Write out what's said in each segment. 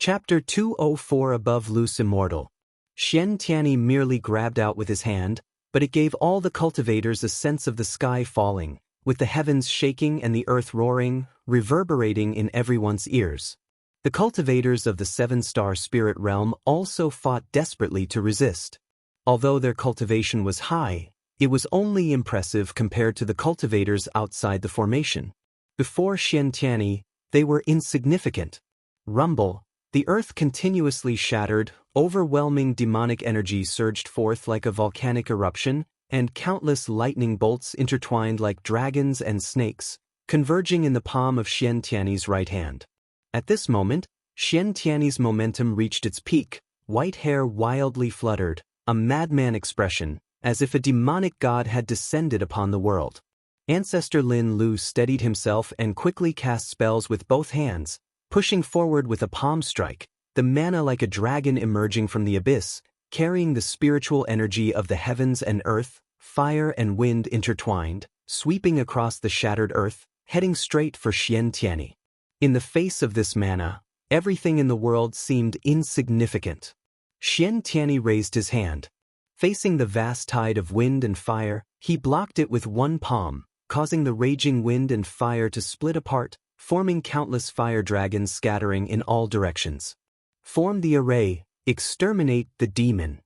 Chapter 204 Above Loose Immortal. Xianxia merely grabbed out with his hand, but it gave all the cultivators a sense of the sky falling, with the heavens shaking and the earth roaring, reverberating in everyone's ears. The cultivators of the seven-star spirit realm also fought desperately to resist. Although their cultivation was high, it was only impressive compared to the cultivators outside the formation. Before Xianxia, they were insignificant. Rumble. The earth continuously shattered, overwhelming demonic energy surged forth like a volcanic eruption, and countless lightning bolts intertwined like dragons and snakes, converging in the palm of Xianxia's right hand. At this moment, Xianxia's momentum reached its peak, white hair wildly fluttered, a madman expression, as if a demonic god had descended upon the world. Ancestor Lin Lu steadied himself and quickly cast spells with both hands, pushing forward with a palm strike, the mana like a dragon emerging from the abyss, carrying the spiritual energy of the heavens and earth, fire and wind intertwined, sweeping across the shattered earth, heading straight for Xianxia. In the face of this mana, everything in the world seemed insignificant. Xianxia raised his hand. Facing the vast tide of wind and fire, he blocked it with one palm, causing the raging wind and fire to split apart, forming countless fire dragons scattering in all directions. Form the array, exterminate the demon.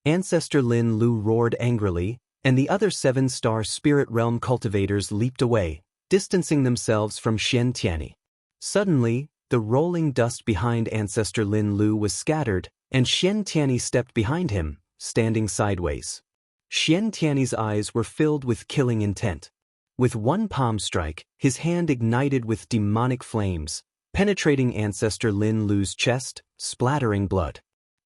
Ancestor Lin Lu roared angrily, and the other seven-star spirit realm cultivators leaped away, distancing themselves from Xianxia. Suddenly, the rolling dust behind Ancestor Lin Lu was scattered, and Xianxia stepped behind him, standing sideways. Xianxia's eyes were filled with killing intent. With one palm strike, his hand ignited with demonic flames, penetrating Ancestor Lin Lu's chest, splattering blood.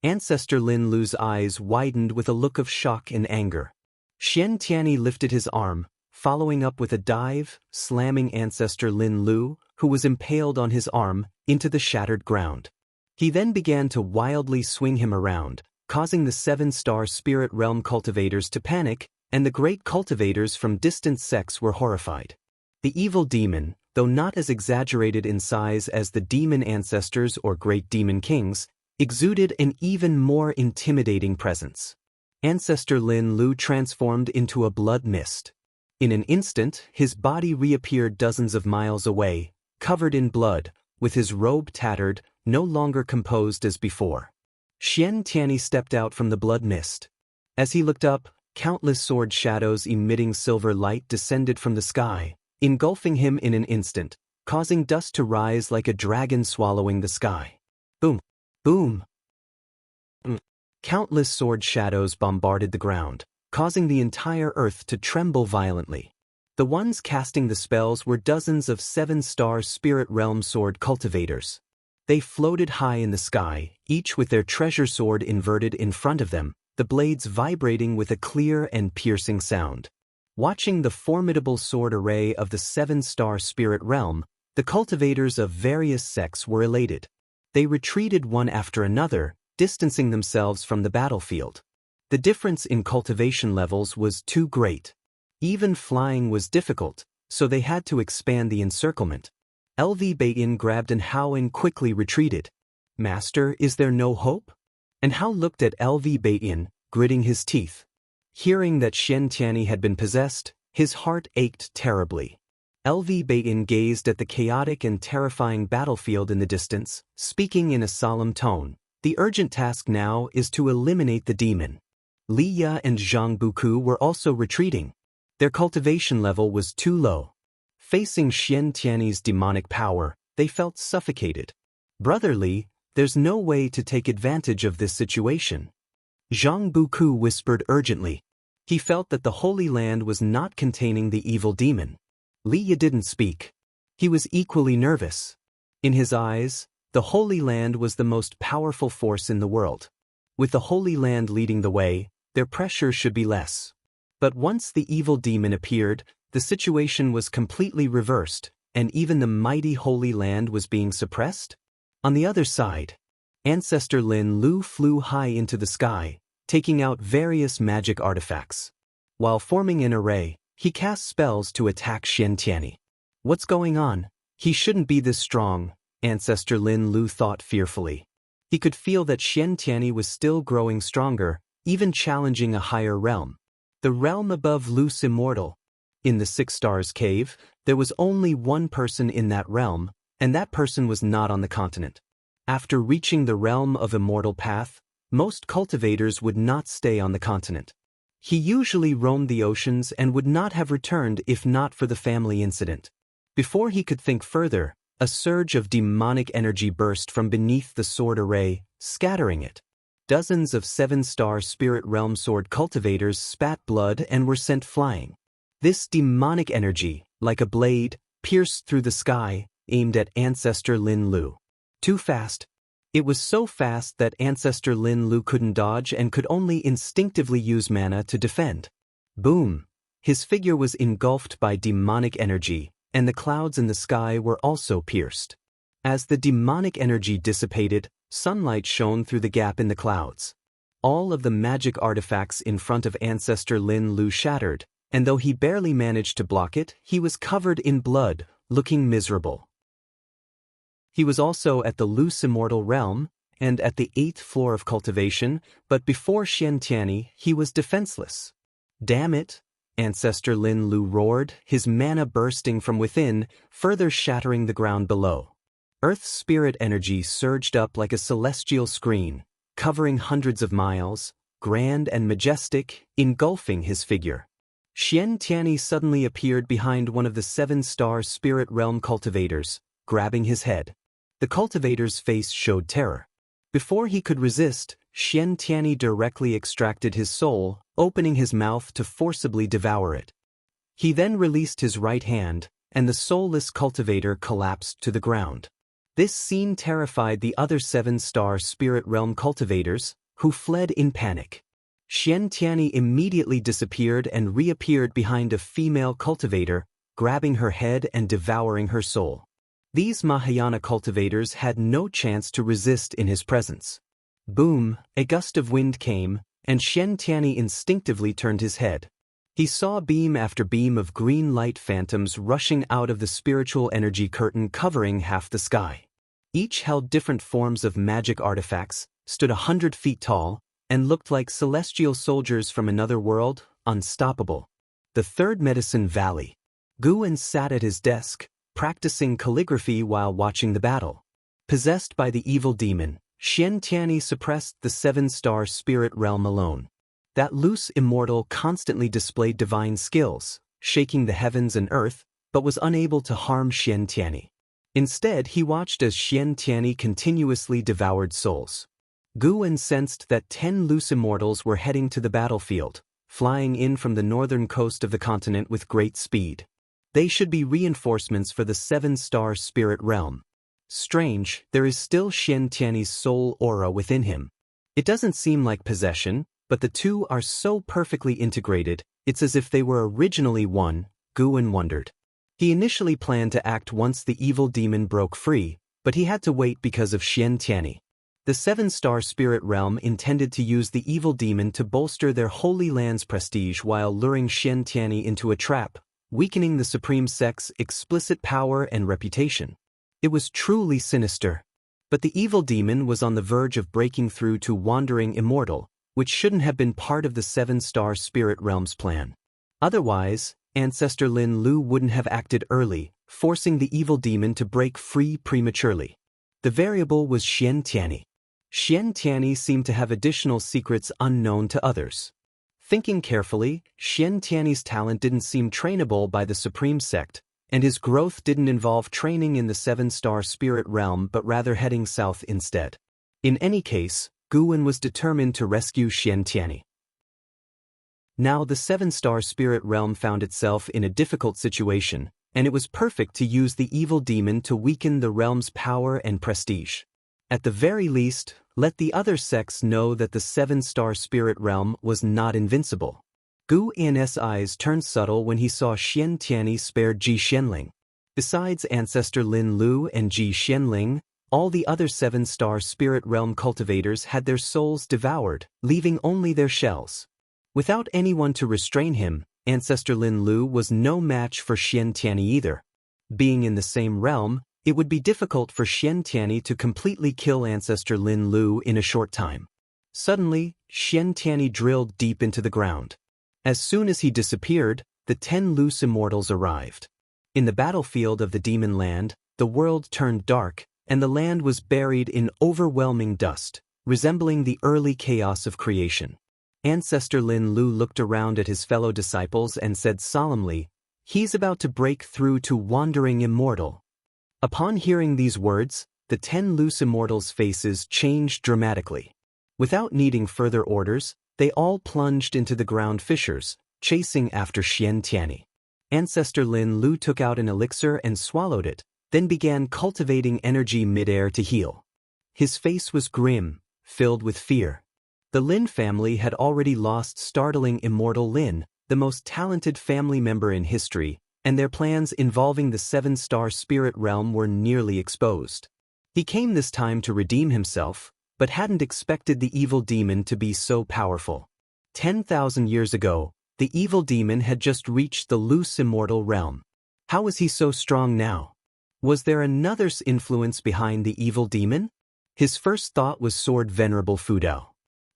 Ancestor Lin Lu's eyes widened with a look of shock and anger. Xianxia lifted his arm, following up with a dive, slamming Ancestor Lin Lu, who was impaled on his arm, into the shattered ground. He then began to wildly swing him around, causing the seven-star spirit realm cultivators to panic, and the great cultivators from distant sects were horrified. The evil demon, though not as exaggerated in size as the demon ancestors or great demon kings, exuded an even more intimidating presence. Ancestor Lin Lu transformed into a blood mist. In an instant, his body reappeared dozens of miles away, covered in blood, with his robe tattered, no longer composed as before. Xianxia stepped out from the blood mist. As he looked up, countless sword shadows emitting silver light descended from the sky, engulfing him in an instant, causing dust to rise like a dragon swallowing the sky. Boom! Boom! Countless sword shadows bombarded the ground, causing the entire earth to tremble violently. The ones casting the spells were dozens of seven-star spirit realm sword cultivators. They floated high in the sky, each with their treasure sword inverted in front of them, the blades vibrating with a clear and piercing sound. Watching the formidable sword array of the seven-star spirit realm, the cultivators of various sects were elated. They retreated one after another, distancing themselves from the battlefield. The difference in cultivation levels was too great. Even flying was difficult, so they had to expand the encirclement. LV Baiyin grabbed and Hao and quickly retreated. "Master, is there no hope?" And Hao looked at LV Baiyin, gritting his teeth. Hearing that Xianxia had been possessed, his heart ached terribly. LV Baiyin gazed at the chaotic and terrifying battlefield in the distance, speaking in a solemn tone. "The urgent task now is to eliminate the demon." Li Ya and Zhang Buku were also retreating. Their cultivation level was too low. Facing Xianxia's demonic power, they felt suffocated. "Brother Li, there's no way to take advantage of this situation." Zhang Buku whispered urgently. He felt that the Holy Land was not containing the evil demon. Li Ya didn't speak. He was equally nervous. In his eyes, the Holy Land was the most powerful force in the world. With the Holy Land leading the way, their pressure should be less. But once the evil demon appeared, the situation was completely reversed, and even the mighty Holy Land was being suppressed. On the other side, Ancestor Lin Lu flew high into the sky, taking out various magic artifacts. While forming an array, he cast spells to attack Xianxia. "What's going on? He shouldn't be this strong," Ancestor Lin Lu thought fearfully. He could feel that Xianxia was still growing stronger, even challenging a higher realm. The realm above Lu's Immortal. In the Six Stars Cave, there was only one person in that realm, and that person was not on the continent. After reaching the realm of Immortal Path, most cultivators would not stay on the continent. He usually roamed the oceans and would not have returned if not for the family incident. Before he could think further, a surge of demonic energy burst from beneath the sword array, scattering it. Dozens of seven-star Spirit Realm sword cultivators spat blood and were sent flying. This demonic energy, like a blade, pierced through the sky, aimed at Ancestor Lin Lu. Too fast. It was so fast that Ancestor Lin Lu couldn't dodge and could only instinctively use mana to defend. Boom! His figure was engulfed by demonic energy, and the clouds in the sky were also pierced. As the demonic energy dissipated, sunlight shone through the gap in the clouds. All of the magic artifacts in front of Ancestor Lin Lu shattered, and though he barely managed to block it, he was covered in blood, looking miserable. He was also at the Lu's Immortal realm, and at the 8th floor of cultivation, but before Xianxia, he was defenseless. Damn it! Ancestor Lin Lu roared, his mana bursting from within, further shattering the ground below. Earth's spirit energy surged up like a celestial screen, covering hundreds of miles, grand and majestic, engulfing his figure. Xianxia suddenly appeared behind one of the seven-star Spirit Realm cultivators, grabbing his head. The cultivator's face showed terror. Before he could resist, Xianxia directly extracted his soul, opening his mouth to forcibly devour it. He then released his right hand, and the soulless cultivator collapsed to the ground. This scene terrified the other seven-star Spirit Realm cultivators, who fled in panic. Xianxia immediately disappeared and reappeared behind a female cultivator, grabbing her head and devouring her soul. These Mahayana cultivators had no chance to resist in his presence. Boom, a gust of wind came, and Xianxia instinctively turned his head. He saw beam after beam of green light phantoms rushing out of the spiritual energy curtain covering half the sky. Each held different forms of magic artifacts, stood 100 feet tall, and looked like celestial soldiers from another world, unstoppable. The Third Medicine Valley. Guan sat at his desk, practicing calligraphy while watching the battle. Possessed by the evil demon, Xianxia suppressed the seven-star Spirit Realm alone. That Lu's Immortal constantly displayed divine skills, shaking the heavens and earth, but was unable to harm Xianxia. Instead, he watched as Xianxia continuously devoured souls. Guan sensed that 10 Lu's Immortals were heading to the battlefield, flying in from the northern coast of the continent with great speed. They should be reinforcements for the seven-star Spirit Realm. Strange, there is still Xianxia's soul aura within him. It doesn't seem like possession, but the two are so perfectly integrated, it's as if they were originally one, Guan wondered. He initially planned to act once the evil demon broke free, but he had to wait because of Xianxia. The seven-star Spirit Realm intended to use the evil demon to bolster their Holy Land's prestige while luring Xianxia into a trap, weakening the Supreme Sect's explicit power and reputation. It was truly sinister. But the evil demon was on the verge of breaking through to Wandering Immortal, which shouldn't have been part of the seven-star Spirit Realm's plan. Otherwise, Ancestor Lin Lu wouldn't have acted early, forcing the evil demon to break free prematurely. The variable was Xianxia. Xianxia seemed to have additional secrets unknown to others. Thinking carefully, Xianxia's talent didn't seem trainable by the Supreme Sect, and his growth didn't involve training in the seven-star Spirit Realm but rather heading south instead. In any case, Guan was determined to rescue Xianxia. Now the seven-star Spirit Realm found itself in a difficult situation, and it was perfect to use the evil demon to weaken the realm's power and prestige. At the very least, let the other sects know that the seven-star Spirit Realm was not invincible. Guan's eyes turned subtle when he saw Xianxia spared Ji Xianling. Besides Ancestor Lin Lu and Ji Xianling, all the other seven-star Spirit Realm cultivators had their souls devoured, leaving only their shells. Without anyone to restrain him, Ancestor Lin Lu was no match for Xianxia either. Being in the same realm, It would be difficult for Xianxia to completely kill Ancestor Lin Lu in a short time. Suddenly, Xianxia drilled deep into the ground. As soon as he disappeared, the 10 loose immortals arrived. In the battlefield of the demon land, the world turned dark, and the land was buried in overwhelming dust, resembling the early chaos of creation. Ancestor Lin Lu looked around at his fellow disciples and said solemnly, "He's about to break through to wandering immortal." Upon hearing these words, the 10 loose immortals' faces changed dramatically. Without needing further orders, they all plunged into the ground fissures, chasing after Xianxia. Ancestor Lin Lu took out an elixir and swallowed it, then began cultivating energy midair to heal. His face was grim, filled with fear. The Lin family had already lost startling Immortal Lin, the most talented family member in history, and their plans involving the 7-star spirit realm were nearly exposed. He came this time to redeem himself, but hadn't expected the evil demon to be so powerful. 10,000 years ago, the evil demon had just reached the loose immortal realm. How was he so strong now? Was there another influence behind the evil demon? His first thought was Sword Venerable Fudao.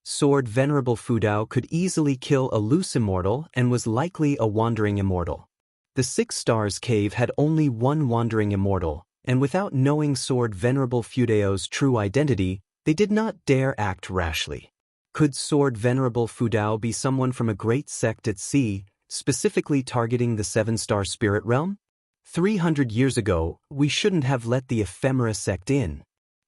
Sword Venerable Fudao could easily kill a loose immortal and was likely a wandering immortal. The 6 Stars Cave had only one wandering immortal, and without knowing Sword Venerable Fudao's true identity, they did not dare act rashly. Could Sword Venerable Fudao be someone from a great sect at sea, specifically targeting the 7-star spirit realm? 300 years ago, we shouldn't have let the ephemera sect in.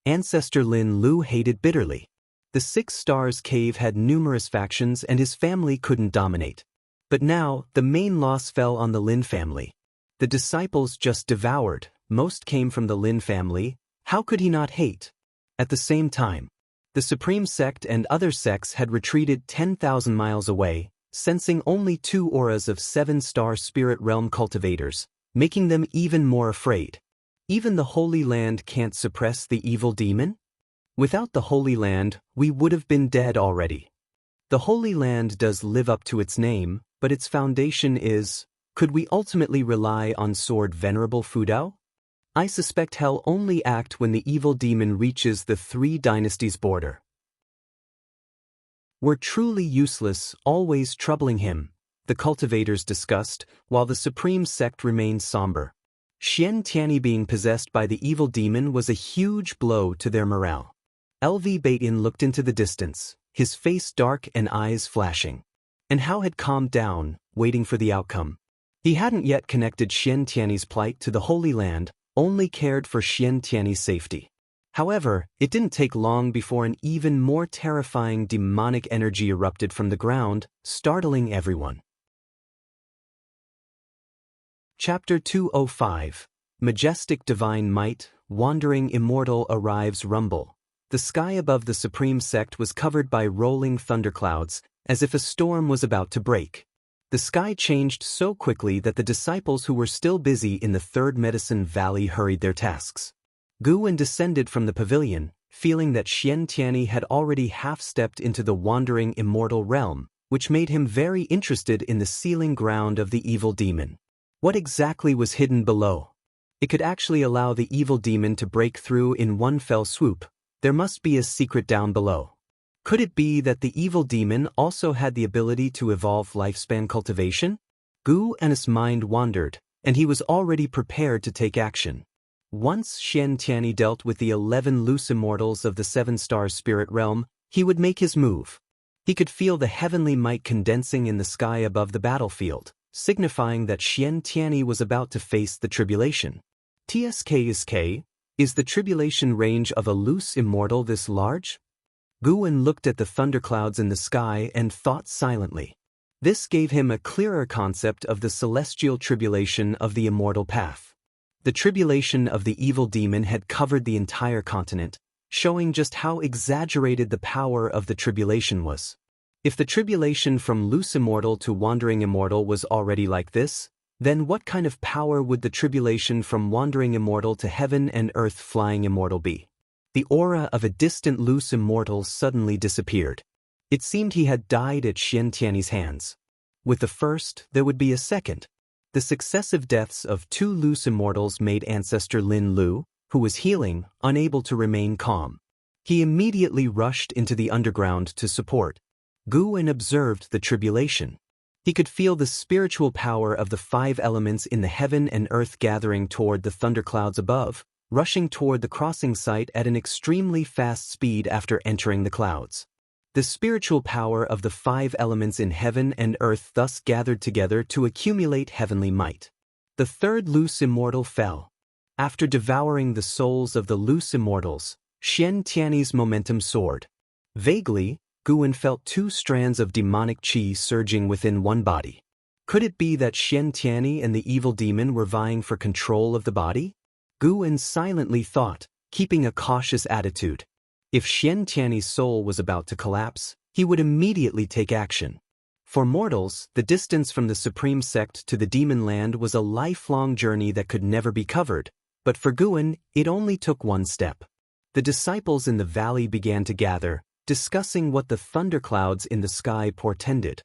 Ancestor Lin Lu hated bitterly. The 6 Stars Cave had numerous factions and his family couldn't dominate. But now, the main loss fell on the Lin family. The disciples just devoured, most came from the Lin family, how could he not hate? At the same time, the Supreme Sect and other sects had retreated 10,000 miles away, sensing only 2 auras of 7-star spirit realm cultivators, making them even more afraid. Even the Holy Land can't suppress the evil demon? Without the Holy Land, we would have been dead already. The Holy Land does live up to its name, but its foundation is, could we ultimately rely on Sword Venerable Fudao? I suspect he'll only act when the evil demon reaches the 3 dynasties border. We're truly useless, always troubling him, the cultivators discussed, while the Supreme Sect remained somber. Xianxia being possessed by the evil demon was a huge blow to their morale. LV Baitin looked into the distance, his face dark and eyes flashing. And Hao had calmed down, waiting for the outcome. He hadn't yet connected Xianxia's plight to the Holy Land, only cared for Xianxia's safety. However, it didn't take long before an even more terrifying demonic energy erupted from the ground, startling everyone. Chapter 205. Majestic Divine Might, Wandering Immortal Arrives Rumble. The sky above the Supreme Sect was covered by rolling thunderclouds, as if a storm was about to break. The sky changed so quickly that the disciples who were still busy in the Third Medicine Valley hurried their tasks. Guwen descended from the pavilion, feeling that Xianxia had already half-stepped into the wandering immortal realm, which made him very interested in the sealing ground of the evil demon. What exactly was hidden below? It could actually allow the evil demon to break through in one fell swoop. There must be a secret down below. Could it be that the evil demon also had the ability to evolve lifespan cultivation? Guwen's mind wandered, and he was already prepared to take action. Once Xianxia dealt with the 11 loose immortals of the 7-star spirit realm, he would make his move. He could feel the heavenly might condensing in the sky above the battlefield, signifying that Xianxia was about to face the tribulation. TSK is the tribulation range of a loose immortal this large? Guwen looked at the thunderclouds in the sky and thought silently. This gave him a clearer concept of the celestial tribulation of the immortal path. The tribulation of the evil demon had covered the entire continent, showing just how exaggerated the power of the tribulation was. If the tribulation from loose immortal to wandering immortal was already like this, then what kind of power would the tribulation from wandering immortal to heaven and earth flying immortal be? The aura of a distant loose immortal suddenly disappeared. It seemed he had died at Xianxia's hands. With the first, there would be a second. The successive deaths of 2 loose immortals made Ancestor Lin Lu, who was healing, unable to remain calm. He immediately rushed into the underground to support Gu and observed the tribulation. He could feel the spiritual power of the 5 elements in the heaven and earth gathering toward the thunderclouds above, rushing toward the crossing site at an extremely fast speed after entering the clouds. The spiritual power of the 5 elements in heaven and earth thus gathered together to accumulate heavenly might. The 3rd loose immortal fell. After devouring the souls of the loose immortals, Xianxia's momentum soared. Vaguely, Guan felt 2 strands of demonic qi surging within one body. Could it be that Xianxia and the evil demon were vying for control of the body? Guan silently thought, keeping a cautious attitude. If Xianxia's soul was about to collapse, he would immediately take action. For mortals, the distance from the supreme sect to the demon land was a lifelong journey that could never be covered, but for Guan, it only took one step. The disciples in the valley began to gather, discussing what the thunderclouds in the sky portended.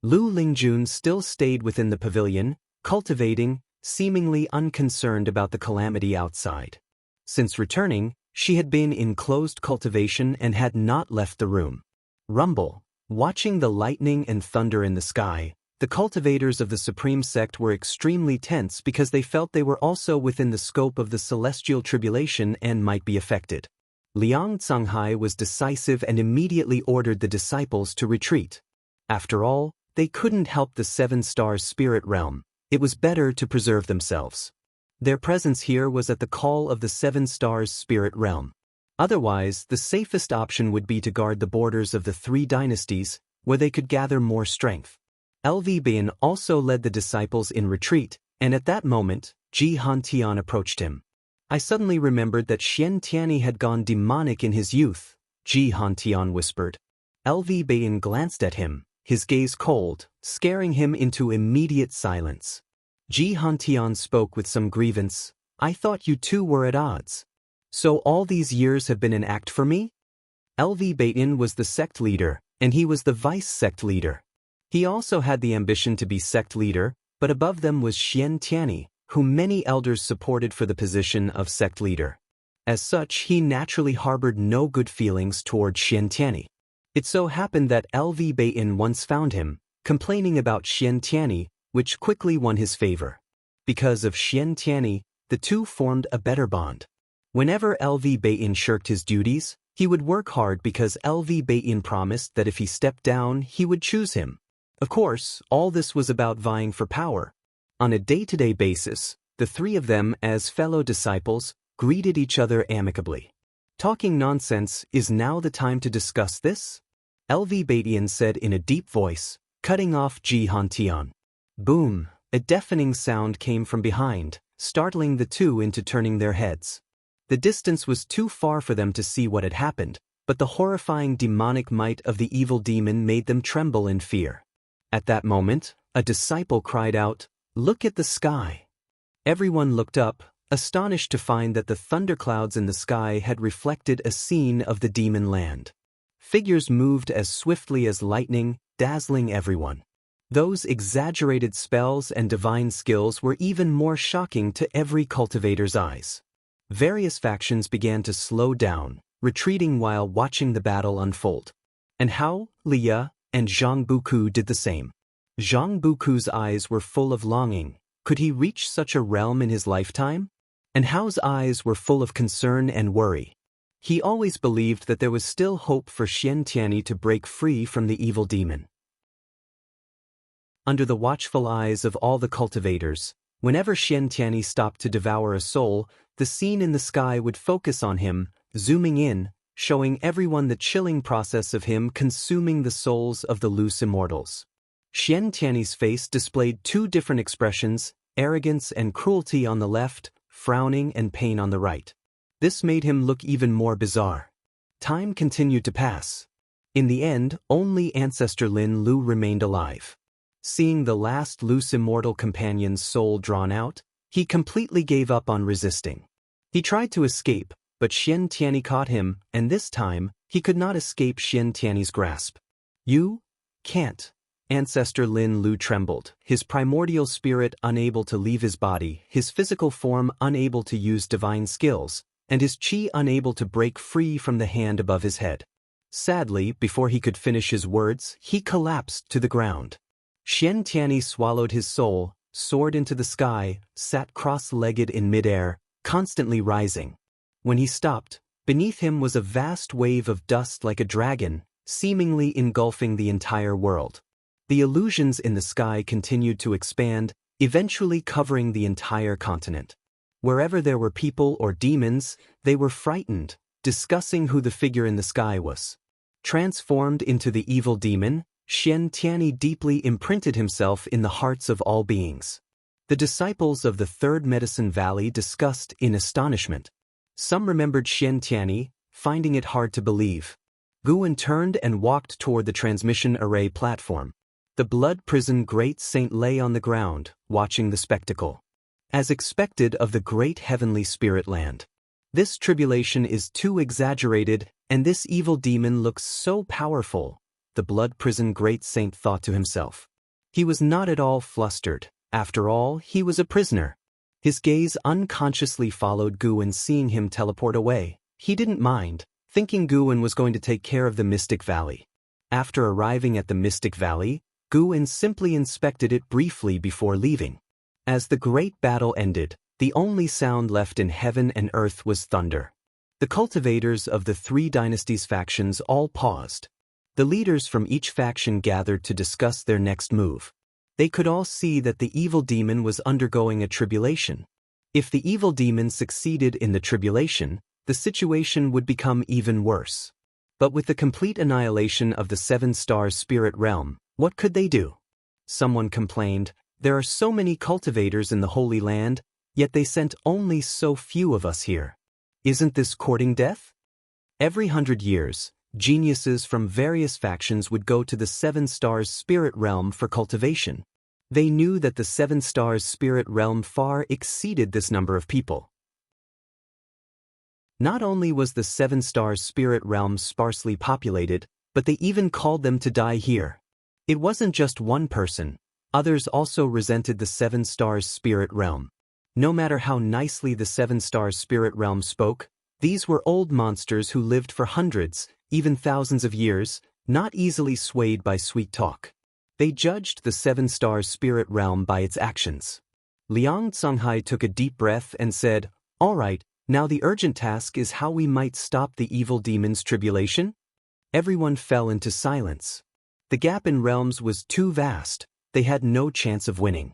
Lu Lingjun still stayed within the pavilion, cultivating, seemingly unconcerned about the calamity outside. Since returning, she had been in closed cultivation and had not left the room. Rumble. Watching the lightning and thunder in the sky, the cultivators of the supreme sect were extremely tense because they felt they were also within the scope of the celestial tribulation and might be affected. Liang Canghai was decisive and immediately ordered the disciples to retreat. After all, they couldn't help the 7 stars spirit realm. It was better to preserve themselves. Their presence here was at the call of the 7 stars spirit realm. Otherwise, the safest option would be to guard the borders of the 3 dynasties, where they could gather more strength. LV Bain also led the disciples in retreat, and at that moment, Ji Hantian approached him. I suddenly remembered that Xianxian had gone demonic in his youth, Ji Hantian whispered. LV Bain glanced at him, his gaze cold, scaring him into immediate silence. Ji Hantian spoke with some grievance. I thought you 2 were at odds. So all these years have been an act for me? LV Bain was the sect leader, and he was the vice sect leader. He also had the ambition to be sect leader, but above them was Xianxian, whom many elders supported for the position of sect leader. As such, he naturally harbored no good feelings toward Xianxian. It so happened that LV Bain once found him, complaining about Xianxian, which quickly won his favor. Because of Xianxian, the 2 formed a better bond. Whenever LV Bain shirked his duties, he would work hard because LV Bain promised that if he stepped down, he would choose him. Of course, all this was about vying for power. On a day-to-day basis, the 3 of them, as fellow disciples, greeted each other amicably. Talking nonsense, is now the time to discuss this? LV Bain said in a deep voice, cutting off Ji Hantian. Boom! A deafening sound came from behind, startling the 2 into turning their heads. The distance was too far for them to see what had happened, but the horrifying demonic might of the evil demon made them tremble in fear. At that moment, a disciple cried out, "Look at the sky!" Everyone looked up, astonished to find that the thunderclouds in the sky had reflected a scene of the demon land. Figures moved as swiftly as lightning, dazzling everyone. Those exaggerated spells and divine skills were even more shocking to every cultivator's eyes. Various factions began to slow down, retreating while watching the battle unfold. And Hao, Liya, and Zhang Buku did the same. Zhang Buku's eyes were full of longing. Could he reach such a realm in his lifetime? And Hao's eyes were full of concern and worry. He always believed that there was still hope for Xianxian to break free from the evil demon. Under the watchful eyes of all the cultivators, whenever Xianxian stopped to devour a soul, the scene in the sky would focus on him, zooming in, showing everyone the chilling process of him consuming the souls of the loose immortals. Xianxian's face displayed 2 different expressions, arrogance and cruelty on the left, frowning and pain on the right. This made him look even more bizarre. Time continued to pass. In the end, only Ancestor Lin Lu remained alive. Seeing the last loose immortal companion's soul drawn out, he completely gave up on resisting. He tried to escape, but Xianxian caught him, and this time, he could not escape Xianxian's grasp. You can't. Ancestor Lin Lu trembled, his primordial spirit unable to leave his body, his physical form unable to use divine skills, and his qi unable to break free from the hand above his head. Sadly, before he could finish his words, he collapsed to the ground. Xianxia swallowed his soul, soared into the sky, sat cross-legged in midair, constantly rising. When he stopped, beneath him was a vast wave of dust like a dragon, seemingly engulfing the entire world. The illusions in the sky continued to expand, eventually covering the entire continent. Wherever there were people or demons, they were frightened, discussing who the figure in the sky was. Transformed into the evil demon, Xianxia deeply imprinted himself in the hearts of all beings. The disciples of the Third Medicine Valley discussed in astonishment. Some remembered Xianxia, finding it hard to believe. Guan turned and walked toward the transmission array platform. The blood prison great saint lay on the ground, watching the spectacle. As expected of the great heavenly spirit land. This tribulation is too exaggerated, and this evil demon looks so powerful, the blood prison great saint thought to himself. He was not at all flustered. After all, he was a prisoner. His gaze unconsciously followed Guan, seeing him teleport away. He didn't mind, thinking Guan was going to take care of the Mystic Valley. After arriving at the Mystic Valley, Guan simply inspected it briefly before leaving. As the great battle ended, the only sound left in heaven and earth was thunder. The cultivators of the three dynasties factions all paused. The leaders from each faction gathered to discuss their next move. They could all see that the evil demon was undergoing a tribulation. If the evil demon succeeded in the tribulation, the situation would become even worse. But with the complete annihilation of the seven-star spirit realm, what could they do? Someone complained, "There are so many cultivators in the Holy Land, yet they sent only so few of us here. Isn't this courting death?" Every 100 years, geniuses from various factions would go to the Seven Stars Spirit Realm for cultivation. They knew that the Seven Stars Spirit Realm far exceeded this number of people. Not only was the Seven Stars Spirit Realm sparsely populated, but they even called them to die here. It wasn't just one person, others also resented the Seven Stars Spirit Realm. No matter how nicely the Seven Stars Spirit Realm spoke, these were old monsters who lived for hundreds, even thousands of years, not easily swayed by sweet talk. They judged the Seven Stars Spirit Realm by its actions. Liang Songhai took a deep breath and said, "All right, now the urgent task is how we might stop the evil demon's tribulation." Everyone fell into silence. The gap in realms was too vast, they had no chance of winning.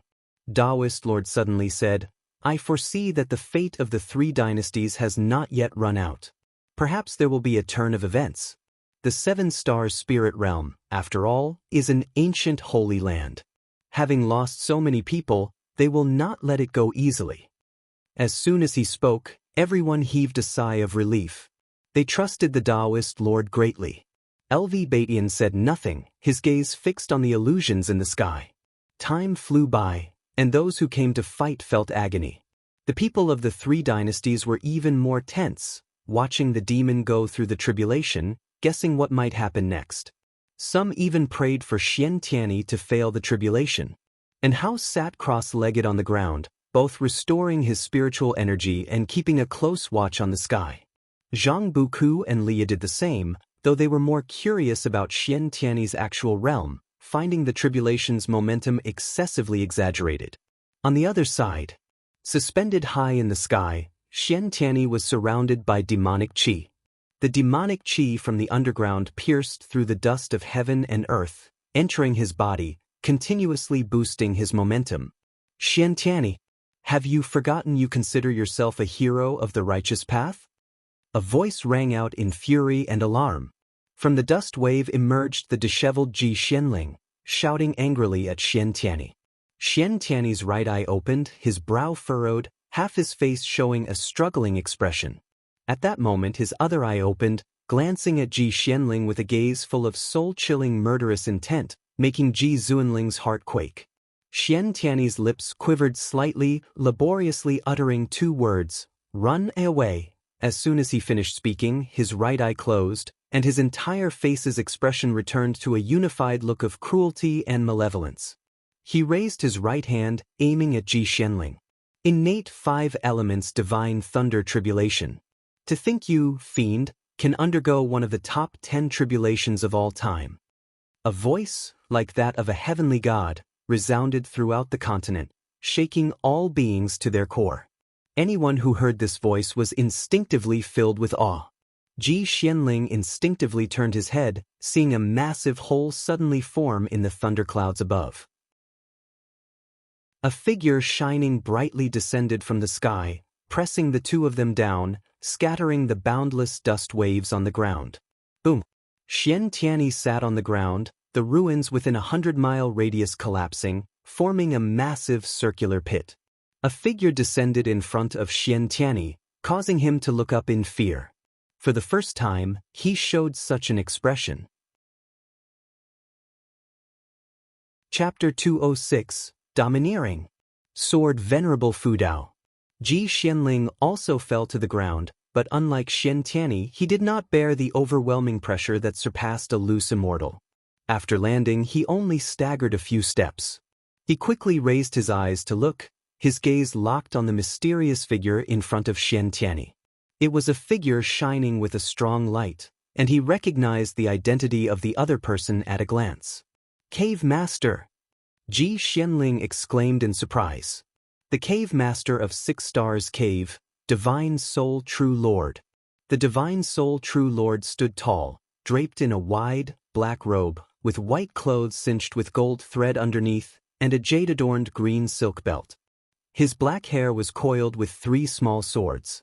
Daoist Lord suddenly said, "I foresee that the fate of the three dynasties has not yet run out. Perhaps there will be a turn of events. The Seven Stars Spirit Realm, after all, is an ancient holy land. Having lost so many people, they will not let it go easily." As soon as he spoke, everyone heaved a sigh of relief. They trusted the Daoist Lord greatly. LV Batian said nothing, his gaze fixed on the illusions in the sky. Time flew by, and those who came to fight felt agony. The people of the three dynasties were even more tense, watching the demon go through the tribulation, guessing what might happen next. Some even prayed for Xianxia to fail the tribulation. And Hao sat cross-legged on the ground, both restoring his spiritual energy and keeping a close watch on the sky. Zhang Buku and Lia did the same, though they were more curious about Xianxia's actual realm, finding the tribulation's momentum excessively exaggerated. On the other side, suspended high in the sky, Xianxia was surrounded by demonic qi. The demonic qi from the underground pierced through the dust of heaven and earth, entering his body, continuously boosting his momentum. "Xianxia, have you forgotten you consider yourself a hero of the righteous path?" A voice rang out in fury and alarm. From the dust wave emerged the disheveled Ji Xianling, shouting angrily at Xianxia. Xianxia's right eye opened, his brow furrowed, half his face showing a struggling expression. At that moment his other eye opened, glancing at Ji Xianling with a gaze full of soul-chilling murderous intent, making Ji Xuanling's heart quake. Xianxia's lips quivered slightly, laboriously uttering two words, "Run away." As soon as he finished speaking, his right eye closed, and his entire face's expression returned to a unified look of cruelty and malevolence. He raised his right hand, aiming at Ji Xianling. Innate 5 elements divine thunder tribulation. To think you, fiend, can undergo one of the top 10 tribulations of all time. A voice, like that of a heavenly god, resounded throughout the continent, shaking all beings to their core. Anyone who heard this voice was instinctively filled with awe. Ji Xianling instinctively turned his head, seeing a massive hole suddenly form in the thunderclouds above. A figure shining brightly descended from the sky, pressing the two of them down, scattering the boundless dust waves on the ground. Boom! Xianxia sat on the ground, the ruins within a 100-mile radius collapsing, forming a massive circular pit. A figure descended in front of Xianxia, causing him to look up in fear. For the first time, he showed such an expression. Chapter 206, Domineering. Sword Venerable Fudao. Ji Xianling also fell to the ground, but unlike Xianxia, he did not bear the overwhelming pressure that surpassed a loose immortal. After landing, he only staggered a few steps. He quickly raised his eyes to look, his gaze locked on the mysterious figure in front of Xianxia. It was a figure shining with a strong light, and he recognized the identity of the other person at a glance. Cave Master! Ji Xianling exclaimed in surprise. The Cave Master of 6 Stars Cave, Divine Soul True Lord. The Divine Soul True Lord stood tall, draped in a wide, black robe, with white clothes cinched with gold thread underneath, and a jade-adorned green silk belt. His black hair was coiled with 3 small swords.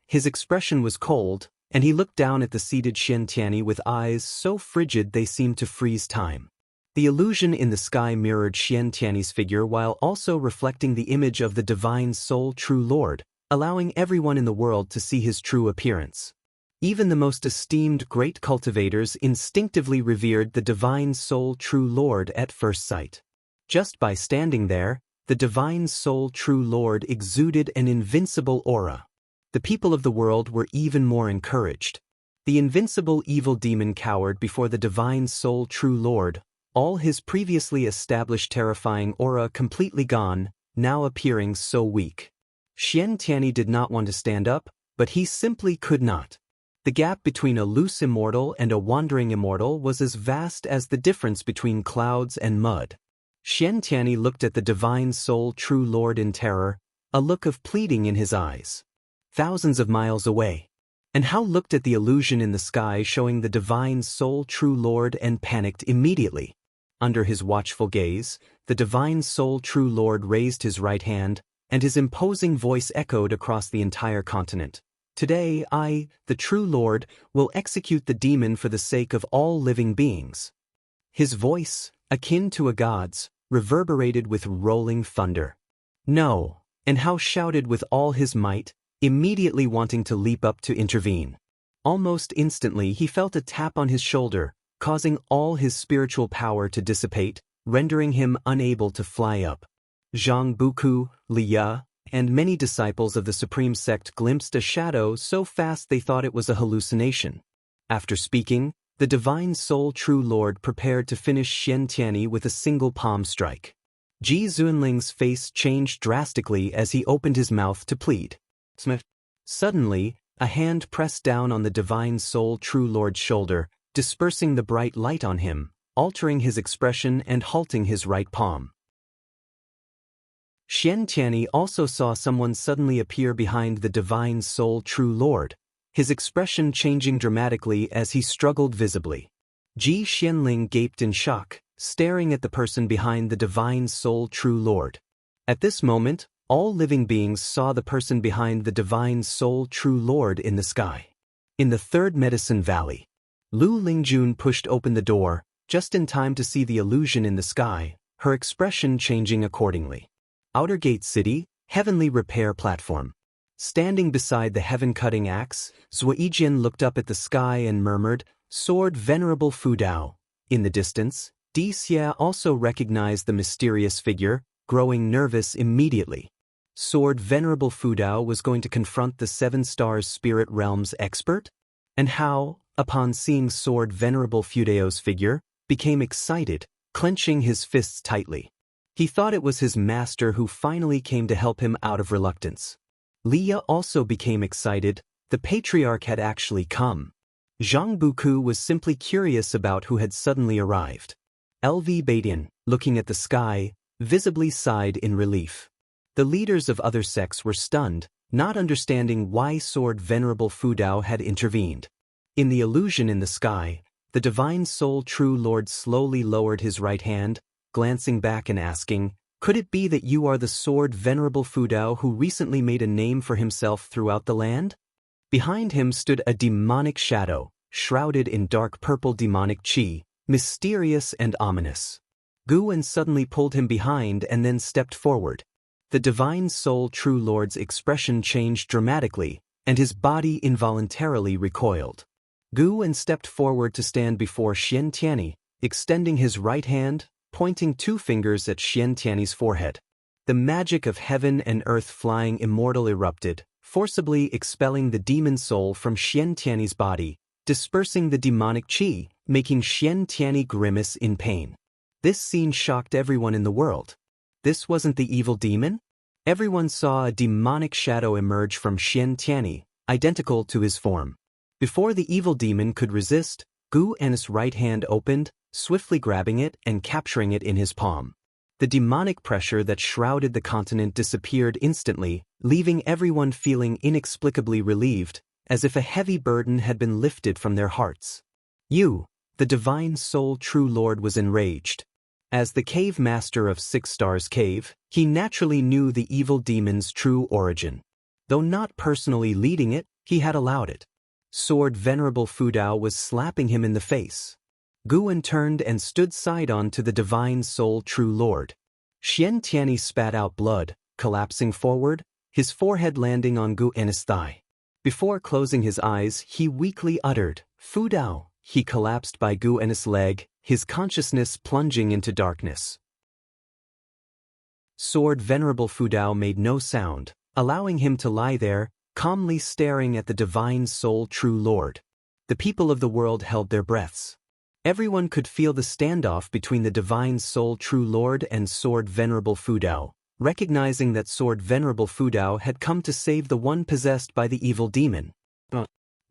His expression was cold, and he looked down at the seated Xianxia with eyes so frigid they seemed to freeze time. The illusion in the sky mirrored Xianxia's figure while also reflecting the image of the Divine Soul True Lord, allowing everyone in the world to see his true appearance. Even the most esteemed great cultivators instinctively revered the Divine Soul True Lord at first sight. Just by standing there, the Divine Soul True Lord exuded an invincible aura. The people of the world were even more encouraged. The invincible evil demon cowered before the Divine Soul True Lord, all his previously established terrifying aura completely gone, now appearing so weak. Xianxia did not want to stand up, but he simply could not. The gap between a loose immortal and a wandering immortal was as vast as the difference between clouds and mud. Xianxia looked at the Divine Soul True Lord in terror, a look of pleading in his eyes. Thousands of miles away. And Hao looked at the illusion in the sky showing the Divine Soul True Lord and panicked immediately. Under his watchful gaze, the Divine Soul True Lord raised his right hand, and his imposing voice echoed across the entire continent. Today I, the True Lord, will execute the demon for the sake of all living beings. His voice, akin to a god's, reverberated with rolling thunder. No! And Hao shouted with all his might, immediately wanting to leap up to intervene. Almost instantly he felt a tap on his shoulder, causing all his spiritual power to dissipate, rendering him unable to fly up. Zhang Buku, Li Ya, and many disciples of the Supreme Sect glimpsed a shadow so fast they thought it was a hallucination. After speaking, the Divine Soul True Lord prepared to finish Xianxia with a single palm strike. Ji Zunling's face changed drastically as he opened his mouth to plead. Suddenly, a hand pressed down on the Divine Soul True Lord's shoulder, dispersing the bright light on him, altering his expression and halting his right palm. Xianxia also saw someone suddenly appear behind the Divine Soul True Lord, his expression changing dramatically as he struggled visibly. Ji Xianling gaped in shock, staring at the person behind the Divine Soul True Lord. At this moment, all living beings saw the person behind the Divine Soul True Lord in the sky. In the Third Medicine Valley, Lu Lingjun pushed open the door, just in time to see the illusion in the sky, her expression changing accordingly. Outer Gate City, Heavenly Repair Platform. Standing beside the heaven-cutting axe, Zuijian looked up at the sky and murmured, "Sword Venerable Fudao." In the distance, Di Xia also recognized the mysterious figure, growing nervous immediately. Sword Venerable Fudao was going to confront the 7 Stars Spirit Realm's expert? And how, upon seeing Sword Venerable Fudao's figure, became excited, clenching his fists tightly. He thought it was his master who finally came to help him out of reluctance. Leah also became excited. The patriarch had actually come. Zhang Buku was simply curious about who had suddenly arrived. LV Baidian, looking at the sky, visibly sighed in relief. The leaders of other sects were stunned, not understanding why Sword Venerable Fudao had intervened. In the illusion in the sky, the Divine Soul True Lord slowly lowered his right hand, glancing back and asking, "Could it be that you are the Sword Venerable Fudao who recently made a name for himself throughout the land?" Behind him stood a demonic shadow, shrouded in dark purple demonic qi, mysterious and ominous. Guan suddenly pulled him behind and then stepped forward. The Divine Soul True Lord's expression changed dramatically, and his body involuntarily recoiled. Guan stepped forward to stand before Xianxia, extending his right hand, pointing 2 fingers at Xianxia's forehead. The magic of heaven and earth flying immortal erupted, forcibly expelling the demon soul from Xianxia's body, dispersing the demonic qi, making Xianxia grimace in pain. This scene shocked everyone in the world. This wasn't the evil demon? Everyone saw a demonic shadow emerge from Xianxia, identical to his form. Before the evil demon could resist, Guan's right hand opened, swiftly grabbing it and capturing it in his palm. The demonic pressure that shrouded the continent disappeared instantly, leaving everyone feeling inexplicably relieved, as if a heavy burden had been lifted from their hearts. You, the Divine Soul True Lord, was enraged. As the cave master of 6 Stars Cave, he naturally knew the evil demon's true origin. Though not personally leading it, he had allowed it. Sword Venerable Fudao was slapping him in the face. Guan turned and stood side-on to the Divine Soul True Lord. Xianxia spat out blood, collapsing forward, his forehead landing on Guan's thigh. Before closing his eyes, he weakly uttered, "Fudao." He collapsed by Guan's leg, his consciousness plunging into darkness. Sword Venerable Fudao made no sound, allowing him to lie there, calmly staring at the Divine Soul True Lord. The people of the world held their breaths. Everyone could feel the standoff between the Divine Soul True Lord and Sword Venerable Fudao, recognizing that Sword Venerable Fudao had come to save the one possessed by the evil demon.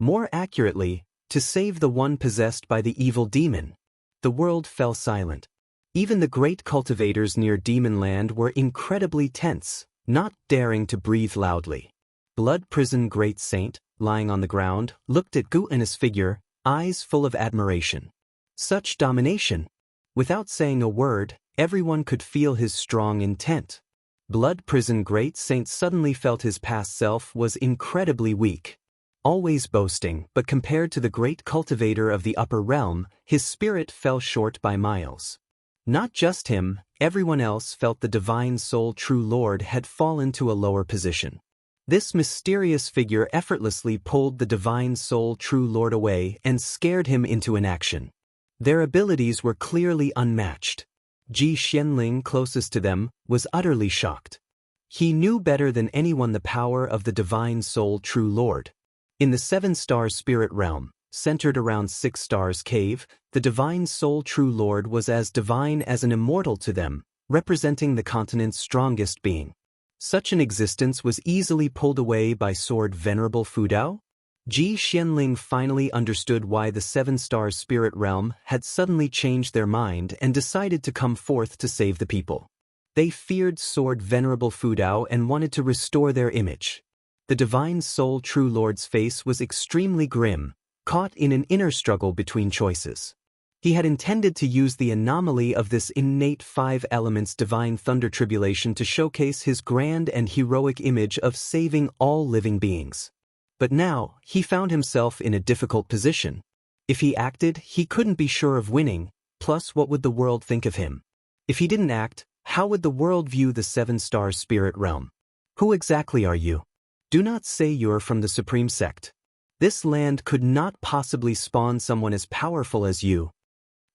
More accurately, to save the one possessed by the evil demon. The world fell silent. Even the great cultivators near Demon Land were incredibly tense, not daring to breathe loudly. Blood Prison Great Saint, lying on the ground, looked at Guan's figure, eyes full of admiration. Such domination! Without saying a word, everyone could feel his strong intent. Blood Prison Great Saint suddenly felt his past self was incredibly weak. Always boasting, but compared to the great cultivator of the upper realm, his spirit fell short by miles. Not just him, everyone else felt the Divine Soul True Lord had fallen to a lower position. This mysterious figure effortlessly pulled the Divine Soul True Lord away and scared him into inaction. Their abilities were clearly unmatched. Ji Xianling, closest to them, was utterly shocked. He knew better than anyone the power of the Divine Soul True Lord. In the 7-star spirit realm, centered around 6 Stars Cave, the Divine Soul True Lord was as divine as an immortal to them, representing the continent's strongest being. Such an existence was easily pulled away by Sword Venerable Fudao? Ji Xianling finally understood why the 7-star spirit realm had suddenly changed their mind and decided to come forth to save the people. They feared Sword Venerable Fudao and wanted to restore their image. The Divine Soul True Lord's face was extremely grim, caught in an inner struggle between choices. He had intended to use the anomaly of this innate 5 elements divine thunder tribulation to showcase his grand and heroic image of saving all living beings. But now, he found himself in a difficult position. If he acted, he couldn't be sure of winning, plus what would the world think of him? If he didn't act, how would the world view the 7-star spirit realm? Who exactly are you? Do not say you're from the Supreme Sect. This land could not possibly spawn someone as powerful as you.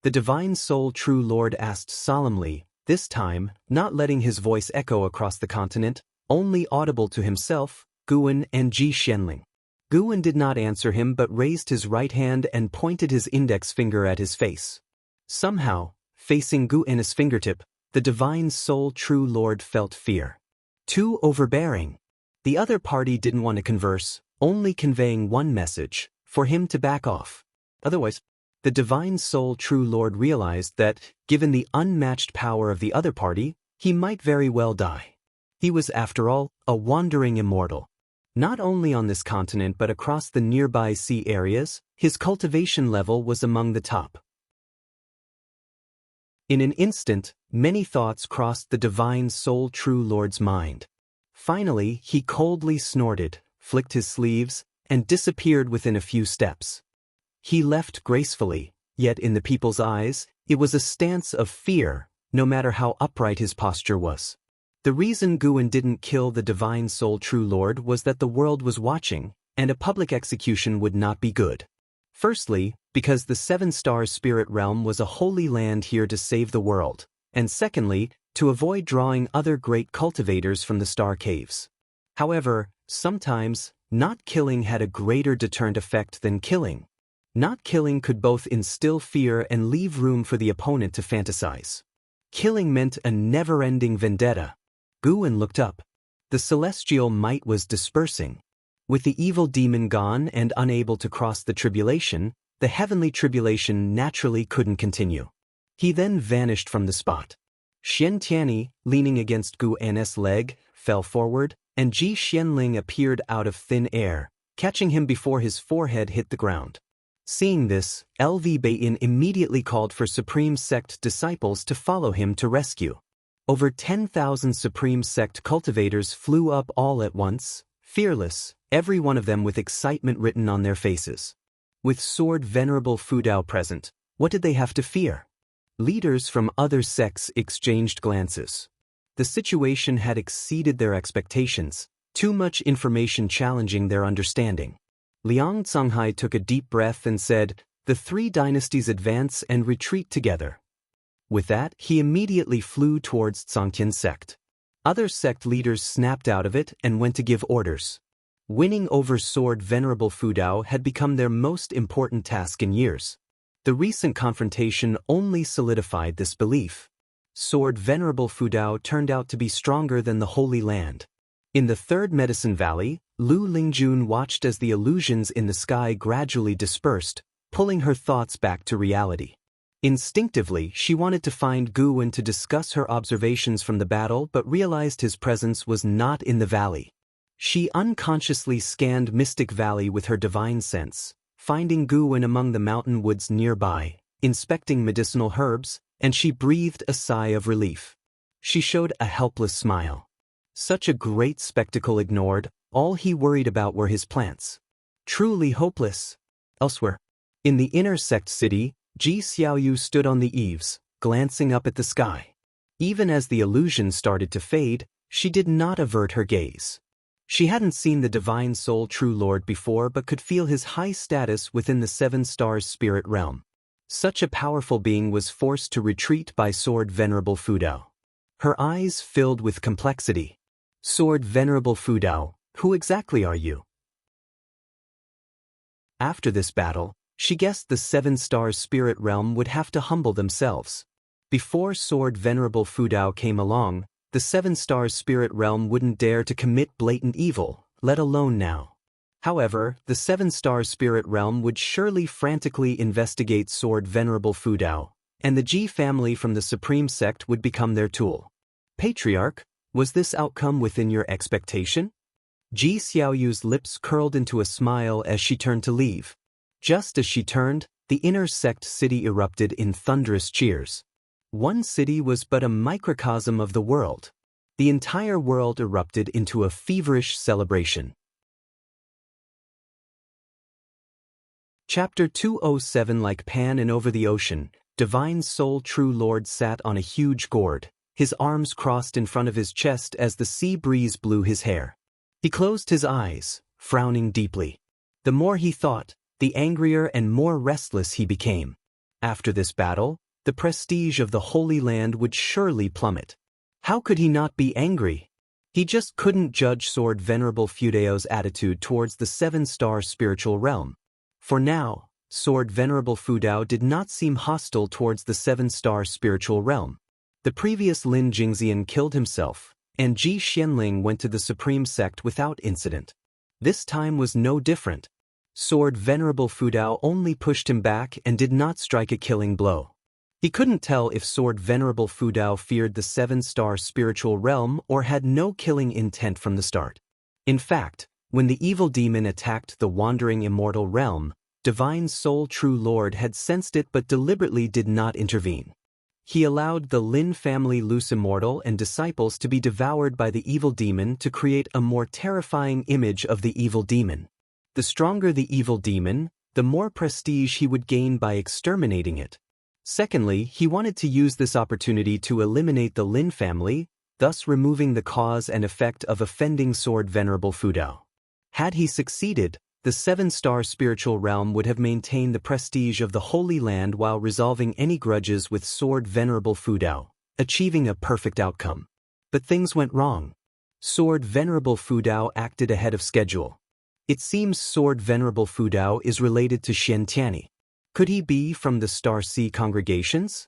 The Divine Soul True Lord asked solemnly, this time, not letting his voice echo across the continent, only audible to himself, Guan and Ji Xianling. Guan did not answer him but raised his right hand and pointed his index finger at his face. Somehow, facing Guan's fingertip, the divine soul true lord felt fear. Too overbearing. The other party didn't want to converse, only conveying one message, for him to back off. Otherwise, the divine soul true lord realized that, given the unmatched power of the other party, he might very well die. He was, after all, a wandering immortal. Not only on this continent but across the nearby sea areas, his cultivation level was among the top. In an instant, many thoughts crossed the divine soul true lord's mind. Finally, he coldly snorted, flicked his sleeves, and disappeared within a few steps. He left gracefully, yet in the people's eyes, it was a stance of fear, no matter how upright his posture was. The reason Guan didn't kill the divine soul true lord was that the world was watching, and a public execution would not be good. Firstly, because the seven-star spirit realm was a holy land here to save the world, and secondly, to avoid drawing other great cultivators from the star caves. However, sometimes, not killing had a greater deterrent effect than killing. Not killing could both instill fear and leave room for the opponent to fantasize. Killing meant a never-ending vendetta. Guan looked up. The celestial might was dispersing. With the evil demon gone and unable to cross the tribulation, the heavenly tribulation naturally couldn't continue. He then vanished from the spot. Xianxia, leaning against Guan's leg, fell forward, and Ji Xianling appeared out of thin air, catching him before his forehead hit the ground. Seeing this, LV Bayin immediately called for Supreme Sect disciples to follow him to rescue. Over 10,000 Supreme Sect cultivators flew up all at once, fearless, every one of them with excitement written on their faces. With Sword Venerable Fudao present, what did they have to fear? Leaders from other sects exchanged glances. The situation had exceeded their expectations, too much information challenging their understanding. Liang Canghai took a deep breath and said, "The three dynasties advance and retreat together." With that, he immediately flew towards Xianqian's sect. Other sect leaders snapped out of it and went to give orders. Winning over Sword Venerable Fudao had become their most important task in years. The recent confrontation only solidified this belief. Sword Venerable Fudao turned out to be stronger than the Holy Land. In the Third Medicine Valley, Lu Lingjun watched as the illusions in the sky gradually dispersed, pulling her thoughts back to reality. Instinctively, she wanted to find Guan to discuss her observations from the battle but realized his presence was not in the valley. She unconsciously scanned Mystic Valley with her divine sense, finding Guan among the mountain woods nearby, inspecting medicinal herbs, and she breathed a sigh of relief. She showed a helpless smile. Such a great spectacle ignored, all he worried about were his plants. Truly hopeless. Elsewhere, in the inner sect city, Ji Xiaoyu stood on the eaves, glancing up at the sky. Even as the illusion started to fade, she did not avert her gaze. She hadn't seen the divine soul true lord before but could feel his high status within the seven stars spirit realm. Such a powerful being was forced to retreat by Sword Venerable Fudao. Her eyes filled with complexity. Sword Venerable Fudao, who exactly are you? After this battle, she guessed the seven-star spirit realm would have to humble themselves. Before Sword Venerable Fudao came along, the seven-star spirit realm wouldn't dare to commit blatant evil, let alone now. However, the seven-star spirit realm would surely frantically investigate Sword Venerable Fudao, and the Ji family from the Supreme Sect would become their tool. Patriarch, was this outcome within your expectation? Ji Xiaoyu's lips curled into a smile as she turned to leave. Just as she turned, the inner sect city erupted in thunderous cheers. One city was but a microcosm of the world. The entire world erupted into a feverish celebration. Chapter 207. Like Pan and over the ocean, Divine Soul True Lord sat on a huge gourd, his arms crossed in front of his chest as the sea breeze blew his hair. He closed his eyes, frowning deeply. The more he thought, the angrier and more restless he became. After this battle, the prestige of the Holy Land would surely plummet. How could he not be angry? He just couldn't judge Sword Venerable Fudao's attitude towards the 7-star spiritual realm. For now, Sword Venerable Fudao did not seem hostile towards the 7-star spiritual realm. The previous Lin Jingxian killed himself, and Ji Xianling went to the Supreme Sect without incident. This time was no different. Sword Venerable Fudao only pushed him back and did not strike a killing blow. He couldn't tell if Sword Venerable Fudao feared the 7-star spiritual realm or had no killing intent from the start. In fact, when the evil demon attacked the wandering immortal realm, Divine Soul True Lord had sensed it but deliberately did not intervene. He allowed the Lin family loose Immortal and disciples to be devoured by the evil demon to create a more terrifying image of the evil demon. The stronger the evil demon, the more prestige he would gain by exterminating it. Secondly, he wanted to use this opportunity to eliminate the Lin family, thus removing the cause and effect of offending Sword Venerable Fudao. Had he succeeded, the 7-star spiritual realm would have maintained the prestige of the Holy Land while resolving any grudges with Sword Venerable Fudao, achieving a perfect outcome. But things went wrong. Sword Venerable Fudao acted ahead of schedule. It seems Sword Venerable Fudao is related to Xianxia. Could he be from the Star Sea congregations?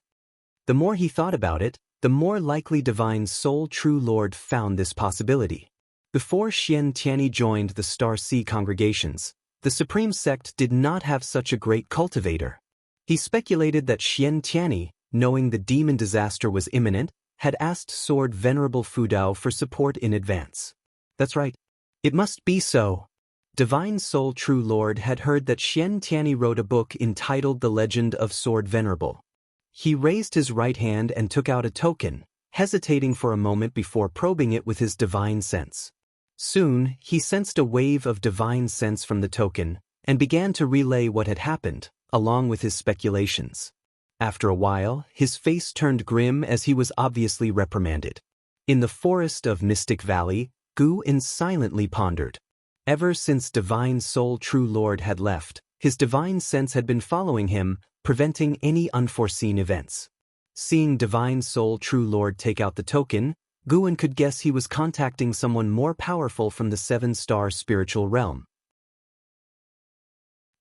The more he thought about it, the more likely Divine Soul True Lord found this possibility. Before Xianxia joined the Star Sea congregations, the Supreme Sect did not have such a great cultivator. He speculated that Xianxia, knowing the demon disaster was imminent, had asked Sword Venerable Fudao for support in advance. That's right. It must be so. Divine Soul True Lord had heard that Xianxia wrote a book entitled The Legend of Sword Venerable. He raised his right hand and took out a token, hesitating for a moment before probing it with his divine sense. Soon, he sensed a wave of divine sense from the token, and began to relay what had happened, along with his speculations. After a while, his face turned grim as he was obviously reprimanded. In the forest of Mystic Valley, Gu In silently pondered. Ever since Divine Soul True Lord had left, his divine sense had been following him, preventing any unforeseen events. Seeing Divine Soul True Lord take out the token, Guin could guess he was contacting someone more powerful from the 7-star spiritual realm.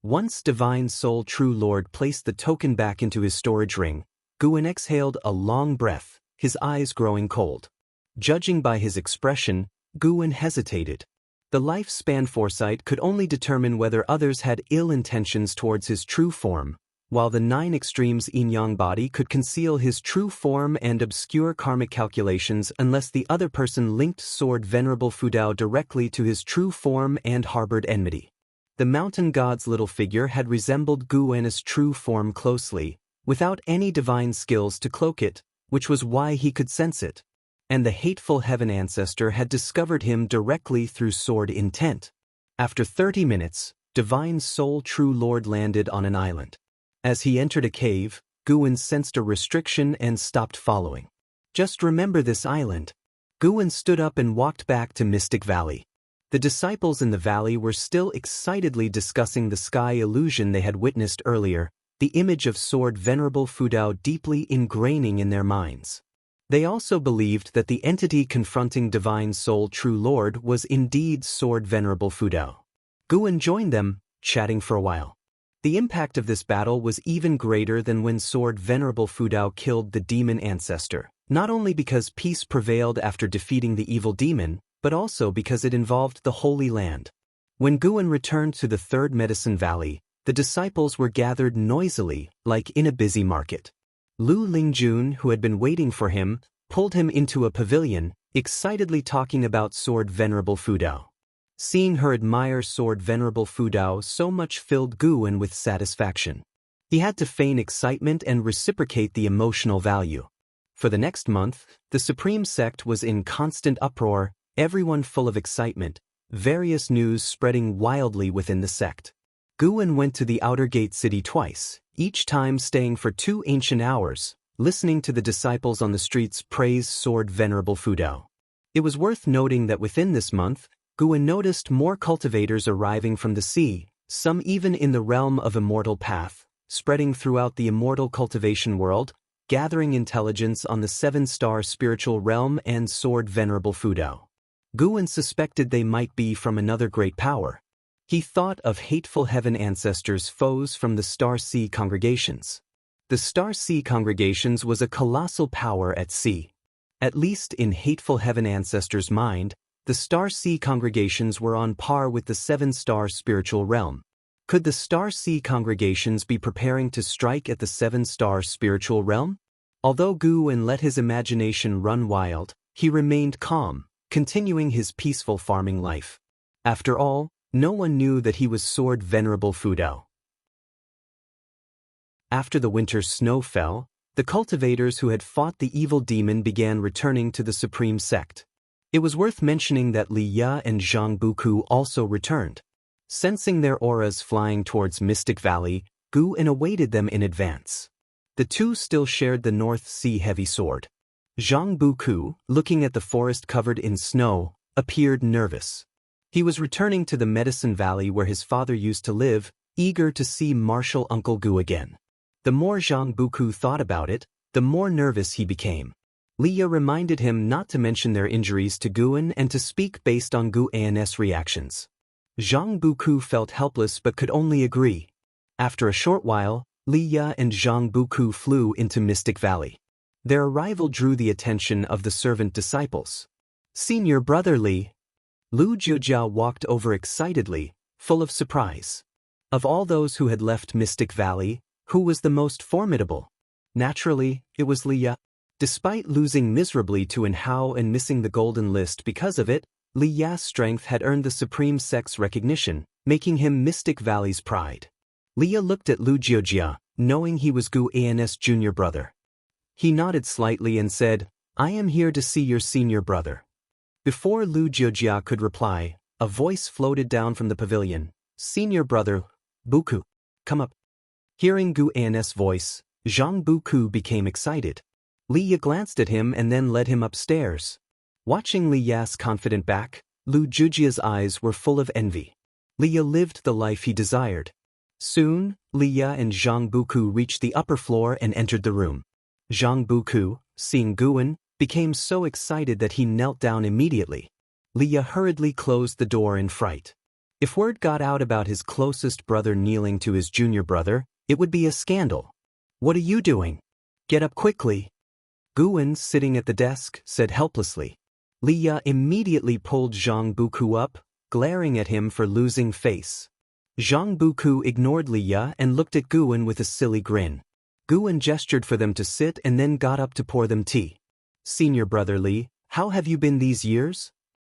Once Divine Soul True Lord placed the token back into his storage ring, Guin exhaled a long breath, his eyes growing cold. Judging by his expression, Guin hesitated. The lifespan foresight could only determine whether others had ill intentions towards his true form, while the 9 extremes yin-yang body could conceal his true form and obscure karmic calculations unless the other person linked Sword Venerable Fudao directly to his true form and harbored enmity. The mountain god's little figure had resembled Guen's true form closely, without any divine skills to cloak it, which was why he could sense it. And the hateful heaven ancestor had discovered him directly through sword intent. After 30 minutes, Divine Soul True Lord landed on an island. As he entered a cave, Guin sensed a restriction and stopped following. Just remember this island. Guin stood up and walked back to Mystic Valley. The disciples in the valley were still excitedly discussing the sky illusion they had witnessed earlier, the image of Sword Venerable Fudao deeply ingraining in their minds. They also believed that the entity confronting Divine Soul True Lord was indeed Sword Venerable Fudao. Guin joined them, chatting for a while. The impact of this battle was even greater than when Sword Venerable Fudao killed the demon ancestor, not only because peace prevailed after defeating the evil demon, but also because it involved the Holy Land. When Guin returned to the Third Medicine Valley, the disciples were gathered noisily, like in a busy market. Lu Lingjun, who had been waiting for him, pulled him into a pavilion, excitedly talking about Sword Venerable Fudao. Seeing her admire Sword Venerable Fudao so much filled Guin with satisfaction. He had to feign excitement and reciprocate the emotional value. For the next month, the Supreme Sect was in constant uproar, everyone full of excitement, various news spreading wildly within the sect. Guin went to the outer gate city twice, each time staying for 2 ancient hours, listening to the disciples on the streets praise Sword Venerable Fudao. It was worth noting that within this month, Guin noticed more cultivators arriving from the sea, some even in the realm of Immortal path, spreading throughout the Immortal cultivation world, gathering intelligence on the 7-star spiritual realm and Sword Venerable Fudao. Guan suspected they might be from another great power. He thought of hateful heaven ancestors, foes from the Star Sea congregations. The Star Sea congregations was a colossal power at sea. At least in hateful heaven ancestors' mind, the Star Sea congregations were on par with the seven-star spiritual realm. Could the Star Sea congregations be preparing to strike at the seven-star spiritual realm? Although Guan let his imagination run wild, he remained calm, continuing his peaceful farming life. After all, no one knew that he was Sword Venerable Fudao. After the winter snow fell, the cultivators who had fought the evil demon began returning to the supreme sect. It was worth mentioning that Li Ya and Zhang Buku also returned. Sensing their auras flying towards Mystic Valley, Guan awaited them in advance. The two still shared the North Sea heavy sword. Zhang Buku, looking at the forest covered in snow, appeared nervous. He was returning to the Medicine Valley where his father used to live, eager to see martial Uncle Gu again. The more Zhang Buku thought about it, the more nervous he became. Leah reminded him not to mention their injuries to Guan and to speak based on Guan's reactions. Zhang Buku felt helpless but could only agree. After a short while, Leah and Zhang Buku flew into Mystic Valley. Their arrival drew the attention of the servant disciples. "Senior brother Li." Lu Jiujia walked over excitedly, full of surprise. Of all those who had left Mystic Valley, who was the most formidable? Naturally, it was Leah. Despite losing miserably to An Hao and missing the Golden List because of it, Li Ya's strength had earned the Supreme Sect's recognition, making him Mystic Valley's pride. Leah looked at Lu Jiujia, knowing he was Guan's junior brother. He nodded slightly and said, "I am here to see your senior brother." Before Lu Jiujia could reply, a voice floated down from the pavilion. "Senior brother, Buku, come up." Hearing Guan's voice, Zhang Buku became excited. Leah glanced at him and then led him upstairs. Watching Leah's confident back, Lu Jiujia's eyes were full of envy. Leah lived the life he desired. Soon, Leah and Zhang Buku reached the upper floor and entered the room. Zhang Buku, seeing Guan, became so excited that he knelt down immediately. Leah hurriedly closed the door in fright. If word got out about his closest brother kneeling to his junior brother, it would be a scandal. "What are you doing? Get up quickly." Guan, sitting at the desk, said helplessly. Leah immediately pulled Zhang Buku up, glaring at him for losing face. Zhang Buku ignored Leah and looked at Guan with a silly grin. Guan gestured for them to sit and then got up to pour them tea. "Senior brother Li, how have you been these years?"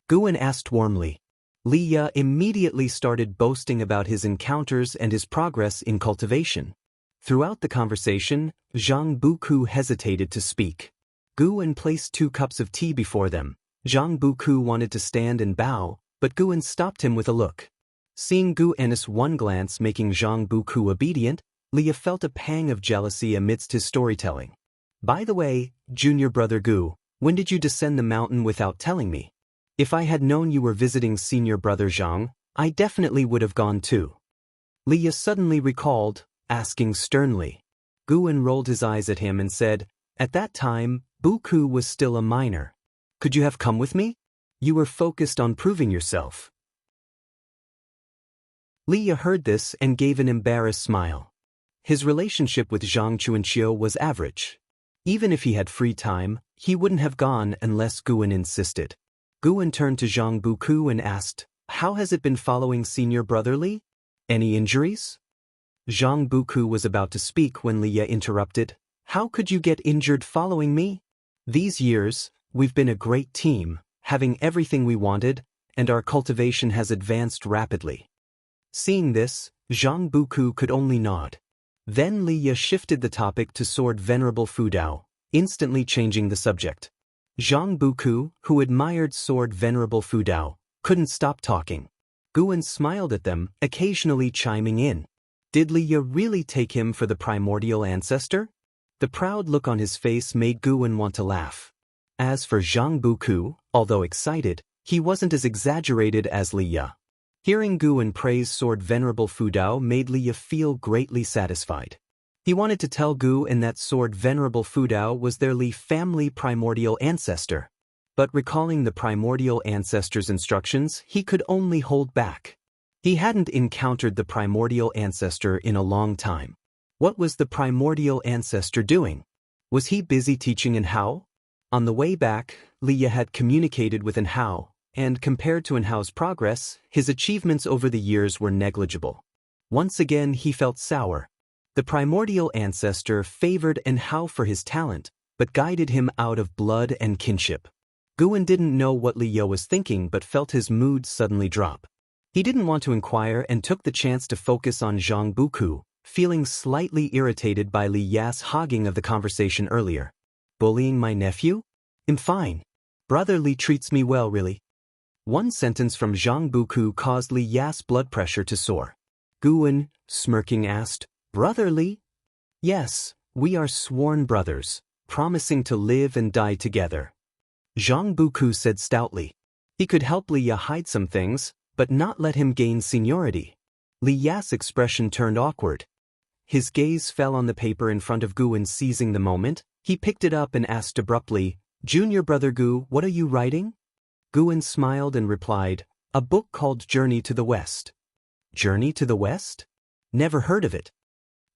Guan asked warmly. Leah immediately started boasting about his encounters and his progress in cultivation. Throughout the conversation, Zhang Buku hesitated to speak. Guan placed 2 cups of tea before them. Zhang Buku wanted to stand and bow, but Guan stopped him with a look. Seeing Guan's one glance making Zhang Buku obedient, Leah felt a pang of jealousy amidst his storytelling. "By the way, junior brother Gu, when did you descend the mountain without telling me? If I had known you were visiting senior brother Zhang, I definitely would have gone too." Leah suddenly recalled, asking sternly. Guan rolled his eyes at him and said, "At that time, Buku was still a minor. Could you have come with me? You were focused on proving yourself." Leah heard this and gave an embarrassed smile. His relationship with Zhang Qianxia was average. Even if he had free time, he wouldn't have gone unless Guan insisted. Guan turned to Zhang Buku and asked, "How has it been following senior brother Li? Any injuries?" Zhang Buku was about to speak when Leah interrupted. "How could you get injured following me? These years, we've been a great team, having everything we wanted, and our cultivation has advanced rapidly." Seeing this, Zhang Buku could only nod. Then Leah shifted the topic to Sword Venerable Fudao, instantly changing the subject. Zhang Buku, who admired Sword Venerable Fudao, couldn't stop talking. Guan smiled at them, occasionally chiming in. Did Leah really take him for the primordial ancestor? The proud look on his face made Guan want to laugh. As for Zhang Buku, although excited, he wasn't as exaggerated as Leah. Hearing Guan praise Sword Venerable Fudao made Leah feel greatly satisfied. He wanted to tell Guan that Sword Venerable Fudao was their Li family primordial ancestor. but recalling the primordial ancestor's instructions, he could only hold back. He hadn't encountered the primordial ancestor in a long time. What was the primordial ancestor doing? Was he busy teaching Enhao? On the way back, Liya had communicated with Enhao, and compared to Enhao's progress, his achievements over the years were negligible. Once again he felt sour. The primordial ancestor favored Enhao for his talent, but guided him out of blood and kinship. Guan didn't know what Liya was thinking but felt his mood suddenly drop. He didn't want to inquire and took the chance to focus on Zhang Buku, feeling slightly irritated by Liya's hogging of the conversation earlier. Bullying my nephew? I'm fine. Brother Li treats me well, really. One sentence from Zhang Buku caused Liya's blood pressure to soar. Guan, smirking, asked, Brother Li? Yes, we are sworn brothers, promising to live and die together. Zhang Buku said stoutly. He could help Liya hide some things, but not let him gain seniority. Liya's expression turned awkward. His gaze fell on the paper in front of Guan. Seizing the moment, he picked it up and asked abruptly, Junior brother Gu, what are you writing? Guan smiled and replied, a book called Journey to the West. Journey to the West? Never heard of it.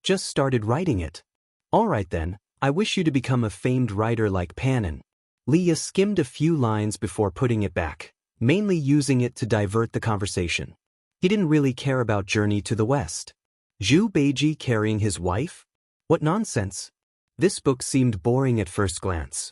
Just started writing it. All right then, I wish you to become a famed writer like Panin. Liya skimmed a few lines before putting it back, mainly using it to divert the conversation. He didn't really care about Journey to the West. Zhu Beiji carrying his wife? What nonsense. This book seemed boring at first glance.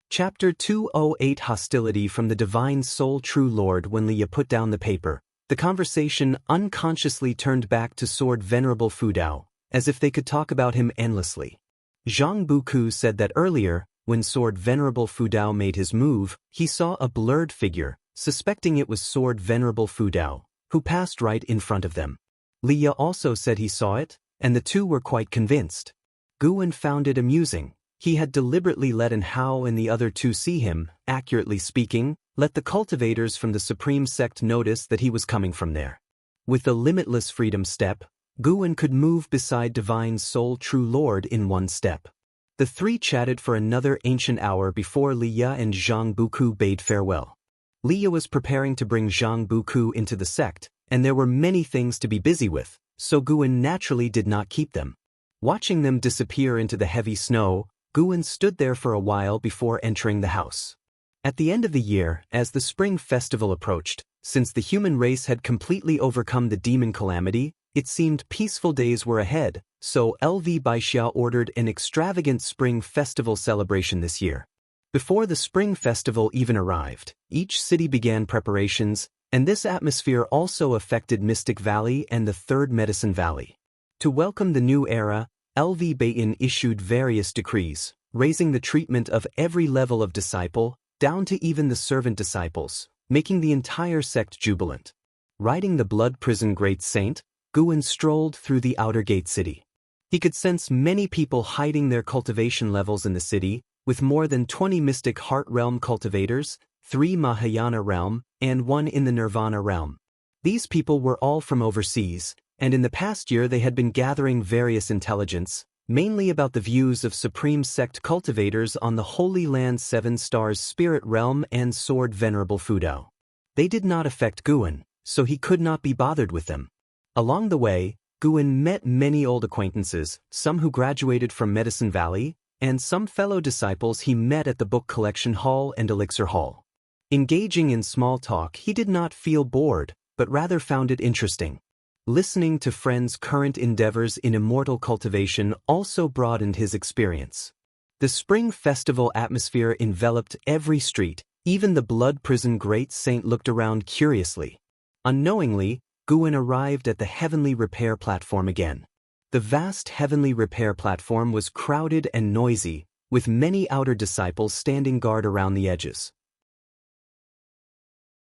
Chapter 208 Hostility from the Divine Soul. True Lord. When Liya put down the paper, the conversation unconsciously turned back to Sword Venerable Fudao, as if they could talk about him endlessly. Zhang Buku said that earlier, when Sword Venerable Fudao made his move, he saw a blurred figure, suspecting it was Sword Venerable Fudao, who passed right in front of them. Liya also said he saw it, and the two were quite convinced. Guan found it amusing. He had deliberately let Enhao and the other two see him, accurately speaking, let the cultivators from the Supreme Sect notice that he was coming from there. With the limitless freedom step, Guan could move beside Divine Soul True Lord in one step. The three chatted for another ancient hour before Liya and Zhang Buku bade farewell. Liya was preparing to bring Zhang Buku into the sect, and there were many things to be busy with, so Guan naturally did not keep them. Watching them disappear into the heavy snow, Guan stood there for a while before entering the house. At the end of the year, as the spring festival approached, since the human race had completely overcome the demon calamity, it seemed peaceful days were ahead, so LV Baixia ordered an extravagant spring festival celebration this year. Before the spring festival even arrived, each city began preparations, and this atmosphere also affected Mystic Valley and the Third Medicine Valley. To welcome the new era, LV Bayin issued various decrees, raising the treatment of every level of disciple, down to even the servant disciples, making the entire sect jubilant. Riding the blood prison Great Saint, Guan strolled through the outer gate city. He could sense many people hiding their cultivation levels in the city, with more than 20 mystic heart realm cultivators, 3 Mahayana realm, and 1 in the Nirvana realm. These people were all from overseas, and in the past year they had been gathering various intelligence, mainly about the views of Supreme Sect cultivators on the Holy Land 7 Stars Spirit Realm and Sword Venerable Fudao. They did not affect Guan, so he could not be bothered with them. Along the way, Guan met many old acquaintances, some who graduated from Medicine Valley, and some fellow disciples he met at the Book Collection Hall and Elixir Hall. Engaging in small talk, he did not feel bored, but rather found it interesting. Listening to friends' current endeavors in immortal cultivation also broadened his experience. The spring festival atmosphere enveloped every street, even the blood prison Great Saint looked around curiously. Unknowingly, Guan arrived at the Heavenly Repair Platform again. The vast Heavenly Repair Platform was crowded and noisy, with many outer disciples standing guard around the edges.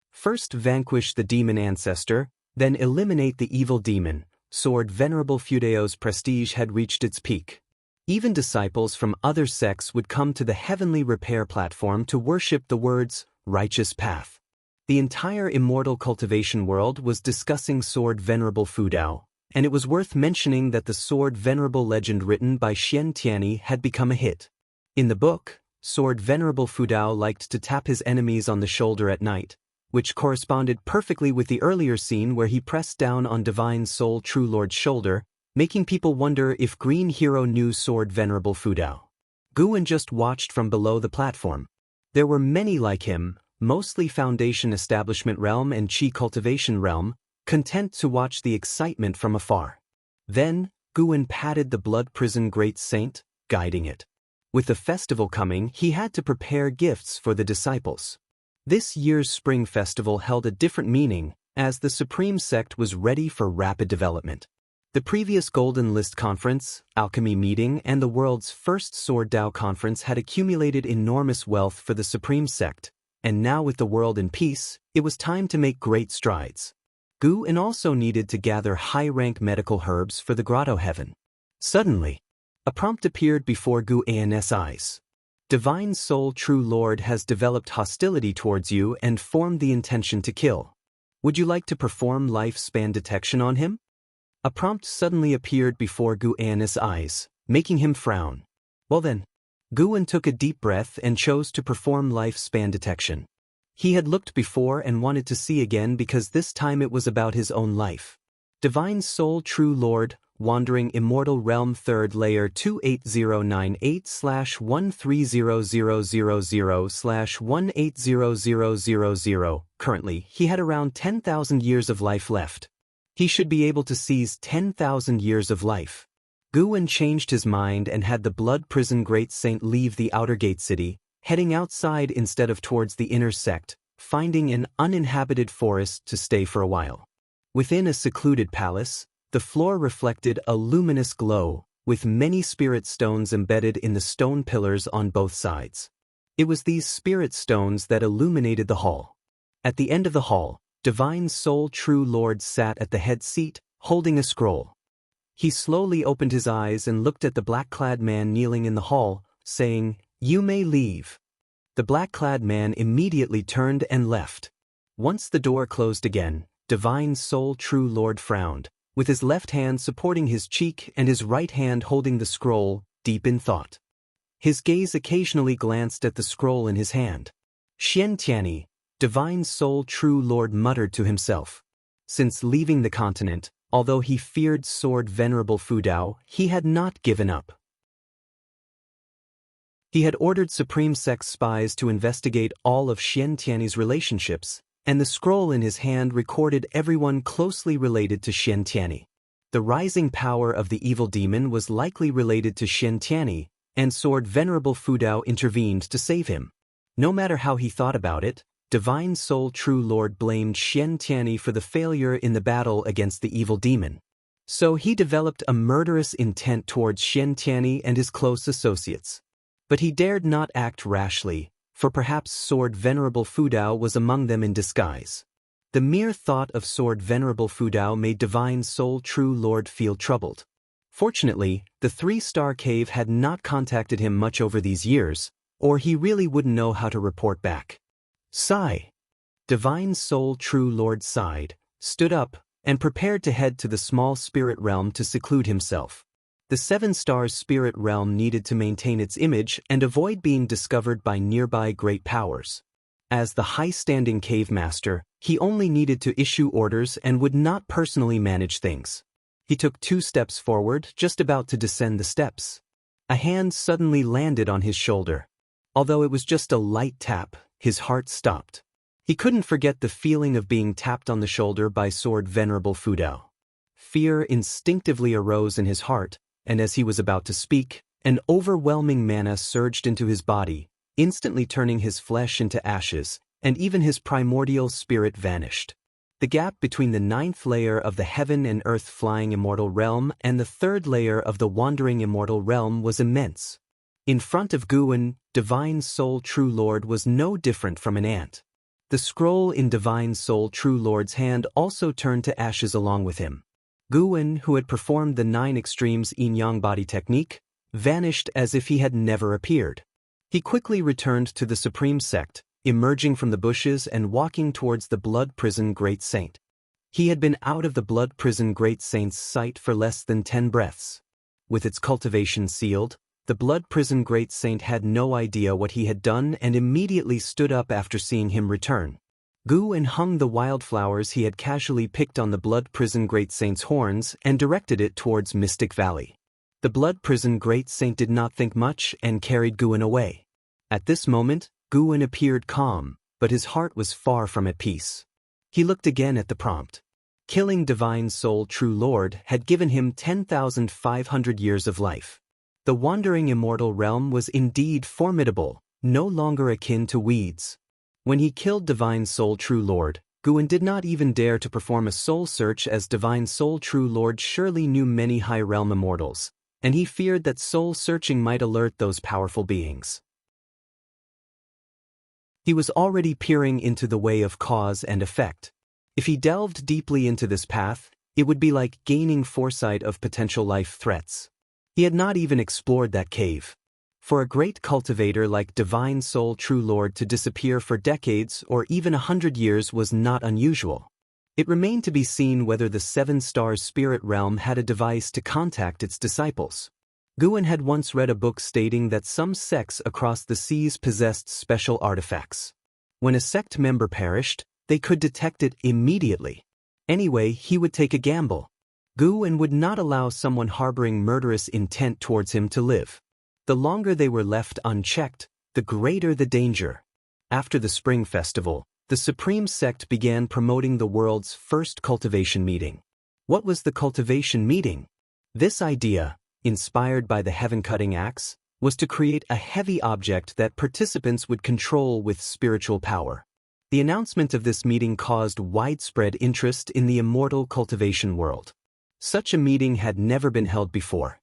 First vanquish the demon ancestor, then eliminate the evil demon. Sword Venerable Fudao's prestige had reached its peak. Even disciples from other sects would come to the Heavenly Repair Platform to worship the words, righteous path. The entire immortal cultivation world was discussing Sword Venerable Fudao, And it was worth mentioning that the sword Venerable legend written by Xianxia had become a hit. In the book, sword Venerable Fudao liked to tap his enemies on the shoulder at night, which corresponded perfectly with the earlier scene where he pressed down on Divine Soul True Lord's shoulder, making people wonder if Green Hero knew sword Venerable Fudao. Guwen just watched from below the platform. There were many like him, mostly Foundation Establishment Realm and Qi Cultivation Realm, content to watch the excitement from afar. Then, Guwen patted the Blood Prison Great Saint, guiding it. With the festival coming, he had to prepare gifts for the disciples. This year's Spring Festival held a different meaning, as the Supreme Sect was ready for rapid development. The previous Golden List Conference, Alchemy Meeting, and the world's first Sword Dao Conference had accumulated enormous wealth for the Supreme Sect, and now with the world in peace, it was time to make great strides. Guwen also needed to gather high-rank medical herbs for the Grotto Heaven. Suddenly, a prompt appeared before Guwen's eyes. Divine Soul True Lord has developed hostility towards you and formed the intention to kill. Would you like to perform lifespan detection on him? A prompt suddenly appeared before Guwen's eyes, making him frown. Well then, Guwen took a deep breath and chose to perform lifespan detection. He had looked before and wanted to see again because this time it was about his own life. Divine Soul True Lord, Wandering Immortal Realm 3rd Layer 28098/13000/1800000. Currently, he had around 10,000 years of life left. He should be able to seize 10,000 years of life. Guwen changed his mind and had the Blood Prison Great Saint leave the Outer Gate City, heading outside instead of towards the inner sect, finding an uninhabited forest to stay for a while. Within a secluded palace, the floor reflected a luminous glow, with many spirit stones embedded in the stone pillars on both sides. It was these spirit stones that illuminated the hall. At the end of the hall, Divine Soul True Lord sat at the head seat, holding a scroll. He slowly opened his eyes and looked at the black-clad man kneeling in the hall, saying, "You may leave." The black-clad man immediately turned and left. Once the door closed again, Divine Soul True Lord frowned, with his left hand supporting his cheek and his right hand holding the scroll, deep in thought. His gaze occasionally glanced at the scroll in his hand. Xianxia, Divine Soul True Lord muttered to himself. Since leaving the continent, although he feared sword Venerable Fudao, he had not given up. He had ordered Supreme Sect spies to investigate all of Xianxia's relationships, and the scroll in his hand recorded everyone closely related to Xianxia. The rising power of the evil demon was likely related to Xianxia, and sword Venerable Fudao intervened to save him. No matter how he thought about it, Divine Soul True Lord blamed Xianxia for the failure in the battle against the evil demon. So he developed a murderous intent towards Xianxia and his close associates. But he dared not act rashly, for perhaps sword Venerable Fudao was among them in disguise. The mere thought of sword Venerable Fudao made Divine Soul True Lord feel troubled. Fortunately, the 3-star cave had not contacted him much over these years, or he really wouldn't know how to report back. Sigh. Divine Soul True Lord sighed, stood up, and prepared to head to the small spirit realm to seclude himself. The 7-star spirit realm needed to maintain its image and avoid being discovered by nearby great powers. As the high-standing cave master, he only needed to issue orders and would not personally manage things. He took 2 steps forward, just about to descend the steps. A hand suddenly landed on his shoulder. Although it was just a light tap, his heart stopped. He couldn't forget the feeling of being tapped on the shoulder by sword Venerable Fudao. Fear instinctively arose in his heart, and as he was about to speak, an overwhelming mana surged into his body, instantly turning his flesh into ashes, and even his primordial spirit vanished. The gap between the 9th layer of the Heaven and Earth Flying Immortal Realm and the 3rd layer of the Wandering Immortal Realm was immense. In front of Guwen, Divine Soul True Lord was no different from an ant. The scroll in Divine Soul True Lord's hand also turned to ashes along with him. Guwen, who had performed the 9 extremes yin-yang body technique, vanished as if he had never appeared. He quickly returned to the Supreme Sect, emerging from the bushes and walking towards the Blood Prison Great Saint. He had been out of the blood prison great saint's sight for less than 10 breaths. With its cultivation sealed, the blood prison great saint had no idea what he had done and immediately stood up after seeing him return. Gu hung the wildflowers he had casually picked on the blood prison great saint's horns and directed it towards Mystic Valley. The blood prison great saint did not think much and carried Guin away. At this moment, Guin appeared calm, but his heart was far from at peace. He looked again at the prompt. Killing Divine Soul True Lord had given him 10,500 years of life. The wandering immortal realm was indeed formidable, no longer akin to weeds. When he killed Divine Soul True Lord, Guin did not even dare to perform a soul search, as Divine Soul True Lord surely knew many high realm immortals, and he feared that soul searching might alert those powerful beings. He was already peering into the way of cause and effect. If he delved deeply into this path, it would be like gaining foresight of potential life threats. He had not even explored that cave. For a great cultivator like Divine Soul True Lord to disappear for decades or even 100 years was not unusual. It remained to be seen whether the Seven Stars Spirit Realm had a device to contact its disciples. Guin had once read a book stating that some sects across the seas possessed special artifacts. When a sect member perished, they could detect it immediately. Anyway, he would take a gamble. Guin would not allow someone harboring murderous intent towards him to live. The longer they were left unchecked, the greater the danger. After the Spring Festival, the Supreme Sect began promoting the world's first cultivation meeting. What was the cultivation meeting? This idea, inspired by the heaven-cutting axe, was to create a heavy object that participants would control with spiritual power. The announcement of this meeting caused widespread interest in the immortal cultivation world. Such a meeting had never been held before.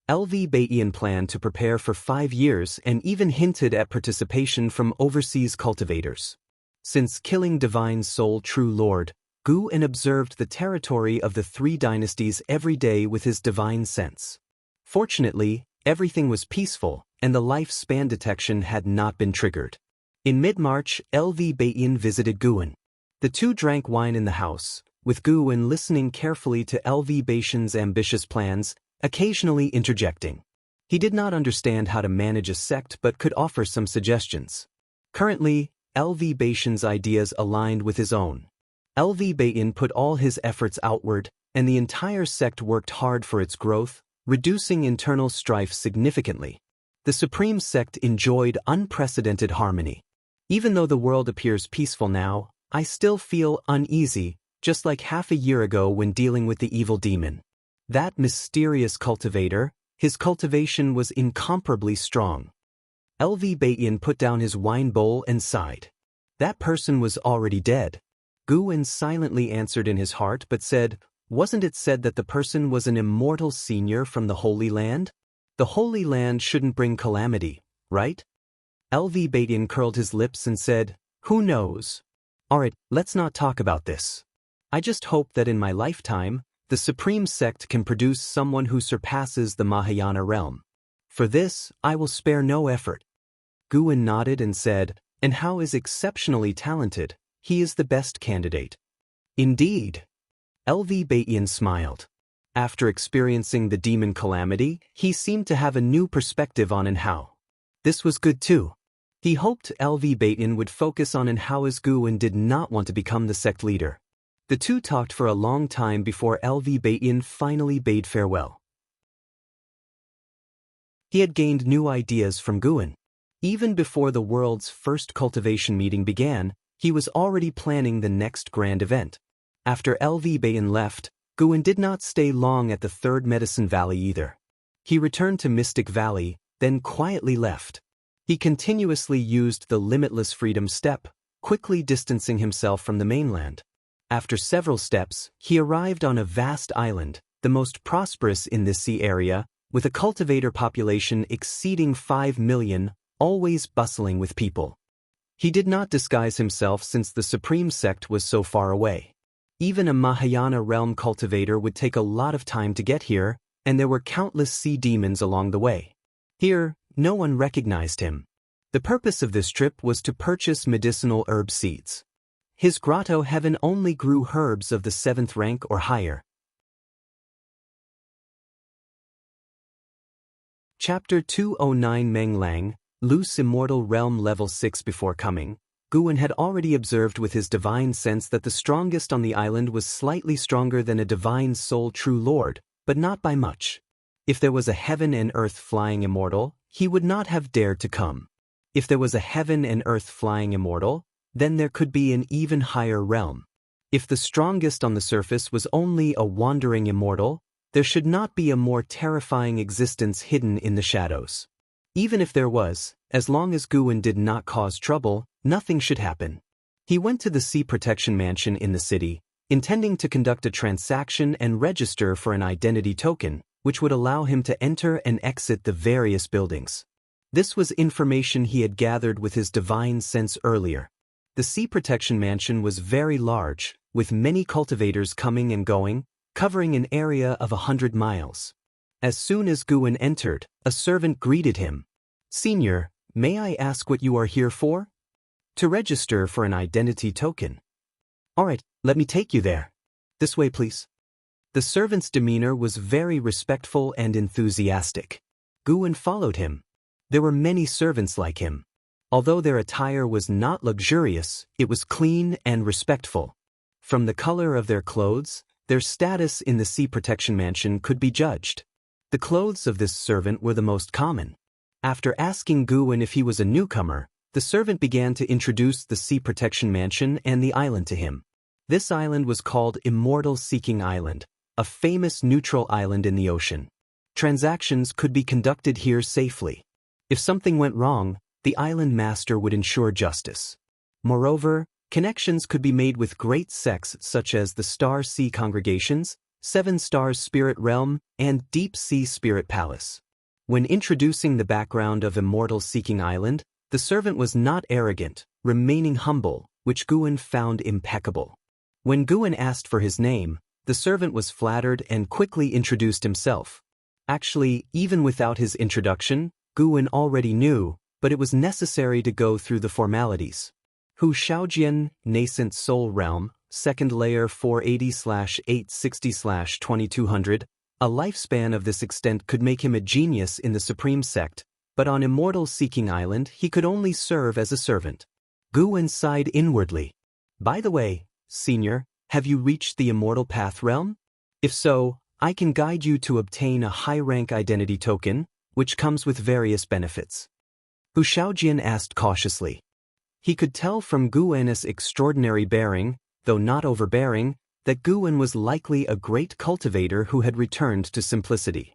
LV Baiyan planned to prepare for 5 years and even hinted at participation from overseas cultivators. Since killing Divine Soul True Lord, Guin observed the territory of the 3 dynasties every day with his divine sense. Fortunately, everything was peaceful, and the lifespan detection had not been triggered. In mid-March, LV Baiyan visited Guin. The two drank wine in the house, with Guin listening carefully to LV Baiyan's ambitious plans, occasionally interjecting. He did not understand how to manage a sect but could offer some suggestions. Currently, LV Baiyan's ideas aligned with his own. LV Baiyan put all his efforts outward, and the entire sect worked hard for its growth, reducing internal strife significantly. The Supreme Sect enjoyed unprecedented harmony. Even though the world appears peaceful now, I still feel uneasy, just like half a year ago when dealing with the evil demon. That mysterious cultivator, his cultivation was incomparably strong. LV Baiyan put down his wine bowl and sighed. That person was already dead. Guin silently answered in his heart but said, "Wasn't it said that the person was an immortal senior from the Holy Land? The Holy Land shouldn't bring calamity, right?" LV Baiyan curled his lips and said, "Who knows? Alright, let's not talk about this. I just hope that in my lifetime, the Supreme Sect can produce someone who surpasses the Mahayana realm. For this, I will spare no effort." Guin nodded and said, "And Hao is exceptionally talented. He is the best candidate." "Indeed." LV Baiyan smiled. After experiencing the demon calamity, he seemed to have a new perspective on Hao. This was good too. He hoped LV Baiyan would focus on Hao, as Guin did not want to become the sect leader. The two talked for a long time before LV Baiyan finally bade farewell. He had gained new ideas from Guin. Even before the world's first cultivation meeting began, he was already planning the next grand event. After LV Baiyan left, Guin did not stay long at the Third Medicine Valley either. He returned to Mystic Valley, then quietly left. He continuously used the Limitless Freedom step, quickly distancing himself from the mainland. After several steps, he arrived on a vast island, the most prosperous in this sea area, with a cultivator population exceeding 5 million, always bustling with people. He did not disguise himself since the Supreme Sect was so far away. Even a Mahayana realm cultivator would take a lot of time to get here, and there were countless sea demons along the way. Here, no one recognized him. The purpose of this trip was to purchase medicinal herb seeds. his grotto heaven only grew herbs of the 7th rank or higher. Chapter 209 Meng Lang, Loose Immortal Realm Level 6. Before coming, Guwen had already observed with his divine sense that the strongest on the island was slightly stronger than a divine soul true lord, but not by much. If there was a heaven and earth flying immortal, he would not have dared to come. If there was a heaven and earth flying immortal, then there could be an even higher realm. If the strongest on the surface was only a wandering immortal, there should not be a more terrifying existence hidden in the shadows. Even if there was, as long as Guwen did not cause trouble, nothing should happen. He went to the Sea Protection Mansion in the city, intending to conduct a transaction and register for an identity token, which would allow him to enter and exit the various buildings. This was information he had gathered with his divine sense earlier. The Sea Protection Mansion was very large, with many cultivators coming and going, covering an area of 100 miles. As soon as Guwen entered, a servant greeted him. "Senior, may I ask what you are here for?" "To register for an identity token." "All right, let me take you there." "This way, please." The servant's demeanor was very respectful and enthusiastic. Guwen followed him. There were many servants like him. Although their attire was not luxurious, it was clean and respectful. From the color of their clothes, their status in the Sea Protection Mansion could be judged. The clothes of this servant were the most common. After asking Guwen if he was a newcomer, the servant began to introduce the Sea Protection Mansion and the island to him. This island was called Immortal Seeking Island, a famous neutral island in the ocean. Transactions could be conducted here safely. If something went wrong, the island master would ensure justice. Moreover, connections could be made with great sects such as the Star Sea Congregations, 7 Stars Spirit Realm, and Deep Sea Spirit Palace. When introducing the background of Immortal Seeking Island, the servant was not arrogant, remaining humble, which Guwen found impeccable. When Guwen asked for his name, the servant was flattered and quickly introduced himself. Actually, even without his introduction, Guwen already knew, but it was necessary to go through the formalities. Hu Xiaojian, Nascent Soul Realm, 2nd layer 480/860/2200, a lifespan of this extent could make him a genius in the Supreme Sect, but on Immortal Seeking Island he could only serve as a servant. Guwen sighed inwardly. "By the way, Senior, have you reached the Immortal Path Realm? If so, I can guide you to obtain a high-rank identity token, which comes with various benefits." Hu Xiaojian asked cautiously. He could tell from Guwen's extraordinary bearing, though not overbearing, that Guwen was likely a great cultivator who had returned to simplicity.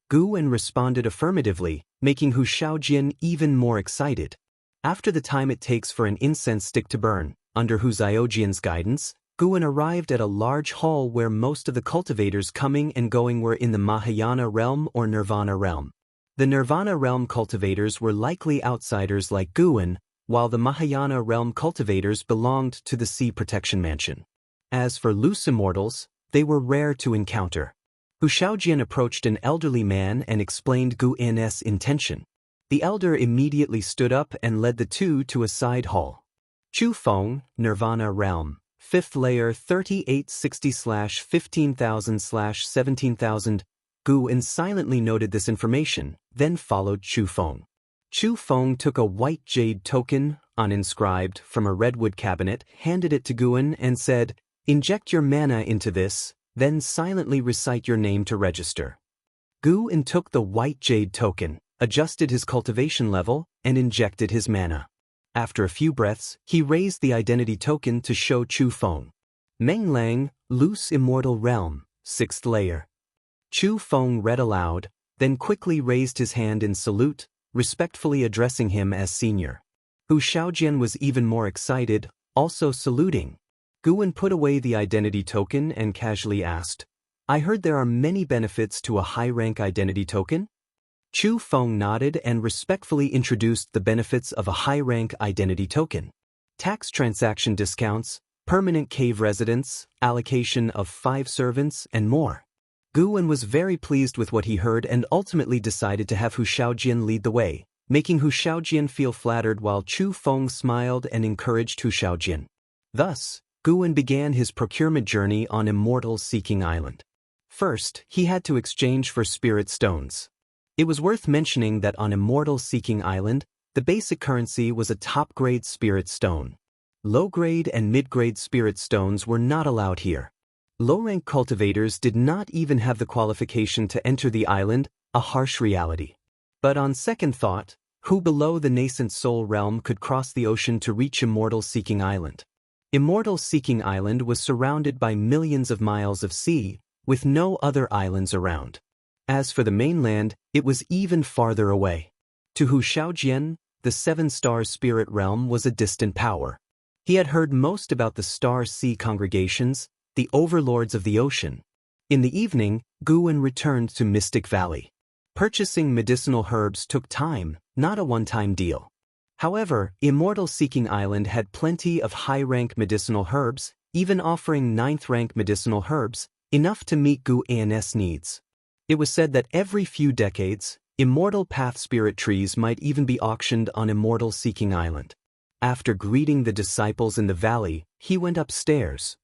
Guwen responded affirmatively, making Hu Xiaojian even more excited. After the time it takes for an incense stick to burn, under Hu Xiaojian's guidance, Guwen arrived at a large hall where most of the cultivators coming and going were in the Mahayana realm or Nirvana realm. The Nirvana realm cultivators were likely outsiders like Guwen, while the Mahayana realm cultivators belonged to the Sea Protection Mansion. As for loose immortals, they were rare to encounter. Hu Xiaojian approached an elderly man and explained Guwen's intention. The elder immediately stood up and led the two to a side hall. Chu Feng, Nirvana realm, 5th layer 3860/15000/17,000. Guwen silently noted this information, then followed Chu Feng. Chu Feng took a white jade token, uninscribed, from a redwood cabinet, handed it to Guwen and said, "Inject your mana into this, then silently recite your name to register." Guwen took the white jade token, adjusted his cultivation level, and injected his mana. After a few breaths, he raised the identity token to show Chu Feng. "Meng Lang, Loose Immortal Realm, 6th layer." Chu Feng read aloud, then quickly raised his hand in salute, respectfully addressing him as senior. Hu Xiaojian was even more excited, also saluting. Guwen put away the identity token and casually asked, "I heard there are many benefits to a high-rank identity token?" Chu Feng nodded and respectfully introduced the benefits of a high-rank identity token. Tax transaction discounts, permanent cave residence, allocation of 5 servants, and more. Guwen was very pleased with what he heard and ultimately decided to have Hu Xiaojian lead the way, making Hu Shaojian feel flattered while Chu Feng smiled and encouraged Hu Shaojian. Thus, Guwen began his procurement journey on Immortal Seeking Island. First, he had to exchange for spirit stones. It was worth mentioning that on Immortal Seeking Island, the basic currency was a top-grade spirit stone. Low-grade and mid-grade spirit stones were not allowed here. Low-rank cultivators did not even have the qualification to enter the island, a harsh reality. But on second thought, who below the nascent soul realm could cross the ocean to reach Immortal Seeking Island? Immortal Seeking Island was surrounded by millions of miles of sea, with no other islands around. As for the mainland, it was even farther away. To Hu Shaojian, the seven-star spirit realm was a distant power. He had heard most about the star sea congregations, the overlords of the ocean. In the evening, Guwen returned to Mystic Valley. Purchasing medicinal herbs took time, not a one-time deal. However, Immortal Seeking Island had plenty of high-rank medicinal herbs, even offering 9th-rank medicinal herbs, enough to meet Guwen's needs. It was said that every few decades, immortal path spirit trees might even be auctioned on Immortal Seeking Island. After greeting the disciples in the valley, he went upstairs.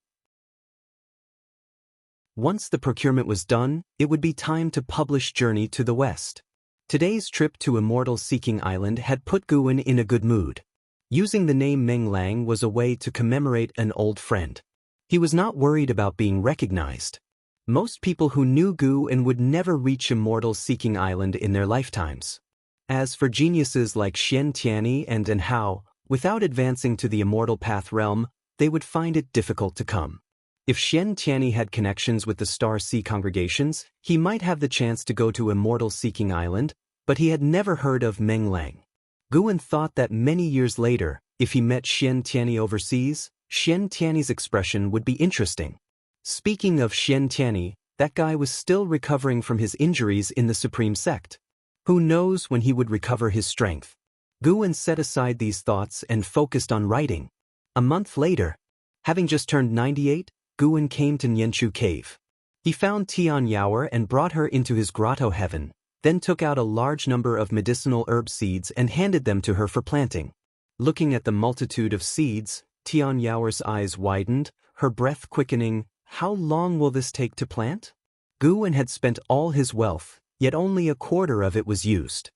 Once the procurement was done, it would be time to publish Journey to the West. Today's trip to Immortal Seeking Island had put Guwen in a good mood. Using the name Meng Lang was a way to commemorate an old friend. He was not worried about being recognized. Most people who knew Guwen would never reach Immortal Seeking Island in their lifetimes. As for geniuses like Xian Tianyi and Hao, without advancing to the Immortal Path realm, they would find it difficult to come. If Xian Tianyi had connections with the Star Sea congregations, he might have the chance to go to Immortal Seeking Island, but he had never heard of Meng Lang. Guwen thought that many years later, if he met Xian Tianyi overseas, Xian Tianyi's expression would be interesting. Speaking of Xian Tianyi, that guy was still recovering from his injuries in the Supreme Sect. Who knows when he would recover his strength? Guwen set aside these thoughts and focused on writing. A month later, having just turned 98, Guwen came to Nianchu Cave. He found Tian Yaoer and brought her into his grotto heaven, then took out a large number of medicinal herb seeds and handed them to her for planting. Looking at the multitude of seeds, Tian Yaoer's eyes widened, her breath quickening. How long will this take to plant? Guwen had spent all his wealth, yet only a quarter of it was used.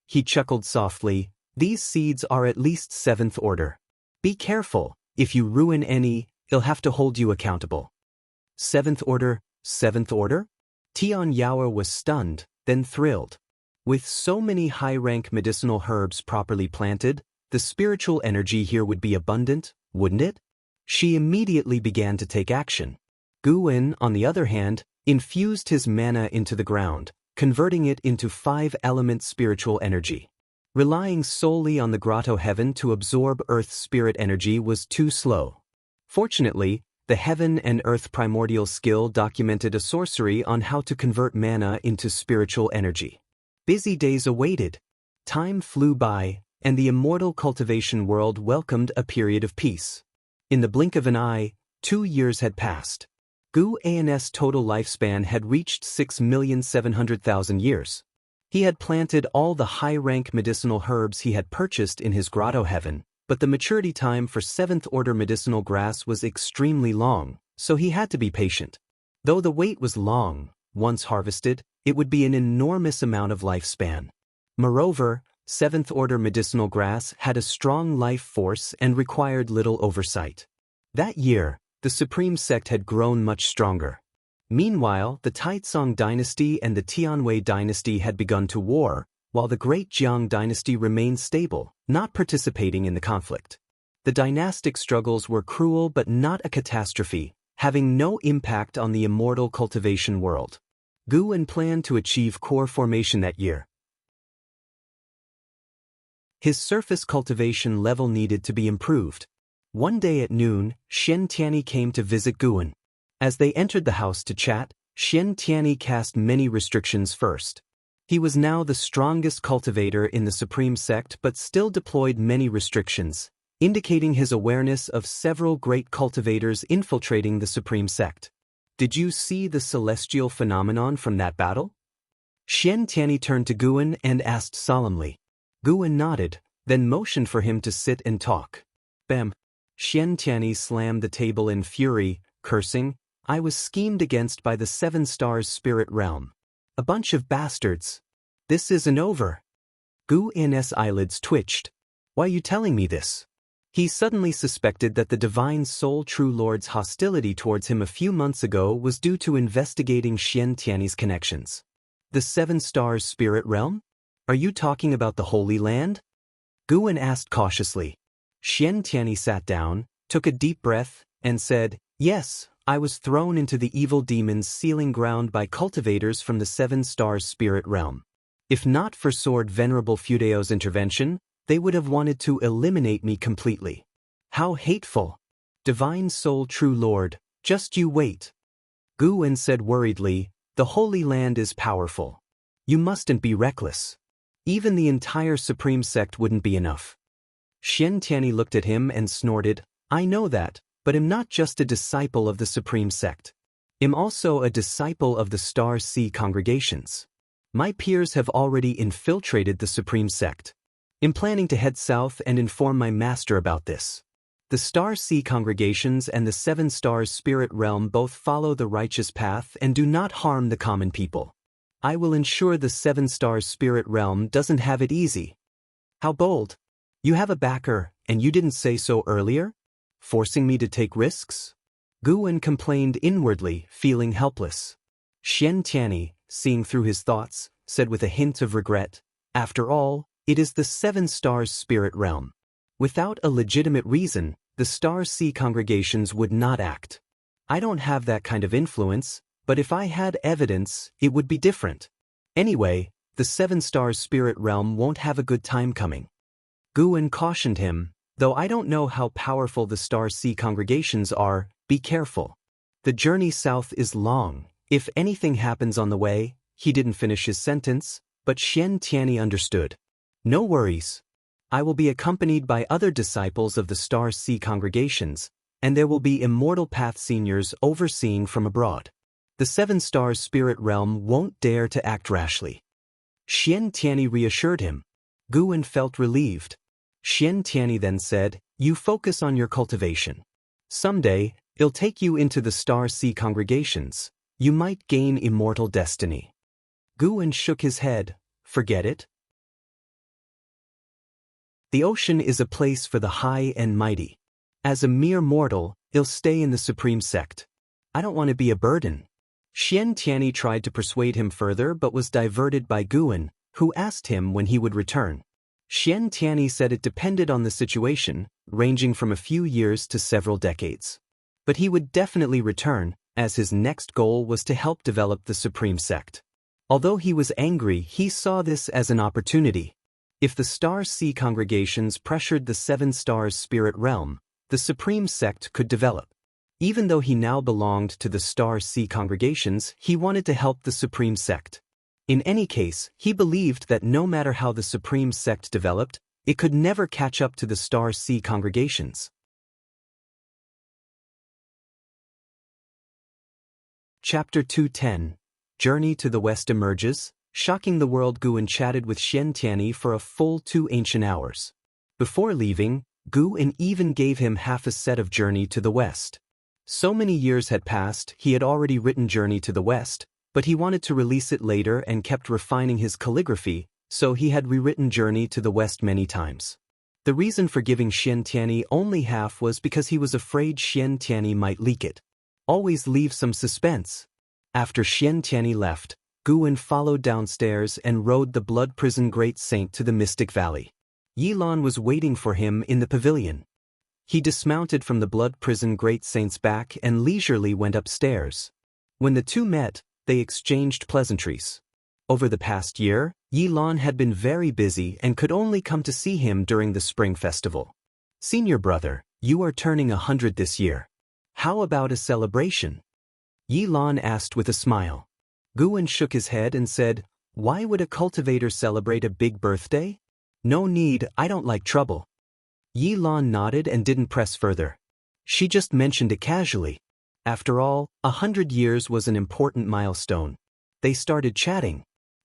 He chuckled softly. These seeds are at least 7th order. Be careful, if you ruin any, he'll have to hold you accountable. 7th order, 7th order? Tian Yaoer was stunned, then thrilled. With so many high-rank medicinal herbs properly planted, the spiritual energy here would be abundant, wouldn't it? She immediately began to take action. Guwen, on the other hand, infused his mana into the ground, converting it into 5-element spiritual energy. Relying solely on the grotto heaven to absorb Earth's spirit energy was too slow. Fortunately, the Heaven and Earth Primordial Skill documented a sorcery on how to convert mana into spiritual energy. Busy days awaited. Time flew by, and the immortal cultivation world welcomed a period of peace. In the blink of an eye, 2 years had passed. Guwen's total lifespan had reached 6,700,000 years. He had planted all the high-rank medicinal herbs he had purchased in his grotto heaven, but the maturity time for 7th-order medicinal grass was extremely long, so he had to be patient. Though the wait was long, once harvested, it would be an enormous amount of lifespan. Moreover, 7th-order medicinal grass had a strong life force and required little oversight. That year, the Supreme Sect had grown much stronger. Meanwhile, the Taizong dynasty and the Tianwei dynasty had begun to war, while the Great Jiang dynasty remained stable, not participating in the conflict. The dynastic struggles were cruel but not a catastrophe, having no impact on the immortal cultivation world. Guwen planned to achieve core formation that year. His surface cultivation level needed to be improved. One day at noon, Xian Tianyi came to visit Guwen. As they entered the house to chat, Xian Tianyi cast many restrictions first. He was now the strongest cultivator in the Supreme Sect but still deployed many restrictions, indicating his awareness of several great cultivators infiltrating the Supreme Sect. Did you see the celestial phenomenon from that battle? Xian Tianyi turned to Guwen and asked solemnly. Guan nodded, then motioned for him to sit and talk. Bam! Xianxia slammed the table in fury, cursing, "I was schemed against by the 7 stars spirit realm. A bunch of bastards. This isn't over." Guan's eyelids twitched. "Why are you telling me this?" He suddenly suspected that the Divine Soul True Lord's hostility towards him a few months ago was due to investigating Xianxia's connections. The 7 stars spirit realm? Are you talking about the Holy Land? Guan asked cautiously. Xianxia sat down, took a deep breath, and said, "Yes, I was thrown into the evil demon's sealing ground by cultivators from the 7 stars spirit realm. If not for Sword Venerable Fudeo's intervention, they would have wanted to eliminate me completely. How hateful! Divine Soul True Lord, just you wait." Guan said worriedly, "The Holy Land is powerful. You mustn't be reckless. Even the entire Supreme Sect wouldn't be enough." Xianxia looked at him and snorted, "I know that, but I'm not just a disciple of the Supreme Sect. I'm also a disciple of the Star Sea congregations. My peers have already infiltrated the Supreme Sect. I'm planning to head south and inform my master about this. The Star Sea congregations and the 7 stars spirit realm both follow the righteous path and do not harm the common people. I will ensure the 7 stars spirit realm doesn't have it easy." "How bold. You have a backer, and you didn't say so earlier? Forcing me to take risks?" Guan complained inwardly, feeling helpless. Xianxia, seeing through his thoughts, said with a hint of regret, "After all, it is the 7 stars spirit realm. Without a legitimate reason, the Star Sea congregations would not act. I don't have that kind of influence, but if I had evidence, it would be different. Anyway, the 7 stars spirit realm won't have a good time coming." Guan cautioned him, "Though I don't know how powerful the Star Sea congregations are, be careful. The journey south is long. If anything happens on the way," he didn't finish his sentence, but Xianxia understood. "No worries. I will be accompanied by other disciples of the Star Sea congregations, and there will be Immortal Path seniors overseeing from abroad. The 7 stars spirit realm won't dare to act rashly." Xianxia reassured him. Guan felt relieved. Xianxia then said, "You focus on your cultivation. Someday, it'll take you into the Star Sea congregations. You might gain immortal destiny." Guan shook his head. "Forget it. The ocean is a place for the high and mighty. As a mere mortal, I'll stay in the Supreme Sect. I don't want to be a burden." Xianxia tried to persuade him further but was diverted by Guan, who asked him when he would return. Xianxia said it depended on the situation, ranging from a few years to several decades. But he would definitely return, as his next goal was to help develop the Supreme Sect. Although he was angry, he saw this as an opportunity. If the Star Sea congregations pressured the 7 stars spirit realm, the Supreme Sect could develop. Even though he now belonged to the Star Sea congregations, he wanted to help the Supreme Sect. In any case, he believed that no matter how the Supreme Sect developed, it could never catch up to the Star Sea congregations. Chapter 210. Journey to the West emerges. Shocking the world. Guan chatted with Xianxia for a full 2 ancient hours. Before leaving, Guan even gave him half a set of Journey to the West. So many years had passed, he had already written Journey to the West, but he wanted to release it later and kept refining his calligraphy, so he had rewritten Journey to the West many times. The reason for giving Xianxia only half was because he was afraid Xianxia might leak it. Always leave some suspense. After Xianxia left, Guan followed downstairs and rode the Blood Prison Great Saint to the Mystic Valley. Yilan was waiting for him in the pavilion. He dismounted from the Blood Prison Great Saint's back and leisurely went upstairs. When the two met, they exchanged pleasantries. Over the past year, Yilan had been very busy and could only come to see him during the Spring Festival. "Senior brother, you are turning 100 this year. How about a celebration?" Yilan asked with a smile. Guan shook his head and said, "Why would a cultivator celebrate a big birthday? No need, I don't like trouble." Yilan nodded and didn't press further. She just mentioned it casually. After all, 100 years was an important milestone. They started chatting.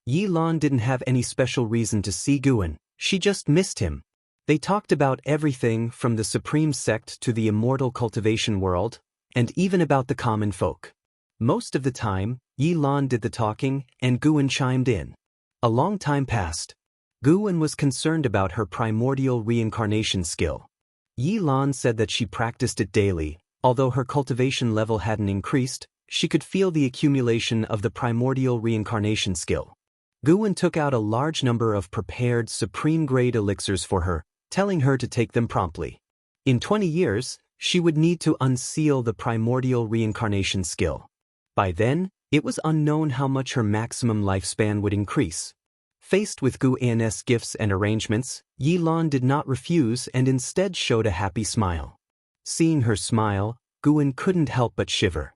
Yilan didn't have any special reason to see Guan, She just missed him. They talked about everything from the supreme sect to the immortal cultivation world, and even about the common folk. Most of the time, Yi Lan did the talking and Guan chimed in. A long time passed. Guan was concerned about her primordial reincarnation skill. Yi Lan said that she practiced it daily. Although her cultivation level hadn't increased, she could feel the accumulation of the primordial reincarnation skill. Guan took out a large number of prepared supreme-grade elixirs for her, telling her to take them promptly. In 20 years, she would need to unseal the primordial reincarnation skill. By then, it was unknown how much her maximum lifespan would increase. Faced with Guan's gifts and arrangements, Yi Lan did not refuse and instead showed a happy smile. Seeing her smile, Guan couldn't help but shiver.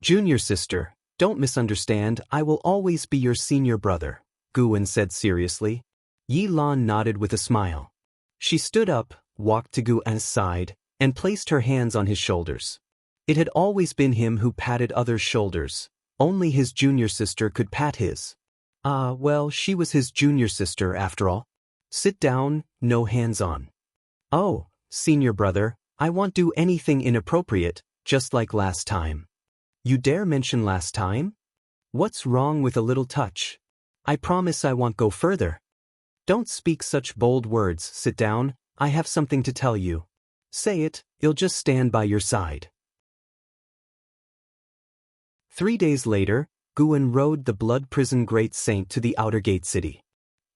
"Junior sister, don't misunderstand, I will always be your senior brother," Guan said seriously. Yi Lan nodded with a smile. She stood up, walked to Guan's side, and placed her hands on his shoulders. It had always been him who patted others' shoulders. Only his junior sister could pat his. Well, she was his junior sister after all. "Sit down, no hands on." "Oh, senior brother, I won't do anything inappropriate, just like last time." "You dare mention last time? What's wrong with a little touch? I promise I won't go further." "Don't speak such bold words, sit down, I have something to tell you." "Say it, I'll just stand by your side." 3 days later, Guan rode the blood prison great saint to the outer gate city.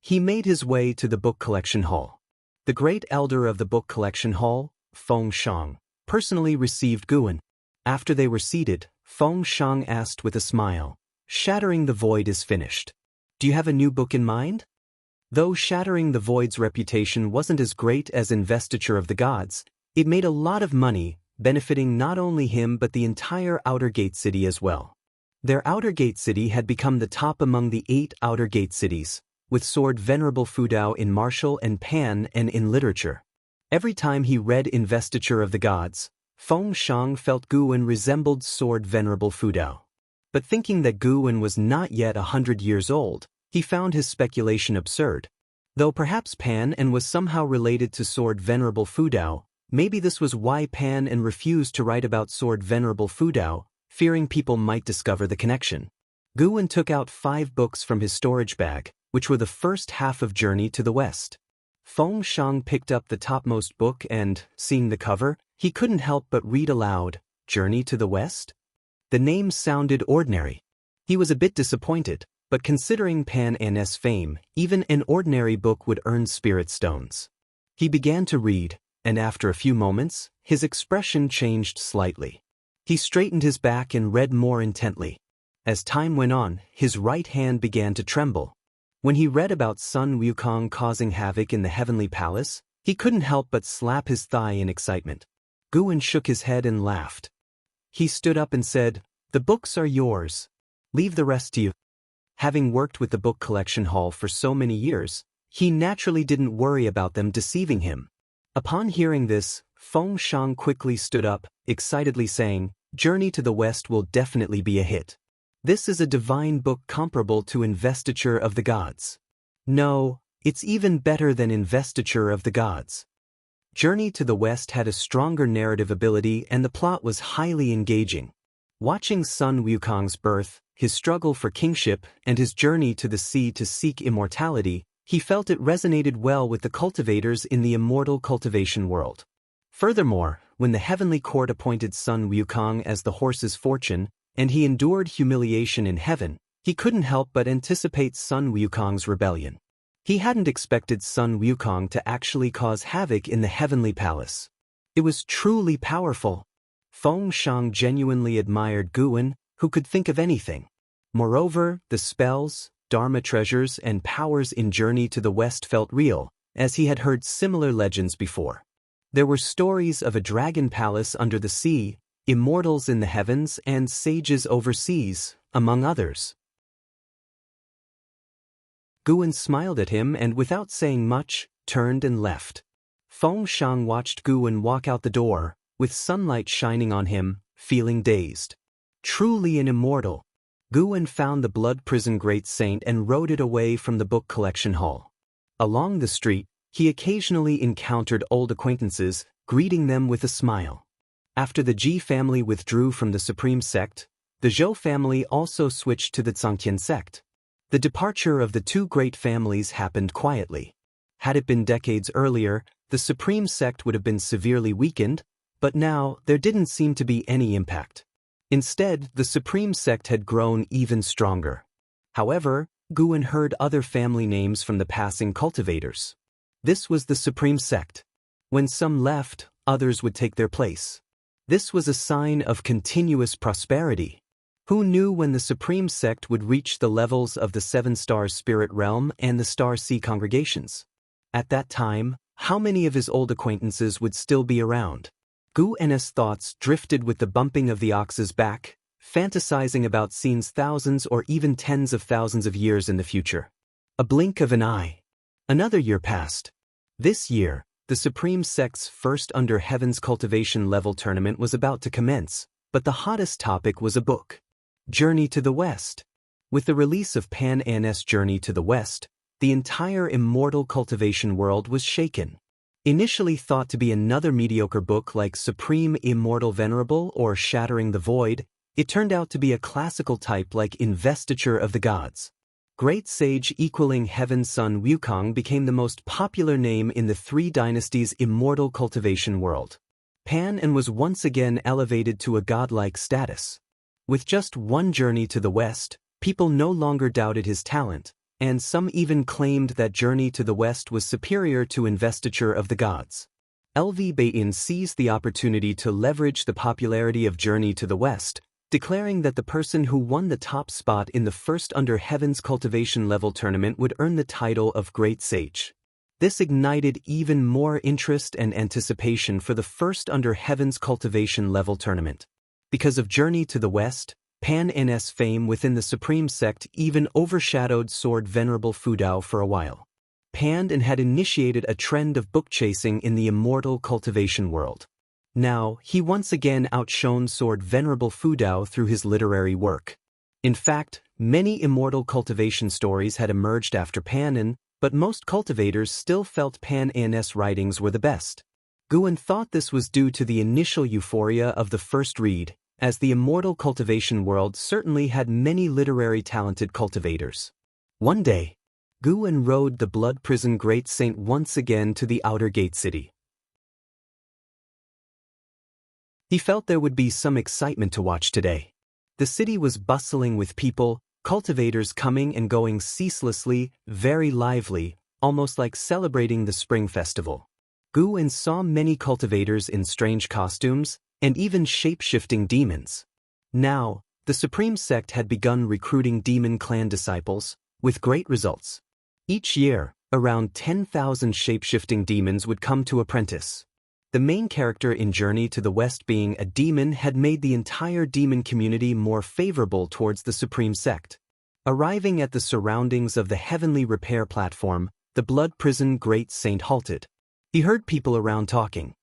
He made his way to the book collection hall. The great elder of the book collection hall, Feng Shang, personally received Guan. After they were seated, Feng Shang asked with a smile, "Shattering the Void is finished. Do you have a new book in mind?" Though Shattering the Void's reputation wasn't as great as Investiture of the Gods, it made a lot of money, benefiting not only him but the entire outer gate city as well. Their outer gate city had become the top among the 8 outer gate cities, with Sword Venerable Fudao in martial and Pan and in literature. Every time he read Investiture of the Gods, Feng Shang felt Guan resembled Sword Venerable Fudao. But thinking that Guan was not yet 100 years old, he found his speculation absurd. Though perhaps Pan and was somehow related to Sword Venerable Fudao, maybe this was why Pan and refused to write about Sword Venerable Fudao, fearing people might discover the connection. Guan took out 5 books from his storage bag, which were the first half of Journey to the West. Feng Shang picked up the topmost book and, seeing the cover, he couldn't help but read aloud, "Journey to the West?" The name sounded ordinary. He was a bit disappointed, but considering Pan N's fame, even an ordinary book would earn spirit stones. He began to read, and after a few moments, his expression changed slightly. He straightened his back and read more intently. As time went on, his right hand began to tremble. When he read about Sun Wukong causing havoc in the heavenly palace, he couldn't help but slap his thigh in excitement. Guan shook his head and laughed. He stood up and said, "The books are yours. Leave the rest to you." Having worked with the book collection hall for so many years, he naturally didn't worry about them deceiving him. Upon hearing this, Feng Shang quickly stood up, excitedly saying, "Journey to the West will definitely be a hit. This is a divine book comparable to Investiture of the Gods. No, it's even better than Investiture of the Gods." Journey to the West had a stronger narrative ability and the plot was highly engaging. Watching Sun Wukong's birth, his struggle for kingship, and his journey to the sea to seek immortality, he felt it resonated well with the cultivators in the immortal cultivation world. Furthermore, when the heavenly court appointed Sun Wukong as the horse's fortune, and he endured humiliation in heaven, he couldn't help but anticipate Sun Wukong's rebellion. He hadn't expected Sun Wukong to actually cause havoc in the heavenly palace. It was truly powerful. Feng Shang genuinely admired Guan, who could think of anything. Moreover, the spells, dharma treasures, and powers in Journey to the West felt real, as he had heard similar legends before. There were stories of a dragon palace under the sea, immortals in the heavens, and sages overseas, among others. Guan smiled at him and without saying much, turned and left. Feng Shang watched Guan walk out the door, with sunlight shining on him, feeling dazed. Truly an immortal. Guan found the blood prison great saint and rode it away from the book collection hall. Along the street, he occasionally encountered old acquaintances, greeting them with a smile. After the Ji family withdrew from the Supreme Sect, the Zhou family also switched to the Zhangtian sect. The departure of the two great families happened quietly. Had it been decades earlier, the Supreme Sect would have been severely weakened, but now there didn't seem to be any impact. Instead, the Supreme Sect had grown even stronger. However, Guan heard other family names from the passing cultivators. This was the Supreme Sect. When some left, others would take their place. This was a sign of continuous prosperity. Who knew when the Supreme Sect would reach the levels of the Seven-Star Spirit Realm and the Star Sea congregations? At that time, how many of his old acquaintances would still be around? Gu En's thoughts drifted with the bumping of the ox's back, fantasizing about scenes thousands or even tens of thousands of years in the future. A blink of an eye. Another year passed. This year, the Supreme Sect's first Under Heaven's Cultivation level tournament was about to commence, but the hottest topic was a book. Journey to the West. With the release of Pan An's Journey to the West, the entire Immortal cultivation world was shaken. Initially thought to be another mediocre book like Supreme Immortal Venerable or Shattering the Void, it turned out to be a classical type like Investiture of the Gods. Great Sage equaling Heaven's Son Wukong became the most popular name in the Three Dynasties Immortal cultivation world. Pan An was once again elevated to a godlike status. With just one journey to the West, people no longer doubted his talent, and some even claimed that Journey to the West was superior to Investiture of the Gods. LV Baitin seized the opportunity to leverage the popularity of Journey to the West, declaring that the person who won the top spot in the first Under Heaven's Cultivation level tournament would earn the title of Great Sage. This ignited even more interest and anticipation for the first Under Heaven's Cultivation level tournament. Because of Journey to the West, Pan An's fame within the Supreme Sect even overshadowed Sword Venerable Fudao for a while. Pan An had initiated a trend of book chasing in the Immortal cultivation world. Now, he once again outshone Sword Venerable Fudao through his literary work. In fact, many Immortal cultivation stories had emerged after Pan An, but most cultivators still felt Pan An's writings were the best. Guan thought this was due to the initial euphoria of the first read, as the Immortal cultivation world certainly had many literary talented cultivators. One day, Guan rode the Blood Prison Great Saint once again to the outer gate city. He felt there would be some excitement to watch today. The city was bustling with people, cultivators coming and going ceaselessly, very lively, almost like celebrating the spring festival. Guan saw many cultivators in strange costumes, and even shape-shifting demons. Now, the Supreme Sect had begun recruiting demon clan disciples, with great results. Each year, around 10,000 shape-shifting demons would come to apprentice. The main character in Journey to the West being a demon had made the entire demon community more favorable towards the Supreme Sect. Arriving at the surroundings of the heavenly repair platform, the Blood Prison Great Saint halted. He heard people around talking.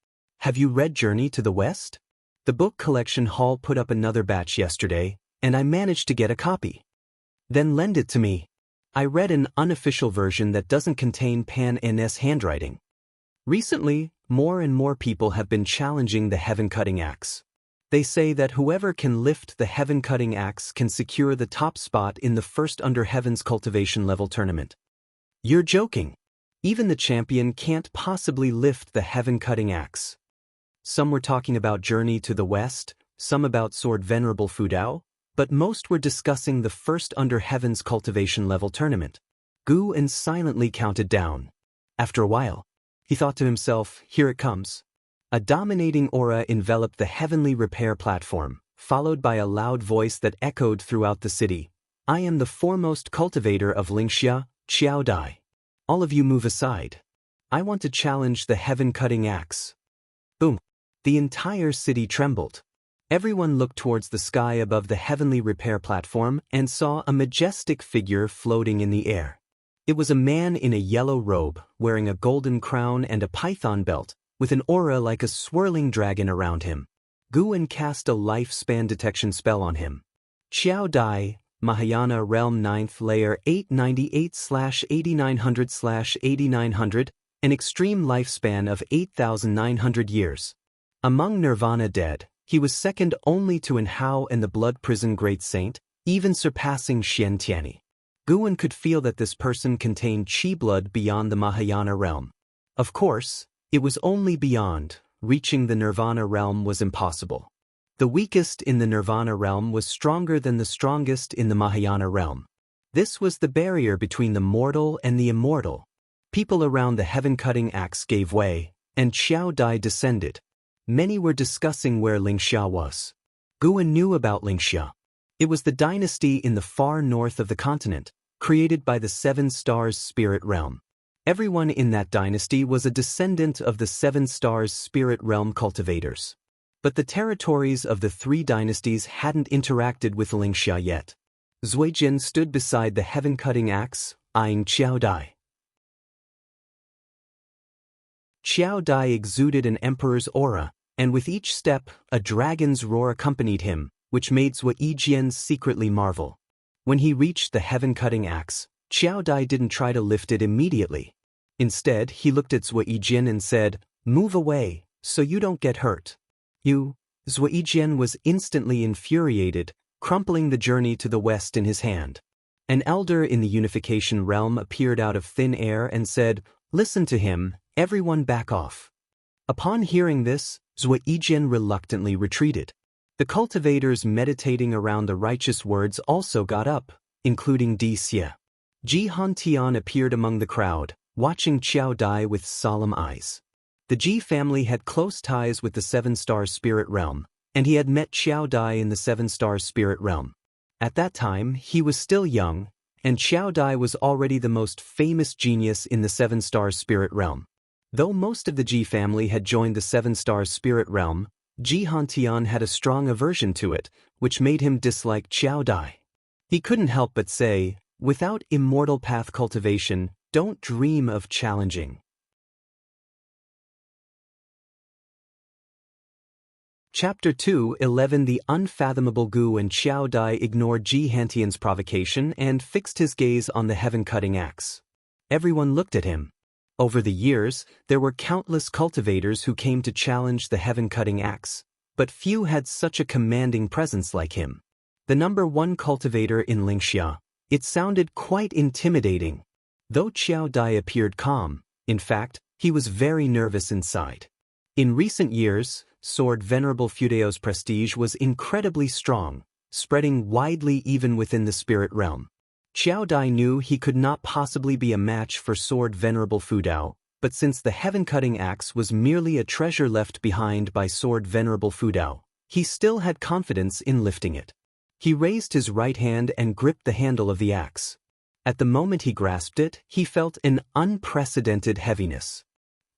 "Have you read Journey to the West? The book collection hall put up another batch yesterday, and I managed to get a copy." "Then lend it to me. I read an unofficial version that doesn't contain Pan An's handwriting." Recently, more and more people have been challenging the heaven-cutting axe. They say that whoever can lift the heaven-cutting axe can secure the top spot in the first Under Heaven's Cultivation level tournament. You're joking. Even the champion can't possibly lift the heaven-cutting axe. Some were talking about Journey to the West, some about Sword Venerable Fudao, but most were discussing the first Under Heaven's Cultivation level tournament. Guan silently counted down. After a while, he thought to himself, here it comes. A dominating aura enveloped the heavenly repair platform, followed by a loud voice that echoed throughout the city. "I am the foremost cultivator of Lingxia, Xiao Dai. All of you move aside. I want to challenge the heaven-cutting axe." Boom. The entire city trembled. Everyone looked towards the sky above the heavenly repair platform and saw a majestic figure floating in the air. It was a man in a yellow robe, wearing a golden crown and a python belt, with an aura like a swirling dragon around him. Guan cast a lifespan detection spell on him. "Xiao Dai, Mahayana Realm 9th Layer 898/8900/8900, an extreme lifespan of 8,900 years. Among Nirvana dead, he was second only to An Hao and the Blood Prison Great Saint, even surpassing Xianxia. Guan could feel that this person contained chi blood beyond the Mahayana realm. Of course, it was only beyond. Reaching the Nirvana realm was impossible. The weakest in the Nirvana realm was stronger than the strongest in the Mahayana realm. This was the barrier between the mortal and the immortal. People around the heaven-cutting axe gave way, and Xiao Dai descended. Many were discussing where Lingxia was. Guan knew about Lingxia. It was the dynasty in the far north of the continent, created by the Seven Stars Spirit Realm. Everyone in that dynasty was a descendant of the Seven Stars Spirit Realm cultivators. But the territories of the three dynasties hadn't interacted with Lingxia yet. Zuijin stood beside the heaven-cutting axe, eyeing Xiao Dai. Xiao Dai exuded an emperor's aura, and with each step, a dragon's roar accompanied him, which made Zuijin secretly marvel. When he reached the heaven-cutting axe, Xiao Dai didn't try to lift it immediately. Instead, he looked at Zuijin and said, "Move away, so you don't get hurt." Zuijin was instantly infuriated, crumpling the journey to the west in his hand. An elder in the unification realm appeared out of thin air and said, "Listen to him, everyone back off." Upon hearing this, Zuijin reluctantly retreated. The cultivators meditating around the righteous words also got up, including Di Xie. Ji Hantian appeared among the crowd, watching Xiao Dai with solemn eyes. The Ji family had close ties with the Seven-Star Spirit Realm, and he had met Xiao Dai in the Seven-Star Spirit Realm. At that time, he was still young, and Xiao Dai was already the most famous genius in the Seven-Star Spirit Realm. Though most of the Ji family had joined the Seven-Star Spirit Realm, Ji Hantian had a strong aversion to it, which made him dislike Xiao Dai. He couldn't help but say, "Without immortal path cultivation, don't dream of challenging." Chapter 2:11 The unfathomable Gu and Xiao Dai ignored Ji Hantian's provocation and fixed his gaze on the heaven-cutting axe. Everyone looked at him. Over the years, there were countless cultivators who came to challenge the heaven-cutting axe, but few had such a commanding presence like him. The number one cultivator in Lingxia, it sounded quite intimidating. Though Xiao Dai appeared calm, in fact, he was very nervous inside. In recent years, Sword Venerable Fudeo's prestige was incredibly strong, spreading widely even within the spirit realm. Xiao Dai knew he could not possibly be a match for Sword Venerable Fudao, but since the heaven-cutting axe was merely a treasure left behind by Sword Venerable Fudao, he still had confidence in lifting it. He raised his right hand and gripped the handle of the axe. At the moment he grasped it, he felt an unprecedented heaviness.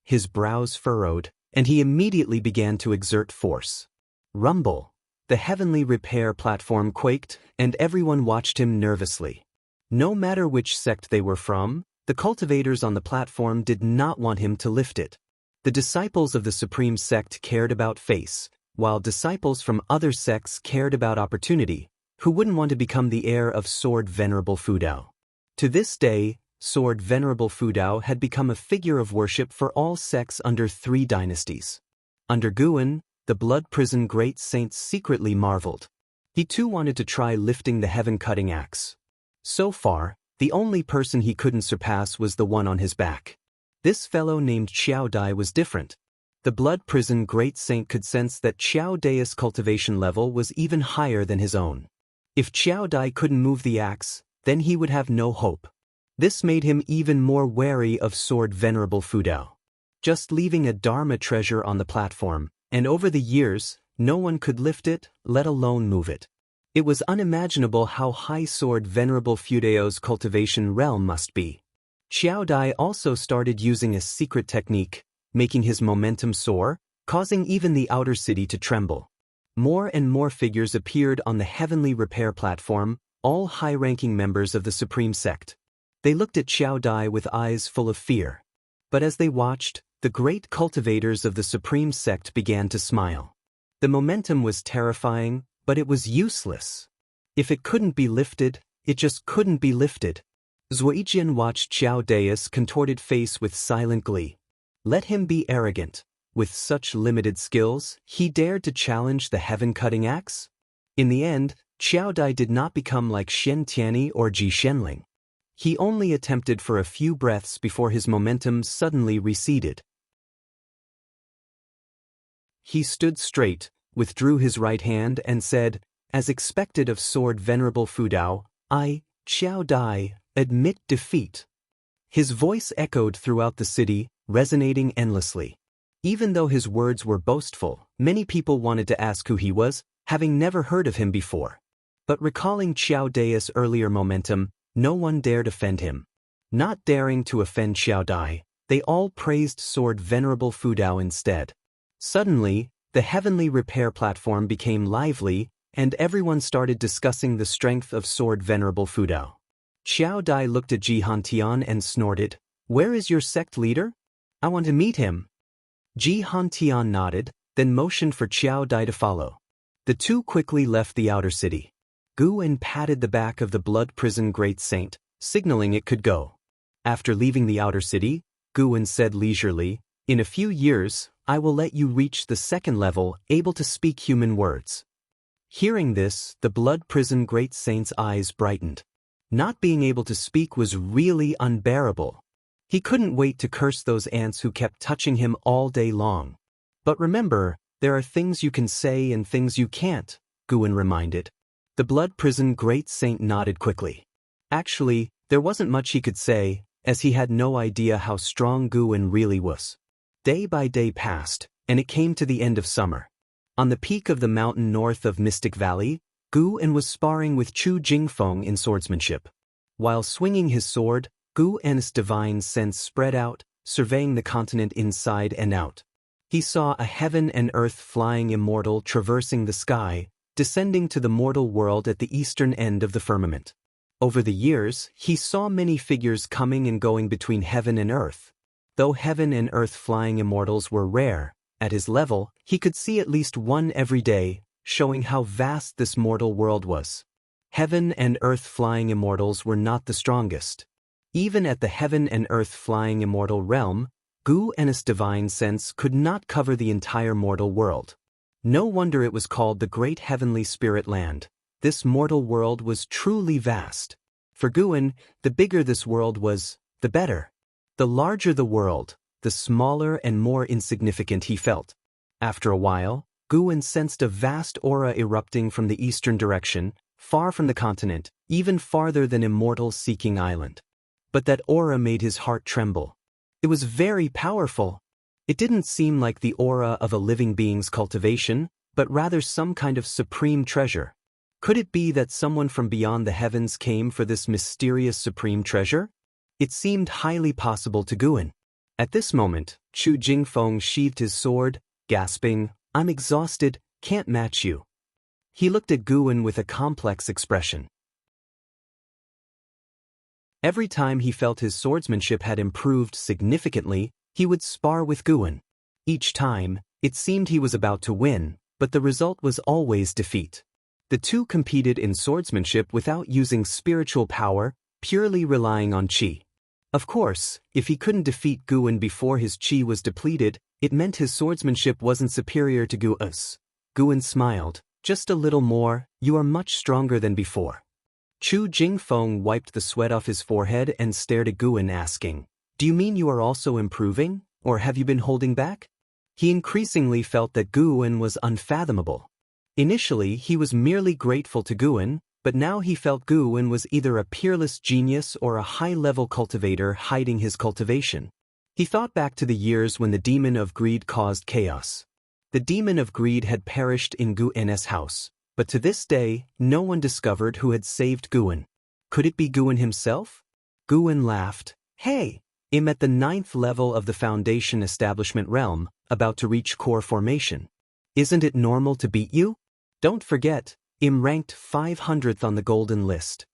His brows furrowed, and he immediately began to exert force. Rumble! The heavenly repair platform quaked, and everyone watched him nervously. No matter which sect they were from, the cultivators on the platform did not want him to lift it. The disciples of the Supreme Sect cared about face, while disciples from other sects cared about opportunity. Who wouldn't want to become the heir of Sword Venerable Fudao? To this day, Sword Venerable Fudao had become a figure of worship for all sects under three dynasties. Under Guan, the Blood Prison Great Saint secretly marveled. He too wanted to try lifting the heaven-cutting axe. So far, the only person he couldn't surpass was the one on his back. This fellow named Xiao Dai was different. The Blood Prison Great Saint could sense that Xiao Dai's cultivation level was even higher than his own. If Xiao Dai couldn't move the axe, then he would have no hope. This made him even more wary of Sword Venerable Fudao. Just leaving a Dharma treasure on the platform, and over the years, no one could lift it, let alone move it. It was unimaginable how high Sword Venerable Fudeo's cultivation realm must be. Xiao Dai also started using a secret technique, making his momentum soar, causing even the outer city to tremble. More and more figures appeared on the heavenly repair platform, all high-ranking members of the Supreme Sect. They looked at Xiao Dai with eyes full of fear. But as they watched, the great cultivators of the Supreme Sect began to smile. The momentum was terrifying, but it was useless. If it couldn't be lifted, it just couldn't be lifted. Zuijian watched Xiao Daoist contorted face with silent glee. Let him be arrogant. With such limited skills, he dared to challenge the heaven-cutting axe? In the end, Xiao Dai did not become like Shen Tianyi or Ji Shenling. He only attempted for a few breaths before his momentum suddenly receded. He stood straight, withdrew his right hand and said, as expected of Sword Venerable Fudao, I, Xiao Dai, admit defeat. His voice echoed throughout the city, resonating endlessly. Even though his words were boastful, many people wanted to ask who he was, having never heard of him before. But recalling Xiao Daoist's earlier momentum, no one dared offend him. Not daring to offend Xiao Dai, they all praised Sword Venerable Fudao instead. Suddenly, the heavenly repair platform became lively, and everyone started discussing the strength of Sword Venerable Fudao. Xiao Dai looked at Ji Hantian and snorted, "Where is your sect leader? I want to meet him." Ji Hantian nodded, then motioned for Xiao Dai to follow. The two quickly left the outer city. Guwen patted the back of the blood prison great saint, signaling it could go. After leaving the outer city, Guwen said leisurely, "In a few years, I will let you reach the second level, able to speak human words." Hearing this, the blood prison great saint's eyes brightened. Not being able to speak was really unbearable. He couldn't wait to curse those ants who kept touching him all day long. But remember, there are things you can say and things you can't, Guwen reminded. The blood prison great saint nodded quickly. Actually, there wasn't much he could say, as he had no idea how strong Guwen really was. Day by day passed, and it came to the end of summer. On the peak of the mountain north of Mystic Valley, Guwen was sparring with Chu Jingfeng in swordsmanship. While swinging his sword, Guwen's divine sense spread out, surveying the continent inside and out. He saw a heaven and earth flying immortal traversing the sky, descending to the mortal world at the eastern end of the firmament. Over the years, he saw many figures coming and going between heaven and earth. Though heaven and earth flying immortals were rare, at his level, he could see at least one every day, showing how vast this mortal world was. Heaven and earth flying immortals were not the strongest. Even at the heaven and earth flying immortal realm, Guwen's divine sense could not cover the entire mortal world. No wonder it was called the Great Heavenly Spirit Land. This mortal world was truly vast. For Guwen, the bigger this world was, the better. The larger the world, the smaller and more insignificant he felt. After a while, Guwen sensed a vast aura erupting from the eastern direction, far from the continent, even farther than Immortal's Seeking Island. But that aura made his heart tremble. It was very powerful. It didn't seem like the aura of a living being's cultivation, but rather some kind of supreme treasure. Could it be that someone from beyond the heavens came for this mysterious supreme treasure? It seemed highly possible to Guwen. At this moment, Chu Jingfeng sheathed his sword, gasping, "I'm exhausted, can't match you." He looked at Guwen with a complex expression. Every time he felt his swordsmanship had improved significantly, he would spar with Guwen. Each time, it seemed he was about to win, but the result was always defeat. The two competed in swordsmanship without using spiritual power, purely relying on qi. Of course, if he couldn't defeat Guwen before his qi was depleted, it meant his swordsmanship wasn't superior to Guwen's. Guwen smiled, "Just a little more, you are much stronger than before." Chu Jingfeng wiped the sweat off his forehead and stared at Guwen asking, "Do you mean you are also improving, or have you been holding back?" He increasingly felt that Guwen was unfathomable. Initially, he was merely grateful to Guwen, but now he felt Guwen was either a peerless genius or a high-level cultivator hiding his cultivation. He thought back to the years when the demon of greed caused chaos. The demon of greed had perished in Guwen's house, but to this day, no one discovered who had saved Guwen. Could it be Guwen himself? Guwen laughed. "Hey, I'm at the 9th level of the Foundation Establishment realm, about to reach core formation. Isn't it normal to beat you? Don't forget, I'm ranked 500th on the golden list."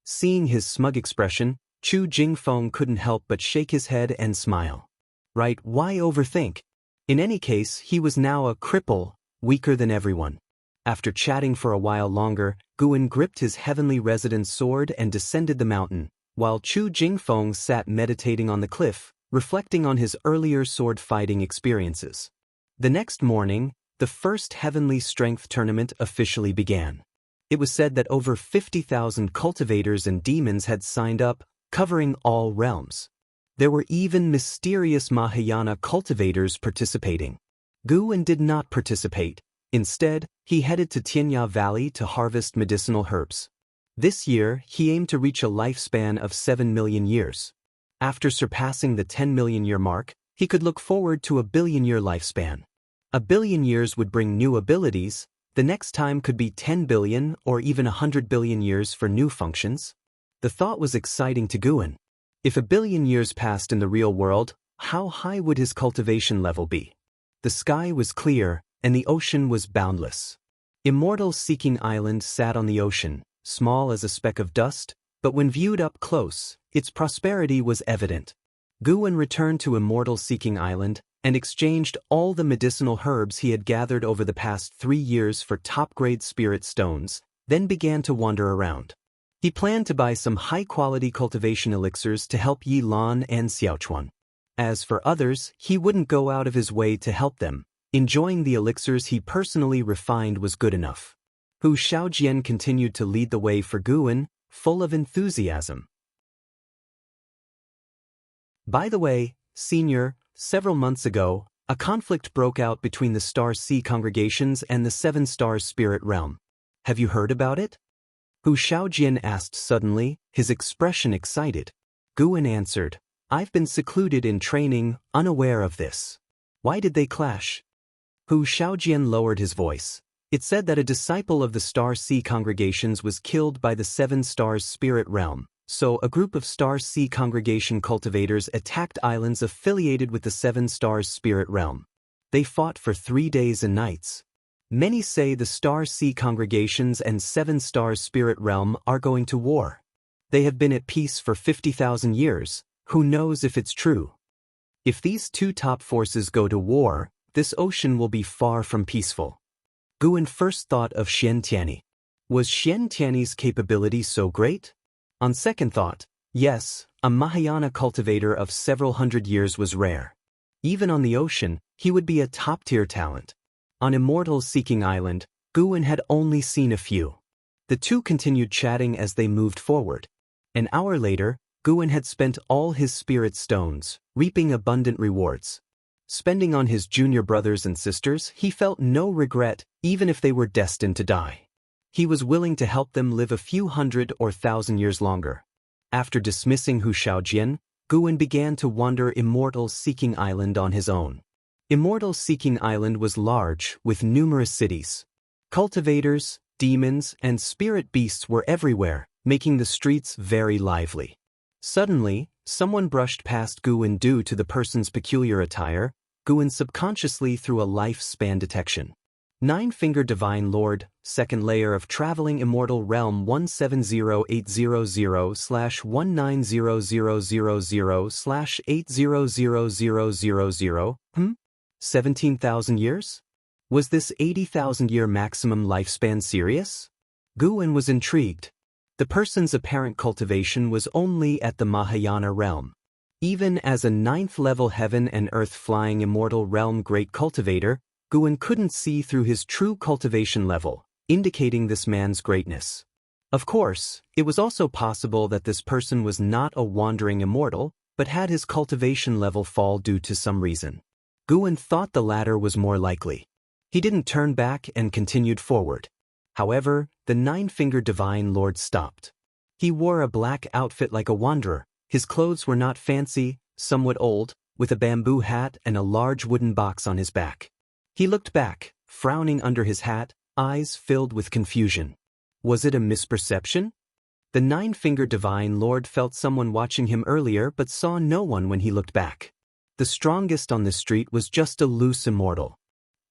Seeing his smug expression, Chu Jingfeng couldn't help but shake his head and smile. Right, why overthink? In any case, he was now a cripple, weaker than everyone. After chatting for a while longer, Guan gripped his heavenly resident's sword and descended the mountain, while Chu Jingfeng sat meditating on the cliff, reflecting on his earlier sword-fighting experiences. The next morning, the first Heavenly Strength Tournament officially began. It was said that over 50,000 cultivators and demons had signed up, covering all realms. There were even mysterious Mahayana cultivators participating. Guan did not participate. Instead, he headed to Tianya Valley to harvest medicinal herbs. This year, he aimed to reach a lifespan of 7 million years. After surpassing the 10 million-year mark, he could look forward to a billion-year lifespan. A billion years would bring new abilities. The next time could be 10 billion or even 100 billion years for new functions. The thought was exciting to Guan. If a billion years passed in the real world, how high would his cultivation level be? The sky was clear, and the ocean was boundless. Immortal Seeking Island sat on the ocean, small as a speck of dust, but when viewed up close, its prosperity was evident. Guan returned to Immortal Seeking Island and exchanged all the medicinal herbs he had gathered over the past 3 years for top-grade spirit stones, then began to wander around. He planned to buy some high-quality cultivation elixirs to help Yi Lan and Xiaochuan. As for others, he wouldn't go out of his way to help them. Enjoying the elixirs he personally refined was good enough. Hu Shaojian continued to lead the way for Guan, full of enthusiasm. By the way, Senior, several months ago, a conflict broke out between the Star Sea congregations and the Seven Stars Spirit Realm. Have you heard about it? Hu Shaojian asked suddenly, his expression excited. Guan answered, I've been secluded in training, unaware of this. Why did they clash? Hu Shaojian lowered his voice. It said that a disciple of the Star Sea congregations was killed by the Seven Stars Spirit Realm, so a group of Star Sea congregation cultivators attacked islands affiliated with the Seven Stars Spirit Realm. They fought for 3 days and nights. Many say the Star Sea congregations and Seven Stars Spirit Realm are going to war. They have been at peace for 50,000 years. Who knows if it's true? If these two top forces go to war, this ocean will be far from peaceful. Guan first thought of Xiantiani. Was Xiantiani's capability so great? On second thought, yes, a Mahayana cultivator of several hundred years was rare. Even on the ocean, he would be a top-tier talent. On Immortal Seeking Island, Guan had only seen a few. The two continued chatting as they moved forward. An hour later, Guan had spent all his spirit stones, reaping abundant rewards. Spending on his junior brothers and sisters, he felt no regret, even if they were destined to die. He was willing to help them live a few hundred or thousand years longer. After dismissing Hu Shaojian, Guan began to wander Immortal Seeking Island on his own. Immortal Seeking Island was large, with numerous cities. Cultivators, demons, and spirit beasts were everywhere, making the streets very lively. Suddenly, someone brushed past Guan due to the person's peculiar attire. Guan subconsciously threw a life-span detection. Nine-Finger Divine Lord, second layer of Traveling Immortal Realm 170800/19000/800000. 17,000 years? Was this 80,000-year maximum lifespan serious? Guan was intrigued. The person's apparent cultivation was only at the Mahayana realm. Even as a 9th-level heaven and earth flying immortal realm great cultivator, Guan couldn't see through his true cultivation level, indicating this man's greatness. Of course, it was also possible that this person was not a wandering immortal, but had his cultivation level fall due to some reason. Guan thought the latter was more likely. He didn't turn back and continued forward. However, the Nine-Finger Divine Lord stopped. He wore a black outfit like a wanderer. His clothes were not fancy, somewhat old, with a bamboo hat and a large wooden box on his back. He looked back, frowning under his hat, eyes filled with confusion. Was it a misperception? The Nine-Finger Divine Lord felt someone watching him earlier but saw no one when he looked back. The strongest on the street was just a loose immortal.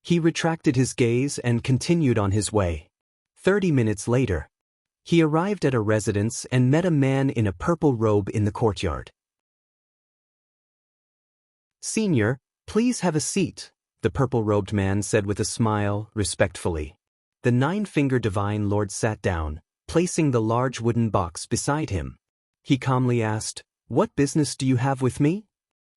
He retracted his gaze and continued on his way. 30 minutes later, he arrived at a residence and met a man in a purple robe in the courtyard. "Senior, please have a seat," the purple-robed man said with a smile, respectfully. The nine-finger divine lord sat down, placing the large wooden box beside him. He calmly asked, "What business do you have with me?"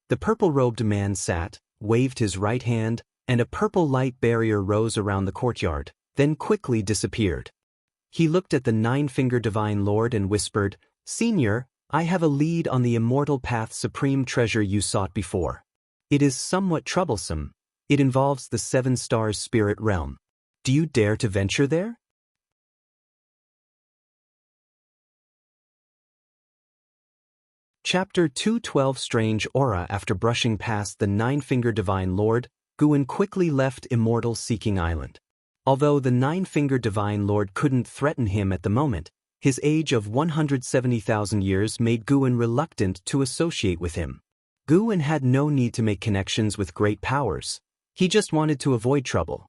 The purple-robed man sat, waved his right hand, and a purple light barrier rose around the courtyard, then quickly disappeared. He looked at the nine-finger divine lord and whispered, "Senior, I have a lead on the immortal path supreme treasure you sought before. It is somewhat troublesome. It involves the 7 stars spirit realm. Do you dare to venture there?" Chapter 212 Strange Aura. After brushing past the nine-finger divine lord, Guin quickly left Immortal Seeking Island. Although the nine-finger divine lord couldn't threaten him at the moment, his age of 170,000 years made Guin reluctant to associate with him. Guin had no need to make connections with great powers. He just wanted to avoid trouble.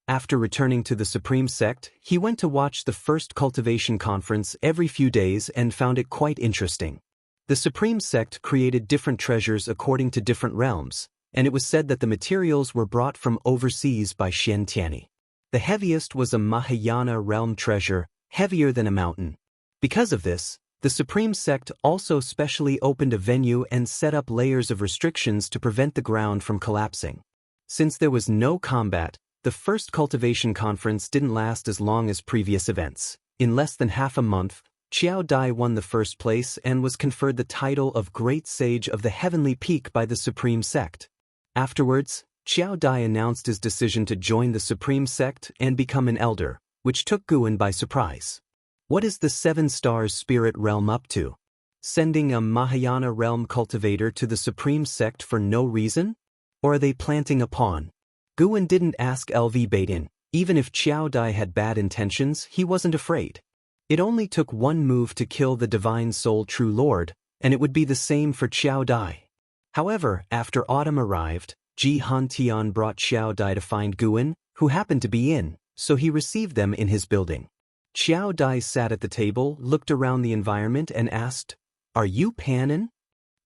After returning to the Supreme Sect, he went to watch the first Cultivation conference every few days and found it quite interesting. The Supreme Sect created different treasures according to different realms, and it was said that the materials were brought from overseas by Xianxia. The heaviest was a Mahayana realm treasure, heavier than a mountain. Because of this, the Supreme Sect also specially opened a venue and set up layers of restrictions to prevent the ground from collapsing. Since there was no combat, the first Cultivation conference didn't last as long as previous events. In less than half a month, Xiao Dai won the first place and was conferred the title of Great Sage of the Heavenly Peak by the Supreme Sect. Afterwards, Xiao Dai announced his decision to join the Supreme Sect and become an elder, which took Guin by surprise. What is the 7 stars spirit realm up to? Sending a Mahayana realm cultivator to the Supreme Sect for no reason? Or are they planting a pawn? Guin didn't ask LV Baitin. Even if Xiao Dai had bad intentions, he wasn't afraid. It only took one move to kill the Divine Soul True Lord, and it would be the same for Xiao Dai. However, after autumn arrived, Ji Hantian brought Xiao Dai to find Guin, who happened to be in, so he received them in his building. Xiao Dai sat at the table, looked around the environment and asked, "Are you Panin?"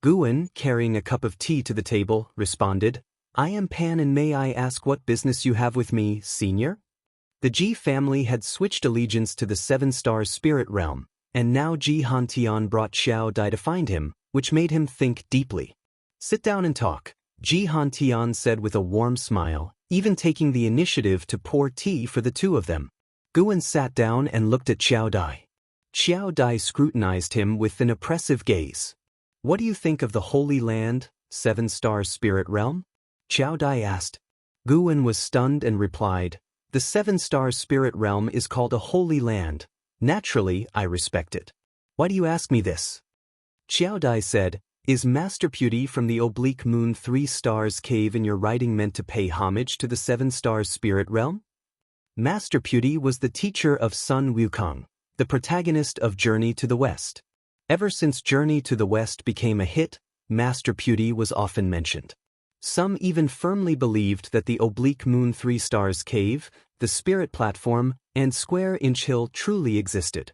Guin, carrying a cup of tea to the table, responded, "I am Panin. May I ask what business you have with me, senior?" The Ji family had switched allegiance to the 7 stars spirit realm, and now Ji Hantian brought Xiao Dai to find him, which made him think deeply. "Sit down and talk," Ji Hantian said with a warm smile, even taking the initiative to pour tea for the two of them. Guin sat down and looked at Xiao Dai. Xiao Dai scrutinized him with an oppressive gaze. "What do you think of the Holy Land, 7 stars spirit realm?" Xiao Dai asked. Guin was stunned and replied, "The 7 stars spirit realm is called a holy land. Naturally, I respect it. Why do you ask me this?" Xiao Dai said, "Is Master Beauty from the Oblique Moon 3 Stars Cave in your writing meant to pay homage to the 7 stars spirit realm?" Master Beauty was the teacher of Sun Wukong, the protagonist of Journey to the West. Ever since Journey to the West became a hit, Master Beauty was often mentioned. Some even firmly believed that the Oblique Moon 3 Stars Cave, the Spirit Platform, and Square Inch Hill truly existed.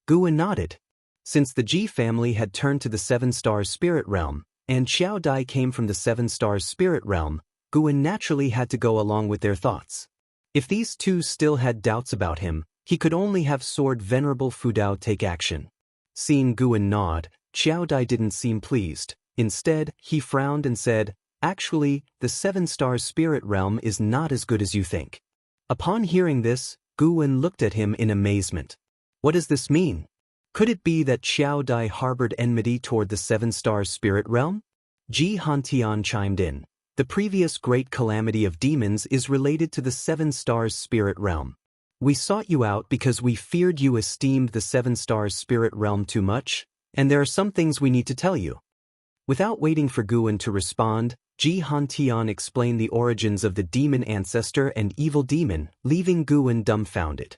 Guin nodded. Since the Ji family had turned to the 7 stars spirit realm, and Xiao Dai came from the 7 stars spirit realm, Guin naturally had to go along with their thoughts. If these two still had doubts about him, he could only have Sword Venerable Fudao take action. Seeing Guin nod, Xiao Dai didn't seem pleased. Instead, he frowned and said, "Actually, the 7 stars spirit realm is not as good as you think." Upon hearing this, Guin looked at him in amazement. What does this mean? Could it be that Xiao Dai harbored enmity toward the 7 stars spirit realm? Ji Hantian chimed in. The previous great calamity of demons is related to the 7 stars spirit realm. We sought you out because we feared you esteemed the 7 stars spirit realm too much, and there are some things we need to tell you. Without waiting for Guin to respond, Ji Hantian explained the origins of the demon ancestor and evil demon, leaving Guin dumbfounded.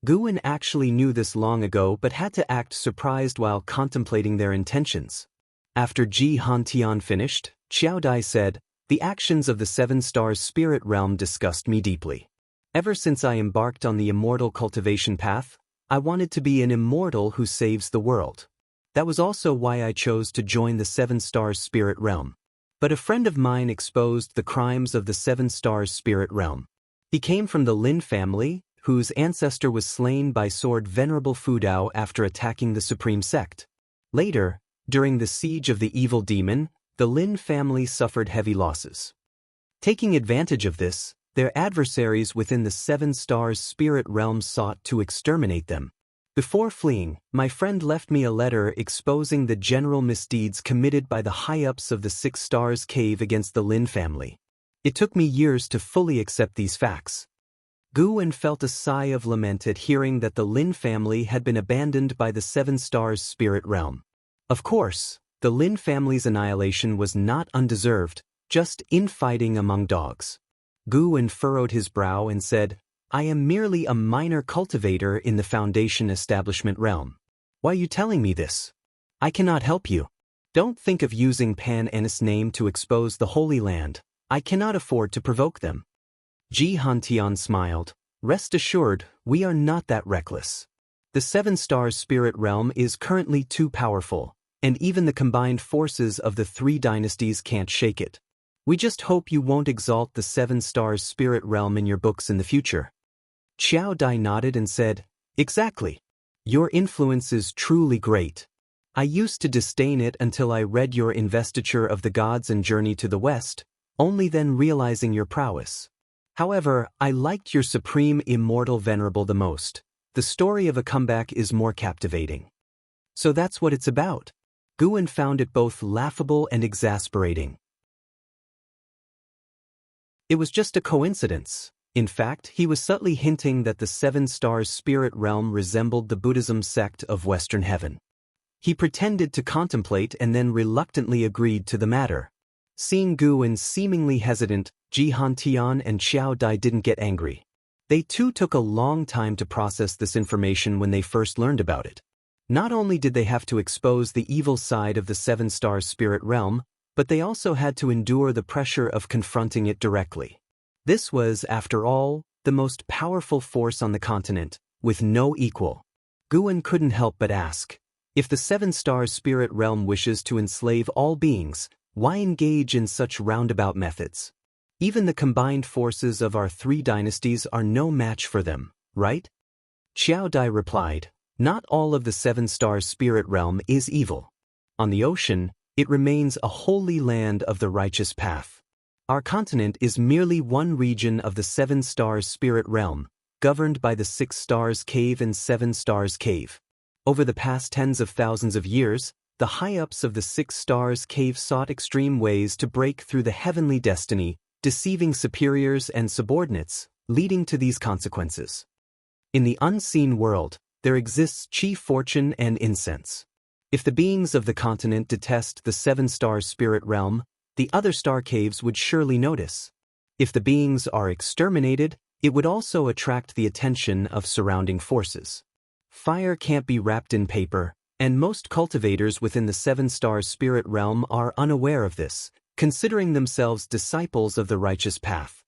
Guin actually knew this long ago but had to act surprised while contemplating their intentions. After Ji Hantian finished, Xiao Dai said, "The actions of the 7 stars spirit realm disgust me deeply. Ever since I embarked on the immortal cultivation path, I wanted to be an immortal who saves the world. That was also why I chose to join the 7 stars spirit realm. But a friend of mine exposed the crimes of the 7 stars spirit realm. He came from the Lin family, whose ancestor was slain by sword Venerable Fudao after attacking the supreme sect. Later, during the siege of the evil demon, the Lin family suffered heavy losses. Taking advantage of this, their adversaries within the Seven Stars spirit realm sought to exterminate them. Before fleeing, my friend left me a letter exposing the general misdeeds committed by the high-ups of the Six Stars cave against the Lin family. It took me years to fully accept these facts. Guwen felt a sigh of lament at hearing that the Lin family had been abandoned by the Seven Stars spirit realm. Of course, the Lin family's annihilation was not undeserved, just infighting among dogs. Guwen furrowed his brow and said, "I am merely a minor cultivator in the Foundation establishment realm. Why are you telling me this? I cannot help you. Don't think of using Pan Ennis' name to expose the Holy Land. I cannot afford to provoke them." Ji Hantian smiled. "Rest assured, we are not that reckless. The Seven Stars spirit realm is currently too powerful, and even the combined forces of the three dynasties can't shake it. We just hope you won't exalt the Seven Stars spirit realm in your books in the future." Xiao Dai nodded and said, "Exactly. Your influence is truly great. I used to disdain it until I read your Investiture of the Gods and Journey to the West, only then realizing your prowess. However, I liked your Supreme Immortal Venerable the most. The story of a comeback is more captivating." "So that's what it's about." Guwen found it both laughable and exasperating. It was just a coincidence. In fact, he was subtly hinting that the Seven Stars spirit realm resembled the Buddhism sect of Western Heaven. He pretended to contemplate and then reluctantly agreed to the matter. Seeing Guwen seemingly hesitant, Ji Hantian and Xiao Dai didn't get angry. They too took a long time to process this information when they first learned about it. Not only did they have to expose the evil side of the Seven Stars spirit realm, but they also had to endure the pressure of confronting it directly. This was, after all, the most powerful force on the continent, with no equal. Guwen couldn't help but ask, if the Seven Stars spirit realm wishes to enslave all beings, why engage in such roundabout methods? Even the combined forces of our three dynasties are no match for them, right? Xiao Dai replied, "Not all of the Seven Stars spirit realm is evil. On the ocean, it remains a holy land of the righteous path. Our continent is merely one region of the Seven Stars spirit realm, governed by the Six Stars Cave and Seven Stars Cave. Over the past tens of thousands of years, the high-ups of the Six Stars Cave sought extreme ways to break through the heavenly destiny, deceiving superiors and subordinates, leading to these consequences. In the unseen world, there exists chief fortune and incense. If the beings of the continent detest the Seven Stars spirit realm, the other star caves would surely notice. If the beings are exterminated, it would also attract the attention of surrounding forces. Fire can't be wrapped in paper, and most cultivators within the Seven Stars spirit realm are unaware of this, considering themselves disciples of the righteous path.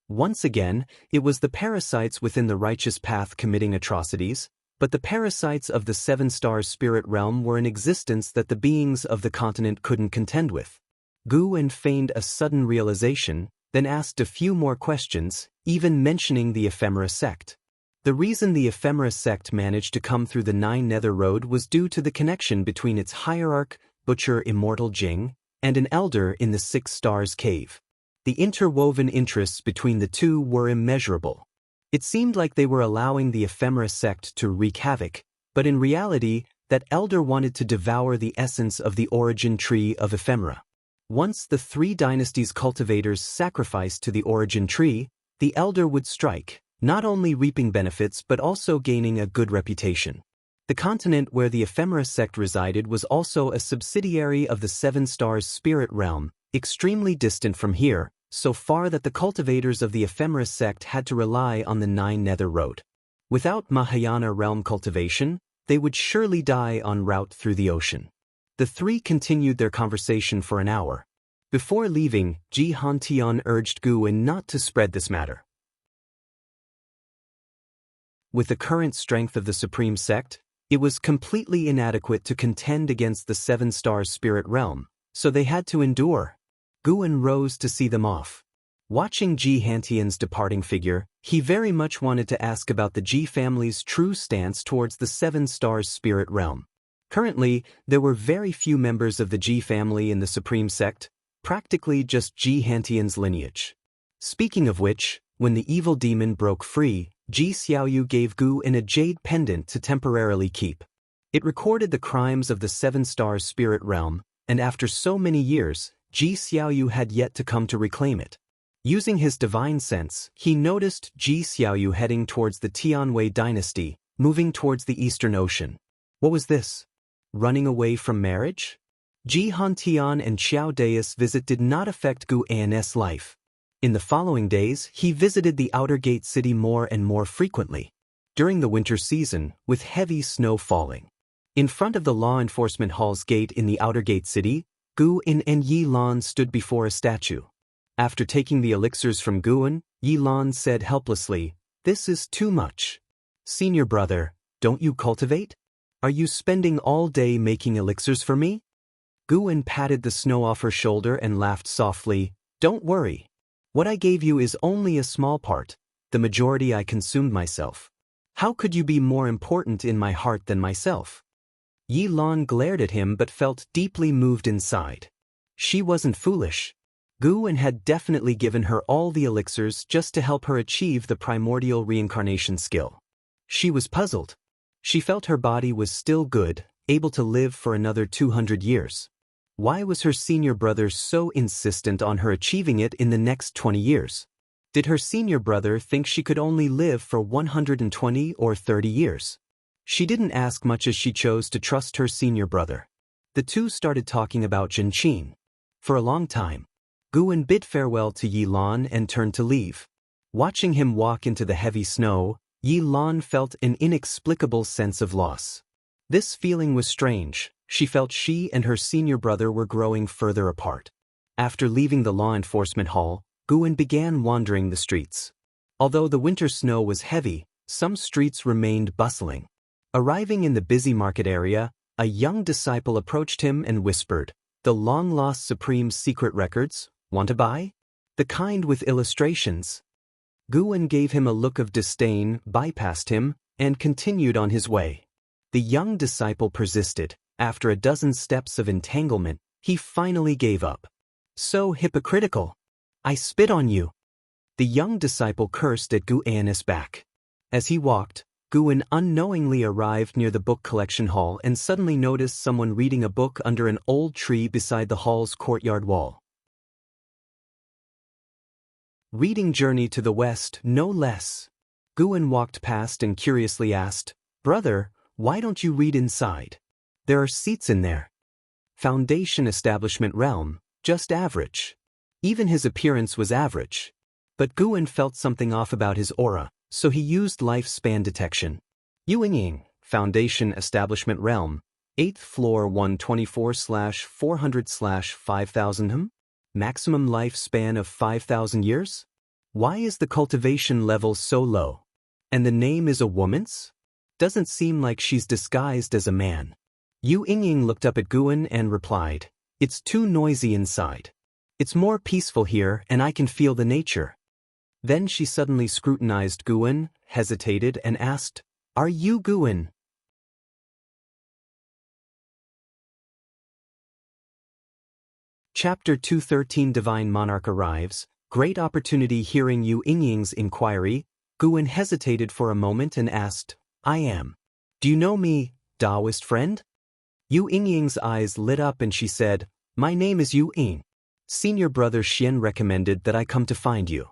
Once again, it was the parasites within the righteous path committing atrocities, but the parasites of the Seven Stars spirit realm were in existence that the beings of the continent couldn't contend with. Guwen feigned a sudden realization, then asked a few more questions, even mentioning the Ephemera sect. The reason the Ephemera sect managed to come through the Nine Nether Road was due to the connection between its hierarch, Butcher Immortal Jing, and an elder in the Six Stars Cave. The interwoven interests between the two were immeasurable. It seemed like they were allowing the Ephemera sect to wreak havoc, but in reality, that elder wanted to devour the essence of the origin tree of Ephemera. Once the three dynasties' cultivators sacrificed to the origin tree, the elder would strike, not only reaping benefits but also gaining a good reputation. The continent where the Ephemera sect resided was also a subsidiary of the Seven Stars spirit realm, extremely distant from here, so far that the cultivators of the Ephemera sect had to rely on the Nine Nether Road. Without Mahayana realm cultivation, they would surely die en route through the ocean. The three continued their conversation for an hour. Before leaving, Ji Hantian urged Guwen not to spread this matter. With the current strength of the Supreme Sect, it was completely inadequate to contend against the Seven Stars spirit realm, so they had to endure. Guwen rose to see them off. Watching Ji Hantian's departing figure, he very much wanted to ask about the Ji family's true stance towards the Seven Stars spirit realm. Currently, there were very few members of the Ji family in the Supreme Sect, practically just Ji Hantian's lineage. Speaking of which, when the evil demon broke free, Ji Xiaoyu gave Gu in a jade pendant to temporarily keep. It recorded the crimes of the Seven Stars spirit realm, and after so many years, Ji Xiaoyu had yet to come to reclaim it. Using his divine sense, he noticed Ji Xiaoyu heading towards the Tianwei dynasty, moving towards the Eastern Ocean. What was this? Running away from marriage? Ji Hantian and Xiao Daoist visit did not affect Gu An's life. In the following days, he visited the outer gate city more and more frequently. During the winter season, with heavy snow falling. In front of the law enforcement hall's gate in the outer gate city, Gu In and Yi Lan stood before a statue. After taking the elixirs from Guan, Yi Lan said helplessly, "This is too much. Senior brother, don't you cultivate? Are you spending all day making elixirs for me?" Guan patted the snow off her shoulder and laughed softly, "Don't worry. What I gave you is only a small part, the majority I consumed myself. How could you be more important in my heart than myself?" Yi Lan glared at him but felt deeply moved inside. She wasn't foolish. Guan had definitely given her all the elixirs just to help her achieve the primordial reincarnation skill. She was puzzled. She felt her body was still good, able to live for another 200 years. Why was her senior brother so insistent on her achieving it in the next 20 years? Did her senior brother think she could only live for 120 or 30 years? She didn't ask much as she chose to trust her senior brother. The two started talking about Jinqin. For a long time, Guan bid farewell to Yi Lan and turned to leave. Watching him walk into the heavy snow, Yi Lan felt an inexplicable sense of loss. This feeling was strange. She felt she and her senior brother were growing further apart. After leaving the law enforcement hall, Guan began wandering the streets. Although the winter snow was heavy, some streets remained bustling. Arriving in the busy market area, a young disciple approached him and whispered, "The long-lost Supreme Secret Records, want to buy? The kind with illustrations." Guan gave him a look of disdain, bypassed him, and continued on his way. The young disciple persisted. After a dozen steps of entanglement, he finally gave up. "So hypocritical. I spit on you." The young disciple cursed at Gu An's back. As he walked, Guan unknowingly arrived near the book collection hall and suddenly noticed someone reading a book under an old tree beside the hall's courtyard wall. Reading Journey to the West, no less. Guan walked past and curiously asked, "Brother, why don't you read inside? There are seats in there." Foundation establishment realm, just average. Even his appearance was average. But Guan felt something off about his aura, so he used lifespan detection. Yuanying, Foundation establishment realm, 8th floor 124/400/5000 Maximum lifespan of 5,000 years? Why is the cultivation level so low? And the name is a woman's? Doesn't seem like she's disguised as a man. Yu Yingying looked up at Guan and replied, "It's too noisy inside. It's more peaceful here and I can feel the nature." Then she suddenly scrutinized Guan, hesitated and asked, "Are you Guan?" Chapter 213 Divine Monarch arrives. Great opportunity. Hearing Yu Yingying's inquiry, Guan hesitated for a moment and asked, "I am. Do you know me, Daoist friend?" Yu Yingying's eyes lit up and she said, "My name is Yu Ying. Senior brother Xian recommended that I come to find you.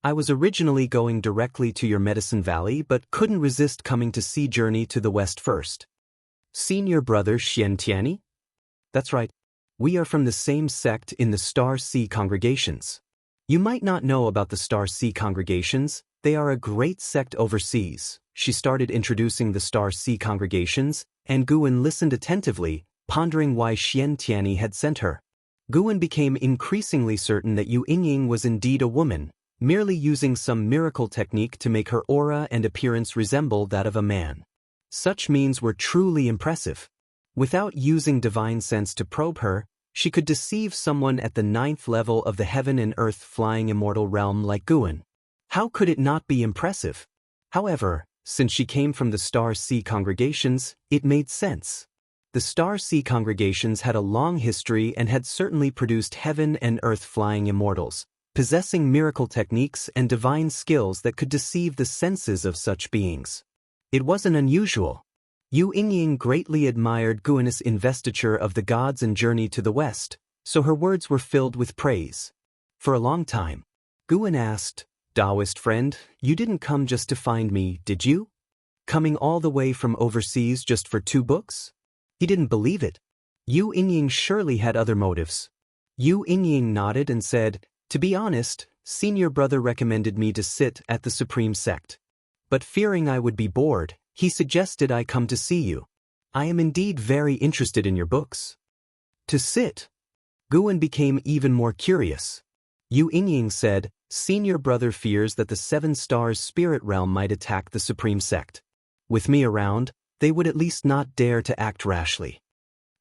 I was originally going directly to your Medicine Valley but couldn't resist coming to see Journey to the West first." Senior brother Xian Tianyi? That's right. We are from the same sect in the Star Sea congregations. You might not know about the Star Sea congregations. They are a great sect overseas. She started introducing the Star Sea congregations, and Guan listened attentively, pondering why Xian Tianyi had sent her. Guan became increasingly certain that Yu Yingying was indeed a woman, merely using some miracle technique to make her aura and appearance resemble that of a man. Such means were truly impressive. Without using divine sense to probe her, She could deceive someone at the 9th level of the heaven and earth flying immortal realm like Guan. How could it not be impressive? However, since she came from the Star Sea congregations, it made sense. The Star Sea congregations had a long history and had certainly produced heaven and earth flying immortals, possessing miracle techniques and divine skills that could deceive the senses of such beings. It wasn't unusual. Yu Yingying greatly admired Guan's investiture of the gods and journey to the west, so her words were filled with praise. For a long time, Guan asked, "Daoist friend, you didn't come just to find me, did you? Coming all the way from overseas just for 2 books?" He didn't believe it. Yu Yingying surely had other motives. Yu Yingying nodded and said, "To be honest, senior brother recommended me to sit at the Supreme Sect. But fearing I would be bored, he suggested I come to see you. I am indeed very interested in your books." To sit? Guan became even more curious. Yu Yingying said, "Senior brother fears that the 7 stars spirit realm might attack the Supreme Sect. With me around, they would at least not dare to act rashly."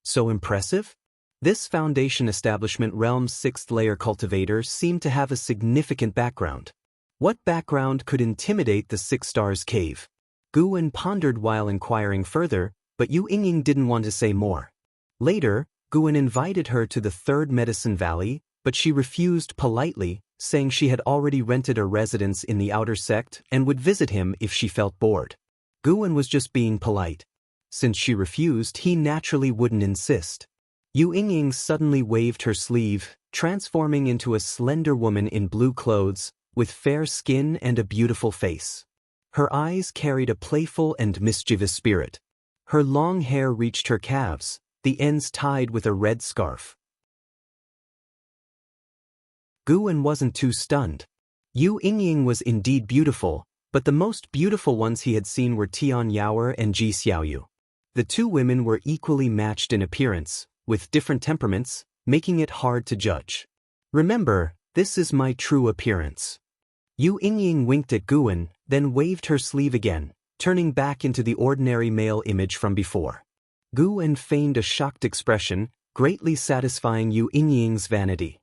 So impressive? This Foundation Establishment Realm's 6th layer cultivator seemed to have a significant background. What background could intimidate the 6 stars cave? Guan pondered while inquiring further, but Yu Yingying didn't want to say more. Later, Guan invited her to the 3rd Medicine Valley, but she refused politely, saying she had already rented a residence in the outer sect and would visit him if she felt bored. Guan was just being polite. Since she refused, he naturally wouldn't insist. Yu Yingying suddenly waved her sleeve, transforming into a slender woman in blue clothes, with fair skin and a beautiful face. Her eyes carried a playful and mischievous spirit. Her long hair reached her calves, the ends tied with a red scarf. Guan wasn't too stunned. Yu Yingying was indeed beautiful, but the most beautiful ones he had seen were Tian Yaoer and Ji Xiaoyu. The 2 women were equally matched in appearance, with different temperaments, making it hard to judge. "Remember, this is my true appearance." Yu Yingying winked at Guan, then waved her sleeve again, turning back into the ordinary male image from before. Guan feigned a shocked expression, greatly satisfying Yu Yingying's vanity.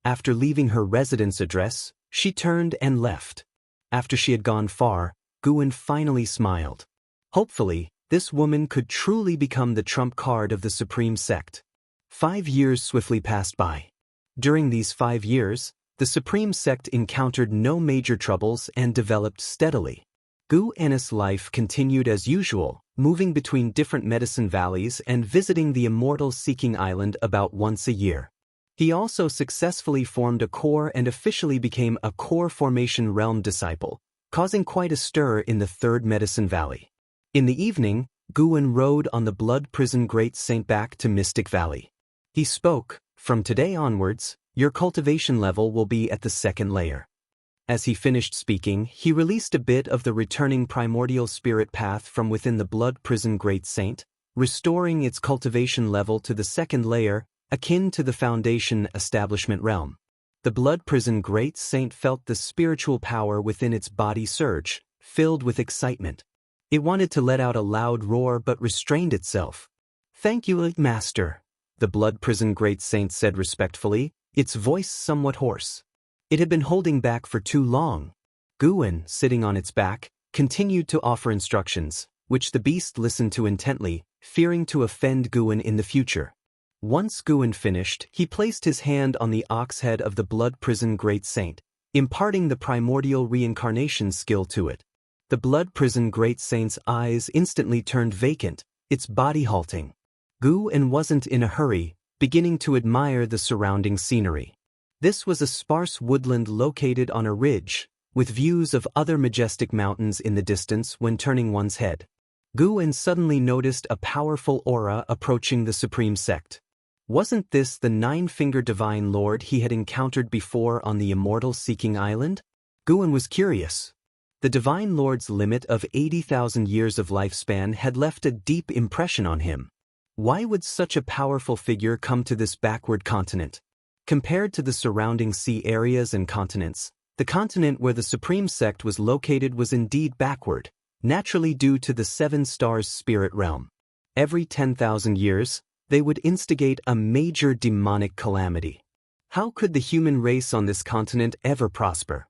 After leaving her residence address, she turned and left. After she had gone far, Guan finally smiled. Hopefully, this woman could truly become the trump card of the Supreme Sect. 5 years swiftly passed by. During these 5 years, the Supreme Sect encountered no major troubles and developed steadily. Guan's life continued as usual, moving between different medicine valleys and visiting the Immortal Seeking Island about once a year. He also successfully formed a core and officially became a core formation realm disciple, causing quite a stir in the 3rd Medicine Valley. In the evening, Guan rode on the Blood Prison Great Saint back to Mystic Valley. He spoke, "From today onwards, your cultivation level will be at the 2nd layer." As he finished speaking, he released a bit of the returning primordial spirit path from within the Blood Prison Great Saint, restoring its cultivation level to the 2nd layer, akin to the Foundation Establishment Realm. The Blood Prison Great Saint felt the spiritual power within its body surge, filled with excitement. It wanted to let out a loud roar but restrained itself. "Thank you, Master," the Blood Prison Great Saint said respectfully, its voice somewhat hoarse. It had been holding back for too long. Guan, sitting on its back, continued to offer instructions, which the beast listened to intently, fearing to offend Guan in the future. Once Guan finished, he placed his hand on the ox head of the Blood Prison Great Saint, imparting the primordial reincarnation skill to it. The Blood Prison Great Saint's eyes instantly turned vacant, its body halting. Guan wasn't in a hurry, beginning to admire the surrounding scenery. This was a sparse woodland located on a ridge, with views of other majestic mountains in the distance when turning one's head. Guan suddenly noticed a powerful aura approaching the Supreme Sect. Wasn't this the 9-fingered Divine Lord he had encountered before on the Immortal Seeking Island? Guan was curious. The Divine Lord's limit of 80,000 years of lifespan had left a deep impression on him. Why would such a powerful figure come to this backward continent? Compared to the surrounding sea areas and continents, the continent where the Supreme Sect was located was indeed backward, naturally due to the 7 stars spirit realm. Every 10,000 years, they would instigate a major demonic calamity. How could the human race on this continent ever prosper?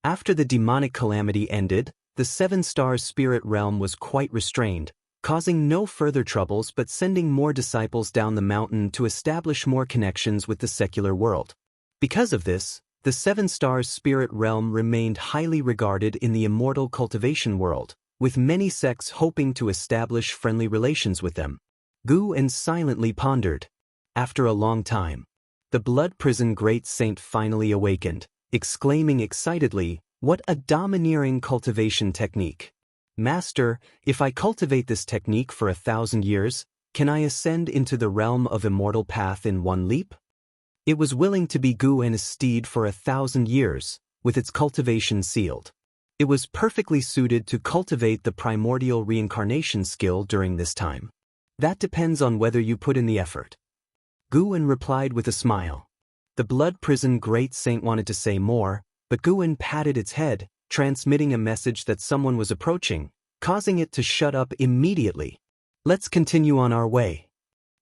After the demonic calamity ended, the seven-star spirit realm was quite restrained, causing no further troubles but sending more disciples down the mountain to establish more connections with the secular world. Because of this, the seven-star spirit realm remained highly regarded in the immortal cultivation world, with many sects hoping to establish friendly relations with them. Gu-en silently pondered. After a long time, the blood prison great saint finally awakened, exclaiming excitedly, "What a domineering cultivation technique! Master, if I cultivate this technique for 1,000 years, can I ascend into the realm of immortal path in one leap?" It was willing to be Gu-en's steed for 1,000 years, with its cultivation sealed. It was perfectly suited to cultivate the primordial reincarnation skill during this time. That depends on whether you put in the effort. Gu-en replied with a smile. The blood prison great saint wanted to say more, but Gu-en patted its head, transmitting a message that someone was approaching, causing it to shut up immediately. "Let's continue on our way,"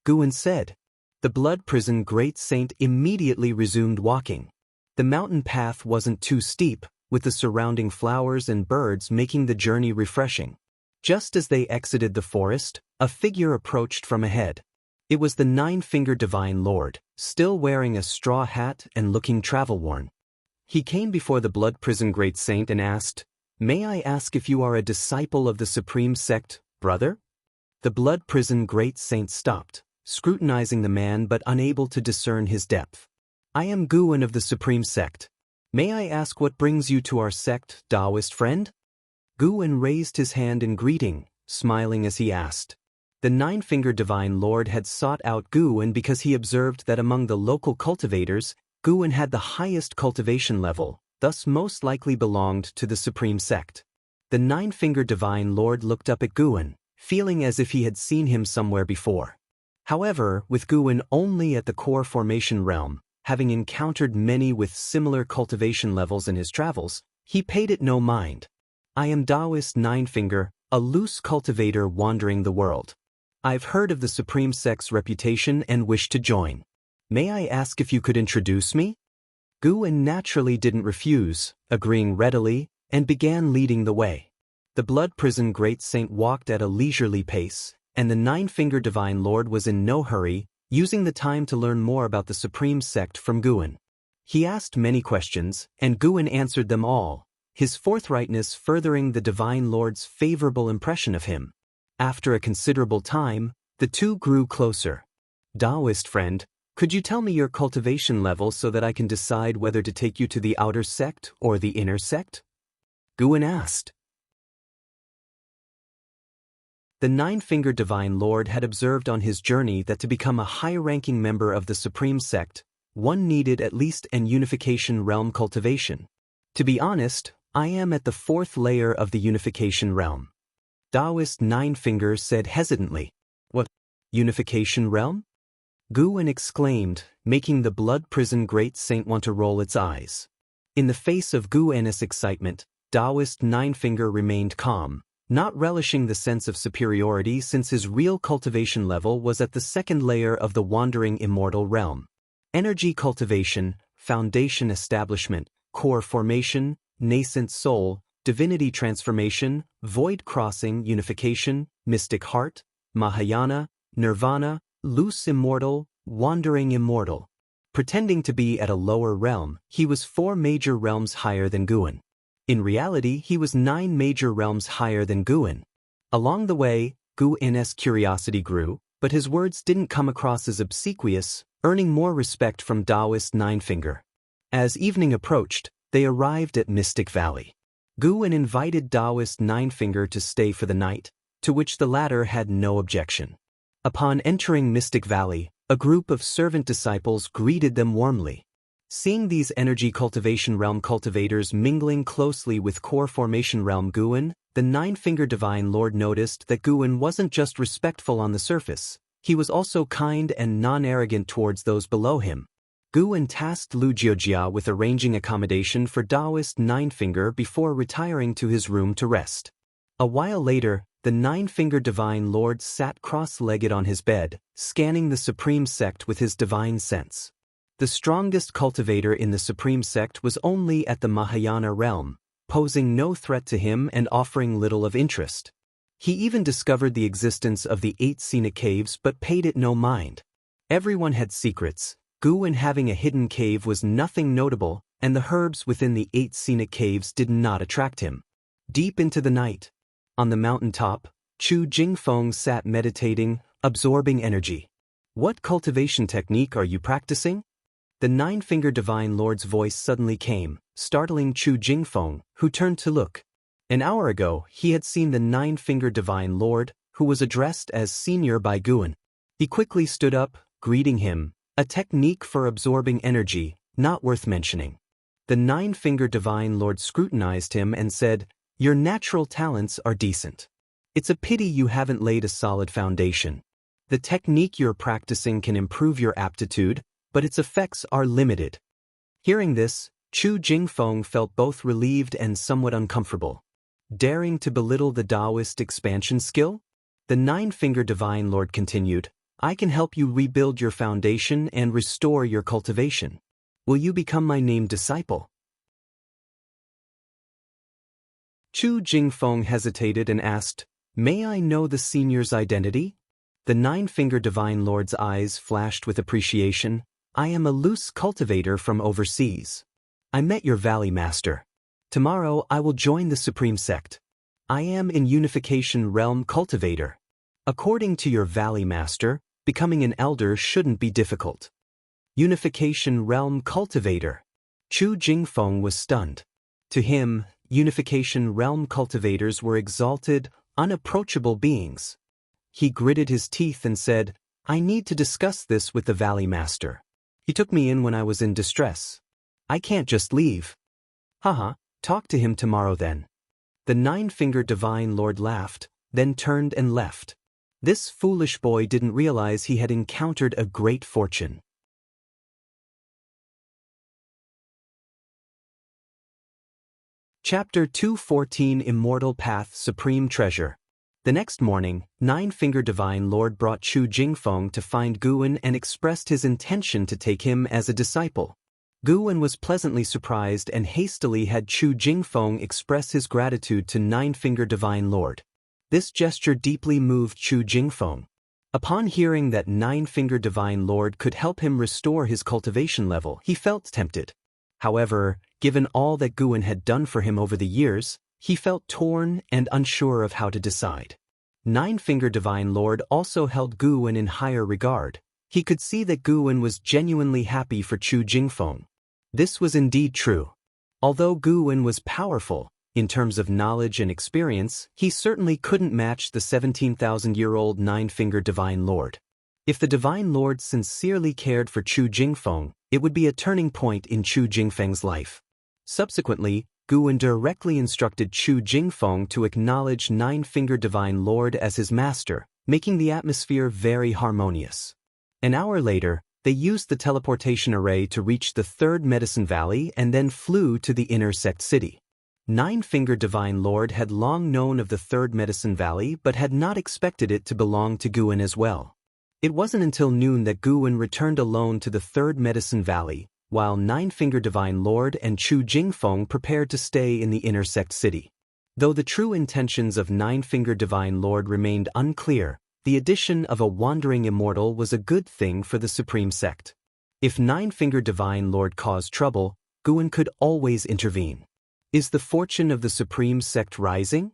Gu-en said. The blood prison great saint immediately resumed walking. The mountain path wasn't too steep, with the surrounding flowers and birds making the journey refreshing. Just as they exited the forest, a figure approached from ahead. It was the nine-fingered divine lord, still wearing a straw hat and looking travel-worn. He came before the blood prison great saint and asked, "May I ask if you are a disciple of the supreme sect, brother?" The blood prison great saint stopped, scrutinizing the man but unable to discern his depth. "I am Gu-en of the supreme sect. May I ask what brings you to our sect, Daoist friend?" Gu-en raised his hand in greeting, smiling as he asked. The nine-fingered divine lord had sought out Gu-en because he observed that among the local cultivators, Gu-en had the highest cultivation level, thus most likely belonged to the supreme sect. The nine-fingered divine lord looked up at Gu-en, feeling as if he had seen him somewhere before. However, with Gu-en only at the core formation realm, having encountered many with similar cultivation levels in his travels, he paid it no mind. "I am Daoist Ninefinger, a loose cultivator wandering the world. I've heard of the supreme sect's reputation and wish to join. May I ask if you could introduce me?" Gu-en naturally didn't refuse, agreeing readily, and began leading the way. The blood prison great saint walked at a leisurely pace, and the nine-fingered divine lord was in no hurry, using the time to learn more about the supreme sect from Gu-en. He asked many questions, and Gu-en answered them all, his forthrightness furthering the divine lord's favorable impression of him. After a considerable time, the two grew closer. "Daoist friend, could you tell me your cultivation level so that I can decide whether to take you to the outer sect or the inner sect?" Gu-en asked. The nine-fingered divine lord had observed on his journey that to become a high-ranking member of the supreme sect, one needed at least an unification realm cultivation. "To be honest, I am at the 4th layer of the unification realm," Daoist Ninefinger said hesitantly. "What? Unification realm?" Gu-en exclaimed, making the blood prison great saint want to roll its eyes. In the face of Gu-en's excitement, Daoist Ninefinger remained calm, not relishing the sense of superiority since his real cultivation level was at the 2nd layer of the wandering immortal realm. Energy cultivation, foundation establishment, core formation, nascent soul, divinity transformation, void crossing unification, mystic heart, Mahayana, nirvana, loose immortal, wandering immortal. Pretending to be at a lower realm, he was 4 major realms higher than Gu-en. In reality, he was 9 major realms higher than Gu-en. Along the way, Gu-en's curiosity grew, but his words didn't come across as obsequious, earning more respect from Daoist Ninefinger. As evening approached, they arrived at Mystic Valley. Gu-en invited Daoist Ninefinger to stay for the night, to which the latter had no objection. Upon entering Mystic Valley, a group of servant disciples greeted them warmly. Seeing these energy cultivation realm cultivators mingling closely with core formation realm Gu-en, the nine-fingered divine lord noticed that Gu-en wasn't just respectful on the surface, he was also kind and non-arrogant towards those below him. Gu-en tasked Lu Jiojia with arranging accommodation for Daoist Ninefinger before retiring to his room to rest. A while later, The nine-fingered divine lord sat cross-legged on his bed, scanning the supreme sect with his divine sense. The strongest cultivator in the supreme sect was only at the Mahayana realm, posing no threat to him and offering little of interest. He even discovered the existence of the 8 Sina caves but paid it no mind. Everyone had secrets. Guwen having a hidden cave was nothing notable, and the herbs within the 8 Sina caves did not attract him. Deep into the night, on the mountain top, Chu Jingfeng sat meditating, absorbing energy. What cultivation technique are you practicing? The nine-fingered divine lord's voice suddenly came, startling Chu Jingfeng, who turned to look. An hour ago, he had seen the nine-fingered divine lord, who was addressed as senior by Guwen. He quickly stood up, greeting him, a technique for absorbing energy, not worth mentioning. The nine-fingered divine lord scrutinized him and said, "Your natural talents are decent. It's a pity you haven't laid a solid foundation. The technique you're practicing can improve your aptitude, but its effects are limited." Hearing this, Chu Jingfeng felt both relieved and somewhat uncomfortable. Daring to belittle the Daoist expansion skill? The nine-fingered divine lord continued, "I can help you rebuild your foundation and restore your cultivation. Will you become my named disciple?" Chu Jingfeng hesitated and asked, "May I know the senior's identity?" The nine-fingered divine lord's eyes flashed with appreciation. "I am a loose cultivator from overseas. I met your valley master. Tomorrow I will join the supreme sect. I am in Unification Realm cultivator. According to your valley master, becoming an elder shouldn't be difficult." Unification Realm cultivator. Chu Jingfeng was stunned. To him, Unification Realm cultivators were exalted, unapproachable beings. He gritted his teeth and said, "I need to discuss this with the valley master. He took me in when I was in distress. I can't just leave." "Haha, talk to him tomorrow then." The nine-fingered divine lord laughed, then turned and left. This foolish boy didn't realize he had encountered a great fortune. Chapter 214 Immortal Path Supreme Treasure. The next morning, Nine-Fingered Divine Lord brought Chu Jingfeng to find Guwen and expressed his intention to take him as a disciple. Guwen was pleasantly surprised and hastily had Chu Jingfeng express his gratitude to Nine-Fingered Divine Lord. This gesture deeply moved Chu Jingfeng. Upon hearing that Nine-Fingered Divine Lord could help him restore his cultivation level, he felt tempted. However, given all that Guwen had done for him over the years, he felt torn and unsure of how to decide. Nine-Fingered Divine Lord also held Guwen in higher regard. He could see that Guwen was genuinely happy for Chu Jingfeng. This was indeed true. Although Guwen was powerful, in terms of knowledge and experience, he certainly couldn't match the 17,000-year-old Nine-Fingered Divine Lord. If the Divine Lord sincerely cared for Chu Jingfeng, it would be a turning point in Chu Jingfeng's life. Subsequently, Guwen directly instructed Chu Jingfeng to acknowledge Nine-Fingered Divine Lord as his master, making the atmosphere very harmonious. An hour later, they used the teleportation array to reach the third Medicine Valley and then flew to the inner sect city. Nine-Fingered Divine Lord had long known of the third Medicine Valley but had not expected it to belong to Guwen as well. It wasn't until noon that Guwen returned alone to the third Medicine Valley, while Nine-Fingered Divine Lord and Chu Jingfeng prepared to stay in the inner sect city. Though the true intentions of Nine-Fingered Divine Lord remained unclear, the addition of a wandering immortal was a good thing for the supreme sect. If Nine-Fingered Divine Lord caused trouble, Guwen could always intervene. Is the fortune of the supreme sect rising?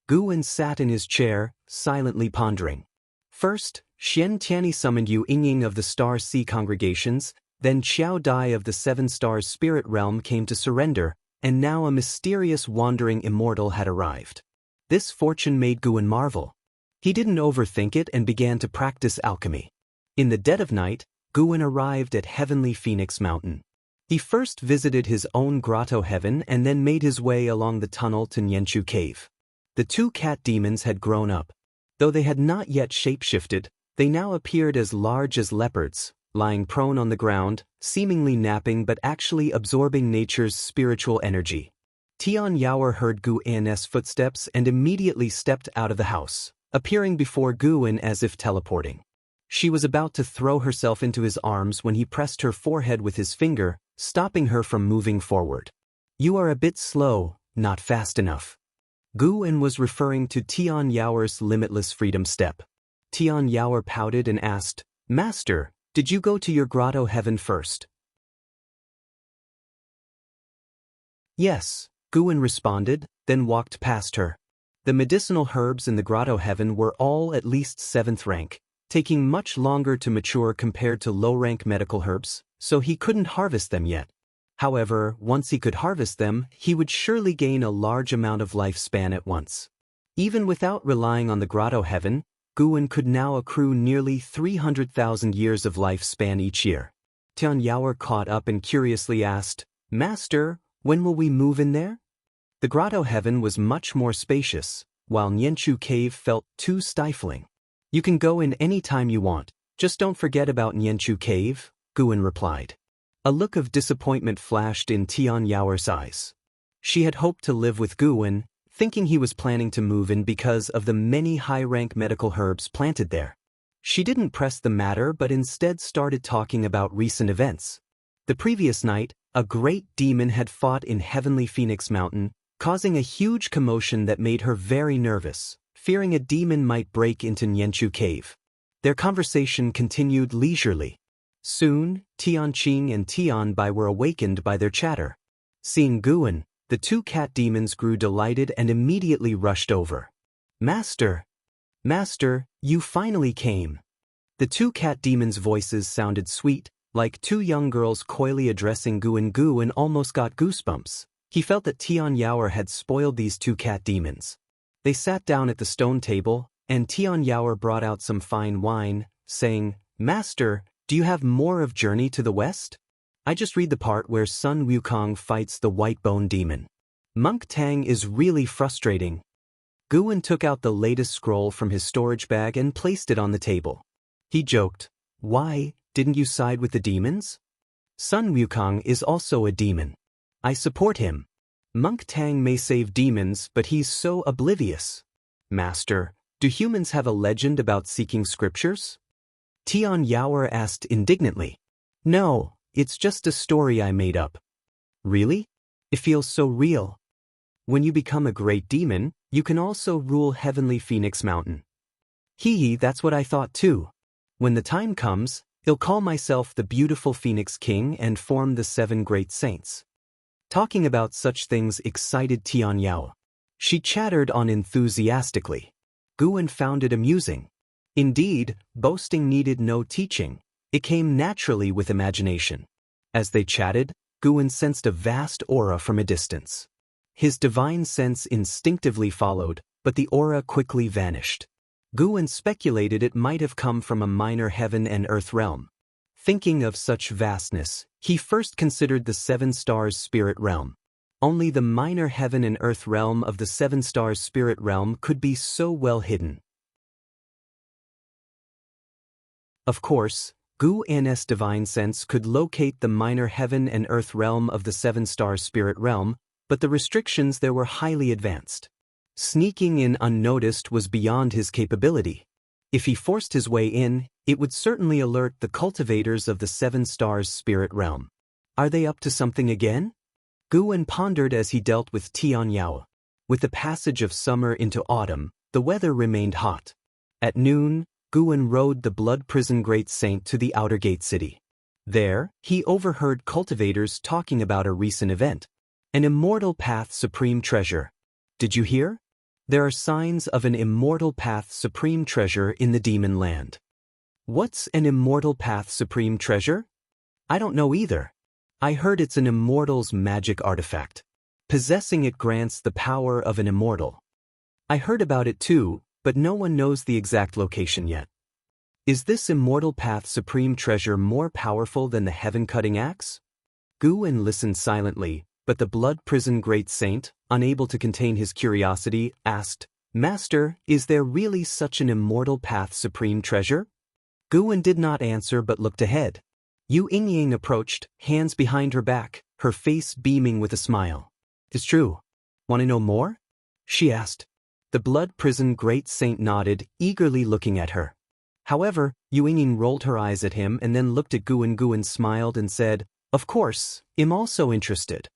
Guwen sat in his chair, silently pondering. First, Xianxia summoned Yu Yingying of the Star Sea congregations, then Qiao Dai of the Seven Stars Spirit Realm came to surrender, and now a mysterious wandering immortal had arrived. This fortune made Guwen marvel. He didn't overthink it and began to practice alchemy. In the dead of night, Guwen arrived at Heavenly Phoenix Mountain. He first visited his own grotto heaven and then made his way along the tunnel to Nianchu Cave. The two cat demons had grown up. Though they had not yet shapeshifted, they now appeared as large as leopards, lying prone on the ground, seemingly napping but actually absorbing nature's spiritual energy. Tian Yaoer heard Gu An's footsteps and immediately stepped out of the house, appearing before Gu An as if teleporting. She was about to throw herself into his arms when he pressed her forehead with his finger, stopping her from moving forward. "You are a bit slow, not fast enough." Gu An was referring to Tian Yaoer's limitless freedom step. Tian Yaoer pouted and asked, "Master, did you go to your grotto heaven first?" "Yes," Gu An responded, then walked past her. The medicinal herbs in the grotto heaven were all at least 7th rank, taking much longer to mature compared to low-rank medical herbs, so he couldn't harvest them yet. However, once he could harvest them, he would surely gain a large amount of lifespan at once. Even without relying on the grotto heaven, Gu An could now accrue nearly 300,000 years of lifespan each year. Tian Yaoer caught up and curiously asked, "Master, when will we move in there?" The grotto heaven was much more spacious, while Nianchu Cave felt too stifling. "You can go in any time you want, just don't forget about Nianchu Cave," Gu An replied. A look of disappointment flashed in Tian Yaoer's eyes. She had hoped to live with Gu An, thinking he was planning to move in because of the many high-rank medical herbs planted there. She didn't press the matter but instead started talking about recent events. The previous night, a great demon had fought in Heavenly Phoenix Mountain, causing a huge commotion that made her very nervous, fearing a demon might break into Nianchu Cave. Their conversation continued leisurely. Soon, Tianqing and Tianbai were awakened by their chatter. Seeing Gu An, the two cat demons grew delighted and immediately rushed over. "Master! Master, you finally came." The two cat demons' voices sounded sweet, like two young girls coyly addressing Gu An. Gu An almost got goosebumps. He felt that Tian Yaoer had spoiled these two cat demons. They sat down at the stone table, and Tian Yaoer brought out some fine wine, saying, "Master, do you have more of Journey to the West? I just read the part where Sun Wukong fights the White Bone Demon. Monk Tang is really frustrating." Gu An took out the latest scroll from his storage bag and placed it on the table. He joked, "Why, didn't you side with the demons? Sun Wukong is also a demon. I support him. Monk Tang may save demons, but he's so oblivious." "Master, do humans have a legend about seeking scriptures?" Tian Yaoer asked indignantly. "No, it's just a story I made up." "Really? It feels so real. When you become a great demon, you can also rule Heavenly Phoenix Mountain." "Hee, that's what I thought too. When the time comes, I'll call myself the beautiful Phoenix King and form the 7 great saints." Talking about such things excited Tian Yaoer. She chattered on enthusiastically. Gu An found it amusing. Indeed, boasting needed no teaching. It came naturally with imagination. As they chatted, Gu An sensed a vast aura from a distance. His divine sense instinctively followed, but the aura quickly vanished. Gu An speculated it might have come from a minor heaven and earth realm. Thinking of such vastness, he first considered the 7 stars spirit realm. Only the minor heaven and earth realm of the 7 stars spirit realm could be so well hidden. Of course, Gu An's divine sense could locate the minor heaven and earth realm of the 7 stars spirit realm, but the restrictions there were highly advanced. Sneaking in unnoticed was beyond his capability. If he forced his way in, it would certainly alert the cultivators of the 7 stars spirit realm. Are they up to something again? Gu An pondered as he dealt with Tian Yaoer. With the passage of summer into autumn, the weather remained hot. At noon, Gu An rode the Blood Prison Great Saint to the outer gate city. There, he overheard cultivators talking about a recent event. An immortal path supreme treasure. Did you hear? There are signs of an immortal path supreme treasure in the demon land. What's an immortal path supreme treasure? I don't know either. I heard it's an immortal's magic artifact. Possessing it grants the power of an immortal. I heard about it too, but no one knows the exact location yet. Is this immortal path supreme treasure more powerful than the heaven-cutting axe? Gu An listened silently, but the Blood Prison Great Saint, unable to contain his curiosity, asked, "Master, is there really such an immortal path supreme treasure?" Gu An did not answer but looked ahead. Yu Yingying approached, hands behind her back, her face beaming with a smile. "It's true, Want to know more? She asked. The blood prison great saint nodded, eagerly looking at her. However, Ying rolled her eyes at him and then looked at Guan. Guan smiled and said, "Of course, I'm also interested.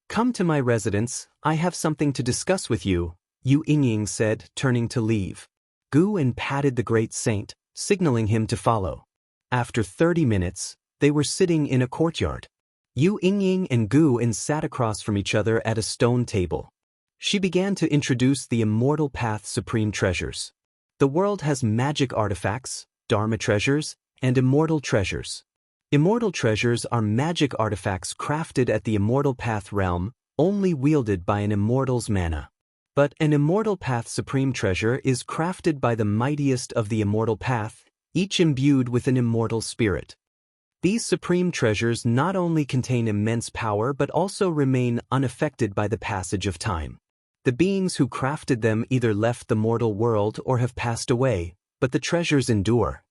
Come to my residence, I have something to discuss with you," Ying said, turning to leave. Guan patted the great saint, signaling him to follow. After 30 minutes, they were sitting in a courtyard. Ying and Guan sat across from each other at a stone table. She began to introduce the Immortal Path Supreme Treasures. The world has magic artifacts, Dharma treasures, and immortal treasures. Immortal treasures are magic artifacts crafted at the Immortal Path realm, only wielded by an immortal's mana. But an Immortal Path Supreme Treasure is crafted by the mightiest of the Immortal Path, each imbued with an immortal spirit. These supreme treasures not only contain immense power but also remain unaffected by the passage of time. The beings who crafted them either left the mortal world or have passed away, but the treasures endure.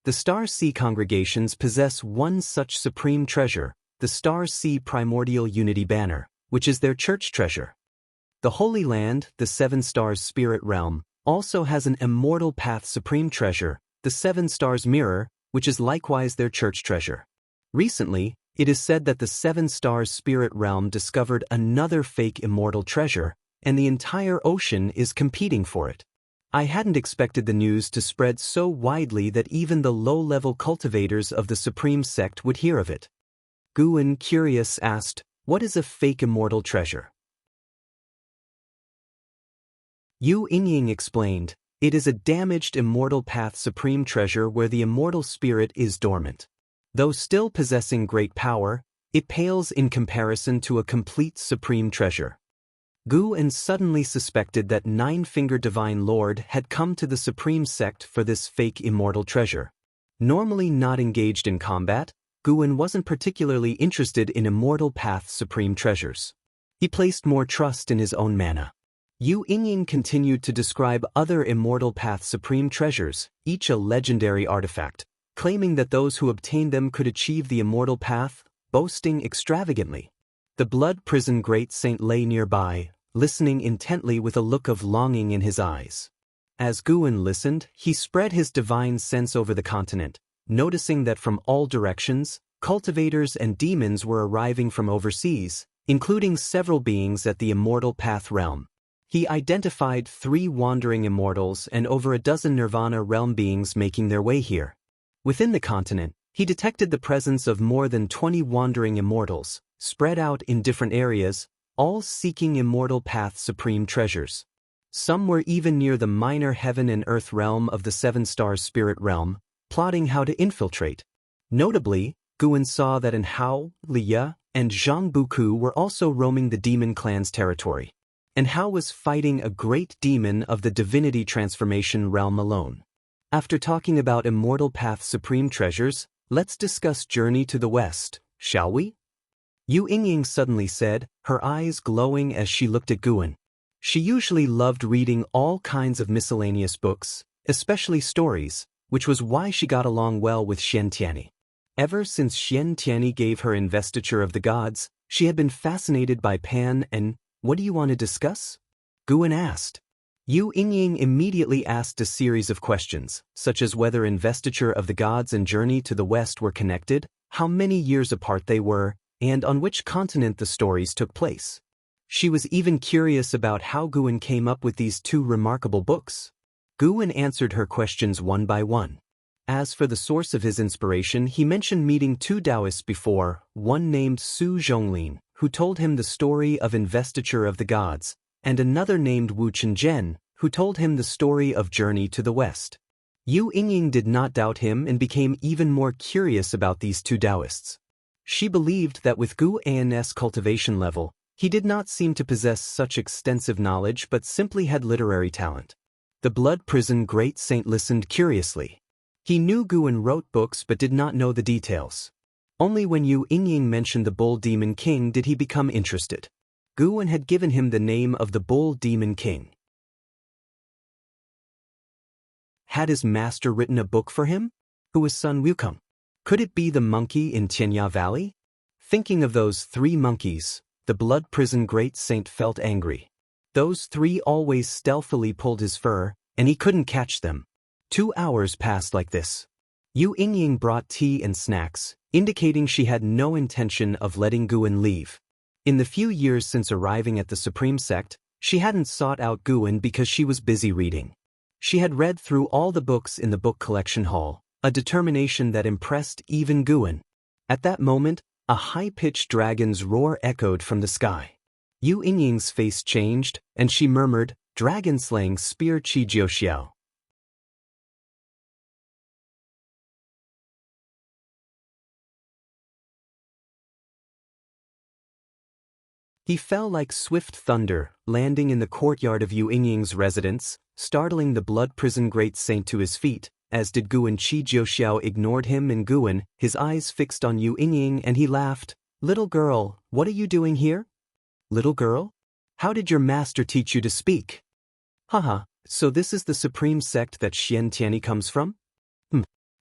The Star Sea congregations possess one such supreme treasure, the Star Sea Primordial Unity Banner, which is their church treasure. The Holy Land, the Seven Stars Spirit Realm, also has an Immortal Path Supreme Treasure, the Seven Stars Mirror, which is likewise their church treasure. Recently, it is said that the Seven Stars Spirit Realm discovered another fake immortal treasure, and the entire ocean is competing for it. I hadn't expected the news to spread so widely that even the low-level cultivators of the Supreme Sect would hear of it. Guan, curious, asked, "What is a fake immortal treasure?" Ying explained, "It is a damaged Immortal Path Supreme Treasure where the immortal spirit is dormant. Though still possessing great power, it pales in comparison to a complete Supreme Treasure." Guan suddenly suspected that Nine-Finger Divine Lord had come to the Supreme Sect for this fake immortal treasure. Normally not engaged in combat, Guan wasn't particularly interested in Immortal Path Supreme Treasures. He placed more trust in his own mana. Ying continued to describe other Immortal Path Supreme Treasures, each a legendary artifact, claiming that those who obtained them could achieve the Immortal Path, boasting extravagantly. The blood prison great saint lay nearby, listening intently with a look of longing in his eyes. As Guan listened, he spread his divine sense over the continent, noticing that from all directions, cultivators and demons were arriving from overseas, including several beings at the Immortal Path realm. He identified 3 wandering immortals and over a dozen Nirvana realm beings making their way here. Within the continent, he detected the presence of more than 20 wandering immortals, spread out in different areas, all seeking Immortal Path Supreme Treasures. Some were even near the minor heaven and earth realm of the Seven Stars Spirit Realm, plotting how to infiltrate. Notably, Guan saw that Hao, Liya, and Zhang Buku were also roaming the demon clan's territory. And Hao was fighting a great demon of the divinity transformation realm alone. After talking about Immortal Path Supreme Treasures, let's discuss Journey to the West, shall we? Ying suddenly said, her eyes glowing as she looked at Guan. She usually loved reading all kinds of miscellaneous books, especially stories, which was why she got along well with Xianxia. Ever since Xianxia gave her investiture of the gods, she had been fascinated by Pan and, "What do you want to discuss?" Guan asked. Ying immediately asked a series of questions, such as whether investiture of the gods and Journey to the West were connected, how many years apart they were, and on which continent the stories took place. She was even curious about how Guan came up with these 2 remarkable books. Guan answered her questions one by one. As for the source of his inspiration, he mentioned meeting 2 Daoists before, one named Su Zhonglin, who told him the story of investiture of the gods, and another named Wu Chenjian, who told him the story of Journey to the West. Ying did not doubt him and became even more curious about these 2 Daoists. She believed that with Guan's cultivation level, he did not seem to possess such extensive knowledge but simply had literary talent. The blood prison great saint listened curiously. He knew Guan wrote books but did not know the details. Only when Ying mentioned the Bull Demon King did he become interested. Guan had given him the name of the Bull Demon King. Had his master written a book for him? Who was Sun Wukong? Could it be the monkey in Tianya Valley? Thinking of those 3 monkeys, the blood prison great saint felt angry. Those three always stealthily pulled his fur, and he couldn't catch them. 2 hours passed like this. Yu Yingying brought tea and snacks, indicating she had no intention of letting Guan leave. In the few years since arriving at the Supreme Sect, she hadn't sought out Guan because she was busy reading. She had read through all the books in the book collection hall, a determination that impressed even Guan. At that moment, a high-pitched dragon's roar echoed from the sky. Yu Yingying's face changed, and she murmured, "Dragon-slaying spear Qi Jiuxiao." He fell like swift thunder, landing in the courtyard of Yu Yingying's residence, startling the blood prison great saint to his feet, as did Guan. Qi Jiuxiao ignored him and Guan, his eyes fixed on Yu Yingying, and he laughed. "Little girl, what are you doing here?" "Little girl? How did your master teach you to speak?" "Haha, so this is the Supreme Sect that Xianxia comes from?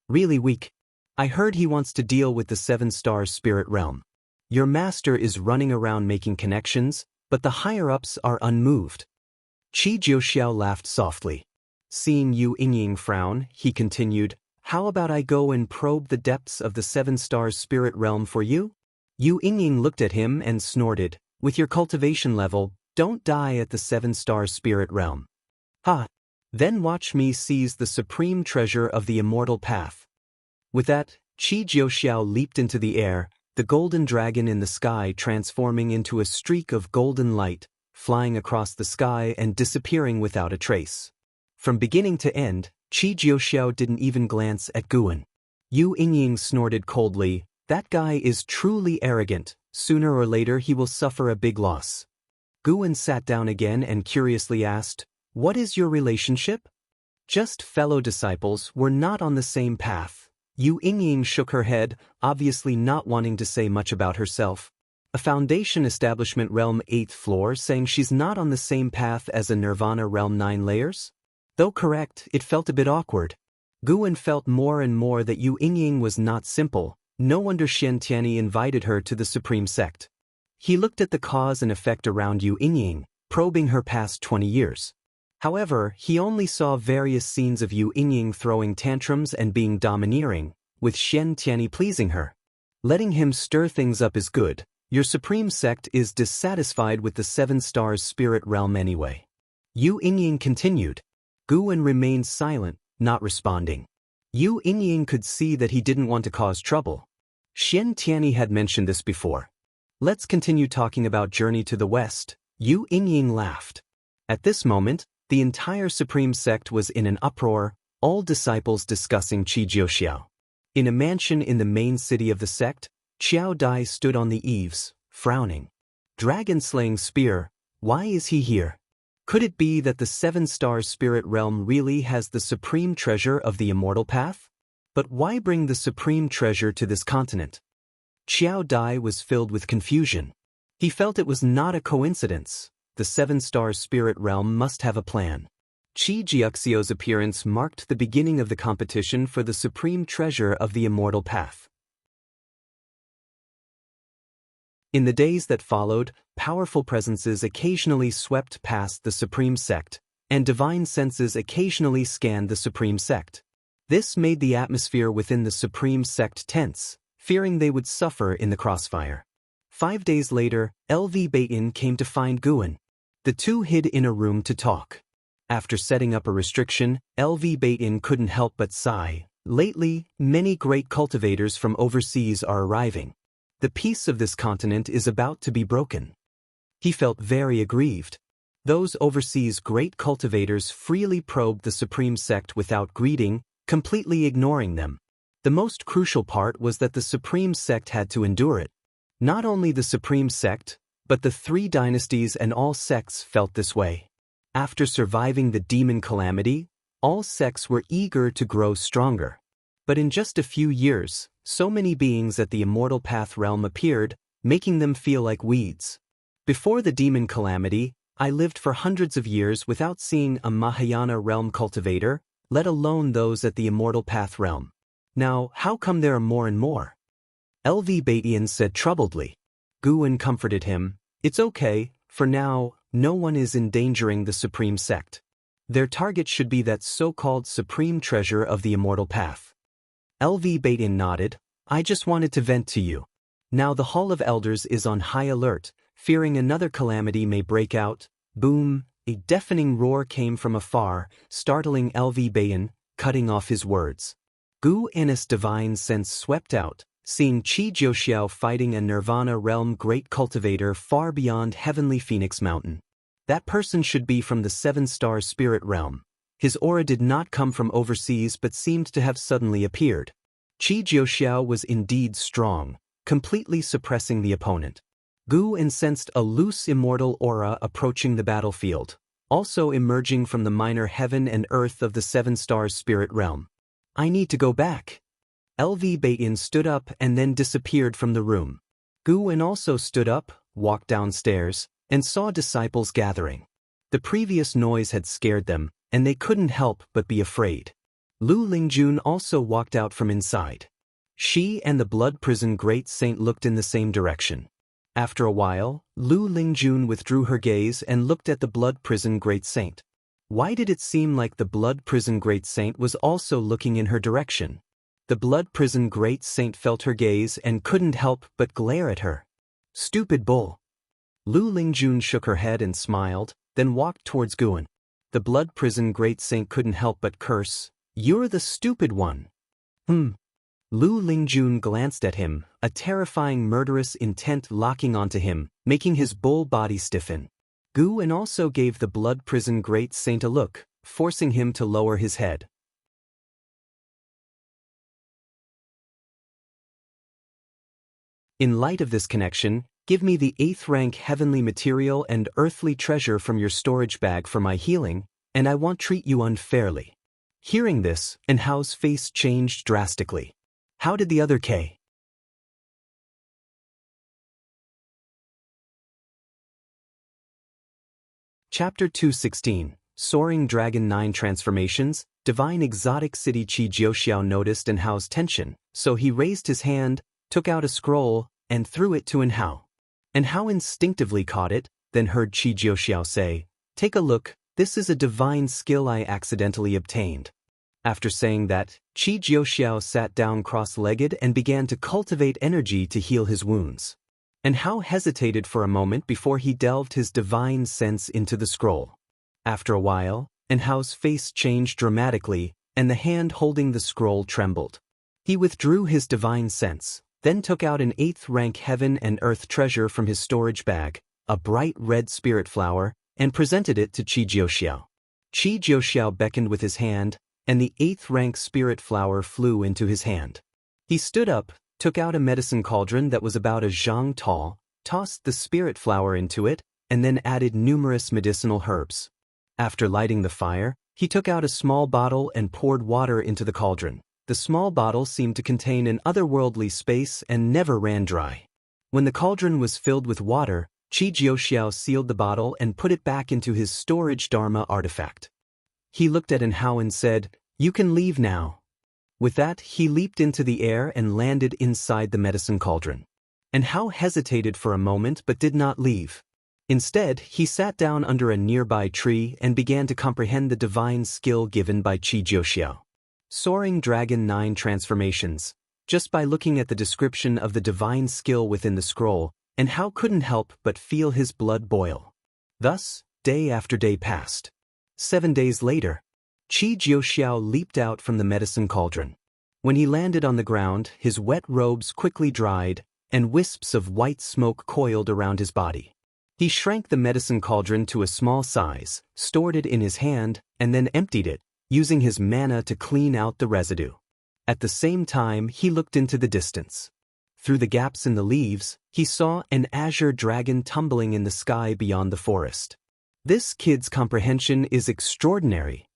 Really weak. I heard he wants to deal with the 7-star spirit realm. Your master is running around making connections, but the higher-ups are unmoved." Qi Jiuxiao laughed softly. Seeing Yu Yingying frown, he continued, "How about I go and probe the depths of the 7-star spirit realm for you?" Yu Yingying looked at him and snorted, "With your cultivation level, don't die at the 7-star spirit realm." "Ha! Then watch me seize the supreme treasure of the immortal path." With that, Qi Jiuxiao leaped into the air, the golden dragon in the sky transforming into a streak of golden light, flying across the sky and disappearing without a trace. From beginning to end, Qi Jiuxiao didn't even glance at Guan. Yu Yingying snorted coldly, "That guy is truly arrogant. Sooner or later he will suffer a big loss." Guan sat down again and curiously asked, "What is your relationship?" "Just fellow disciples, we're not on the same path." Yu Yingying shook her head, obviously not wanting to say much about herself. A Foundation Establishment Realm 8th floor saying she's not on the same path as a Nirvana Realm 9 layers? Though correct, it felt a bit awkward. Guan felt more and more that Yu Yingying was not simple. No wonder Xianxia invited her to the Supreme Sect. He looked at the cause and effect around Yu Yingying, probing her past 20 years. However, he only saw various scenes of Yu Yingying throwing tantrums and being domineering, with Xianxia pleasing her. Letting him stir things up is good. Your Supreme Sect is dissatisfied with the 7-star spirit realm anyway. Yu Yingying continued. Guan remained silent, not responding. Yu Yingying could see that he didn't want to cause trouble. Xianxia had mentioned this before. "Let's continue talking about Journey to the West." Yu Yingying laughed. At this moment, the entire Supreme Sect was in an uproar, all disciples discussing Qi Jiuxiao. In a mansion in the main city of the sect, Qiao Dai stood on the eaves, frowning. "Dragon-slaying spear, why is he here? Could it be that the 7-star spirit realm really has the supreme treasure of the immortal path? But why bring the supreme treasure to this continent?" Qiao Dai was filled with confusion. He felt it was not a coincidence. The 7-star spirit realm must have a plan. Qi Jiuxiao's appearance marked the beginning of the competition for the supreme treasure of the immortal path. In the days that followed, powerful presences occasionally swept past the Supreme Sect, and divine senses occasionally scanned the Supreme Sect. This made the atmosphere within the Supreme Sect tense, fearing they would suffer in the crossfire. 5 days later, LV Baitin came to find Guan. The two hid in a room to talk. After setting up a restriction, LV Baitin couldn't help but sigh. Lately, many great cultivators from overseas are arriving. The peace of this continent is about to be broken. He felt very aggrieved. Those overseas great cultivators freely probed the Supreme Sect without greeting, completely ignoring them. The most crucial part was that the Supreme Sect had to endure it. Not only the Supreme Sect, but the 3 dynasties and all sects felt this way. After surviving the demon calamity, all sects were eager to grow stronger. But in just a few years, so many beings at the Immortal Path realm appeared, making them feel like weeds. Before the demon calamity, I lived for hundreds of years without seeing a Mahayana realm cultivator, let alone those at the Immortal Path realm. Now, how come there are more and more? LV Baitin said troubledly. Guan comforted him. It's okay, for now, no one is endangering the supreme sect. Their target should be that so-called supreme treasure of the immortal path. LV Baitin nodded. I just wanted to vent to you. Now the Hall of Elders is on high alert, fearing another calamity may break out. Boom, a deafening roar came from afar, startling LV Baitin, cutting off his words. Gu Anna's divine sense swept out, seeing Qi Jiuxiao fighting a nirvana realm great cultivator far beyond heavenly Phoenix Mountain. That person should be from the seven-star spirit realm. His aura did not come from overseas but seemed to have suddenly appeared. Qi Jiuxiao was indeed strong, completely suppressing the opponent. Gu An sensed a loose immortal aura approaching the battlefield, also emerging from the minor heaven and earth of the seven-star spirit realm. I need to go back. LV Baitin stood up and then disappeared from the room. Gu An also stood up, walked downstairs, and saw disciples gathering. The previous noise had scared them, and they couldn't help but be afraid. Lu Lingjun also walked out from inside. She and the blood prison great saint looked in the same direction. After a while, Lu Lingjun withdrew her gaze and looked at the blood prison great saint. Why did it seem like the blood prison great saint was also looking in her direction? The blood prison great saint felt her gaze and couldn't help but glare at her. Stupid bull. Lu Lingjun shook her head and smiled, then walked towards Guan. The blood prison great saint couldn't help but curse. You're the stupid one. Lu Lingjun glanced at him, a terrifying murderous intent locking onto him, making his bull body stiffen. Guan also gave the blood prison great saint a look, forcing him to lower his head. In light of this connection, give me the 8th rank heavenly material and earthly treasure from your storage bag for my healing, and I won't treat you unfairly. Hearing this, Anhao's face changed drastically. How did the other K? Chapter 216, Soaring Dragon 9 Transformations. Divine Exotic City. Qi Jiuxiao noticed Anhao's tension, so he raised his hand, took out a scroll, and threw it to Anhao. Anhao instinctively caught it, then heard Qi Jiuxiao say, "Take a look, this is a divine skill I accidentally obtained." After saying that, Qi Jiuxiao sat down cross-legged and began to cultivate energy to heal his wounds. Anhao hesitated for a moment before he delved his divine sense into the scroll. After a while, Anhao's face changed dramatically, and the hand holding the scroll trembled. He withdrew his divine sense, then took out an 8th rank heaven and earth treasure from his storage bag, a bright red spirit flower, and presented it to Qi Jiuxiao. Qi Jiuxiao beckoned with his hand, and the 8th rank spirit flower flew into his hand. He stood up, took out a medicine cauldron that was about a zhang tall, tossed the spirit flower into it, and then added numerous medicinal herbs. After lighting the fire, he took out a small bottle and poured water into the cauldron. The small bottle seemed to contain an otherworldly space and never ran dry. When the cauldron was filled with water, Qi Jiuxiao sealed the bottle and put it back into his storage Dharma artifact. He looked at Anhao and said, "You can leave now." With that, he leaped into the air and landed inside the medicine cauldron. Anhao hesitated for a moment but did not leave. Instead, he sat down under a nearby tree and began to comprehend the divine skill given by Qi Jiuxiao. Soaring Dragon 9 Transformations. Just by looking at the description of the divine skill within the scroll, Anhao couldn't help but feel his blood boil. Thus, day after day passed. 7 days later, Qi Jiuxiao leaped out from the medicine cauldron. When he landed on the ground, his wet robes quickly dried, and wisps of white smoke coiled around his body. He shrank the medicine cauldron to a small size, stored it in his hand, and then emptied it, using his mana to clean out the residue. At the same time, he looked into the distance. Through the gaps in the leaves, he saw an azure dragon tumbling in the sky beyond the forest. This kid's comprehension is extraordinary.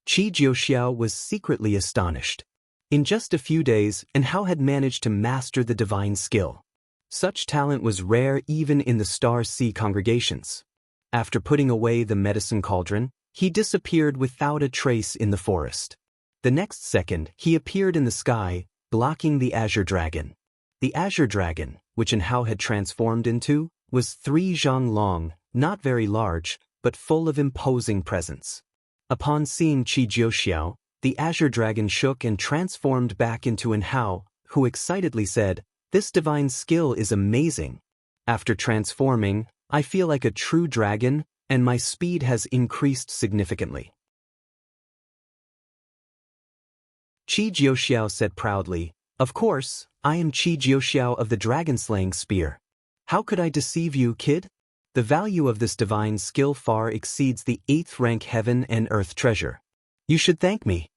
Qi Jiuxiao was secretly astonished. In just a few days, Anhao had managed to master the divine skill. Such talent was rare even in the Star Sea congregations. After putting away the medicine cauldron, he disappeared without a trace in the forest. The next second, he appeared in the sky, blocking the azure dragon. The azure dragon, which Anhao had transformed into, was 3 zhang long, not very large, but full of imposing presence. Upon seeing Qi Jiuxiao, the azure dragon shook and transformed back into An Hao, who excitedly said, "This divine skill is amazing. After transforming, I feel like a true dragon, and my speed has increased significantly." Qi Jiuxiao said proudly, "Of course, I am Qi Jiuxiao of the dragon-slaying spear. How could I deceive you, kid? The value of this divine skill far exceeds the 8th rank heaven and earth treasure. You should thank me."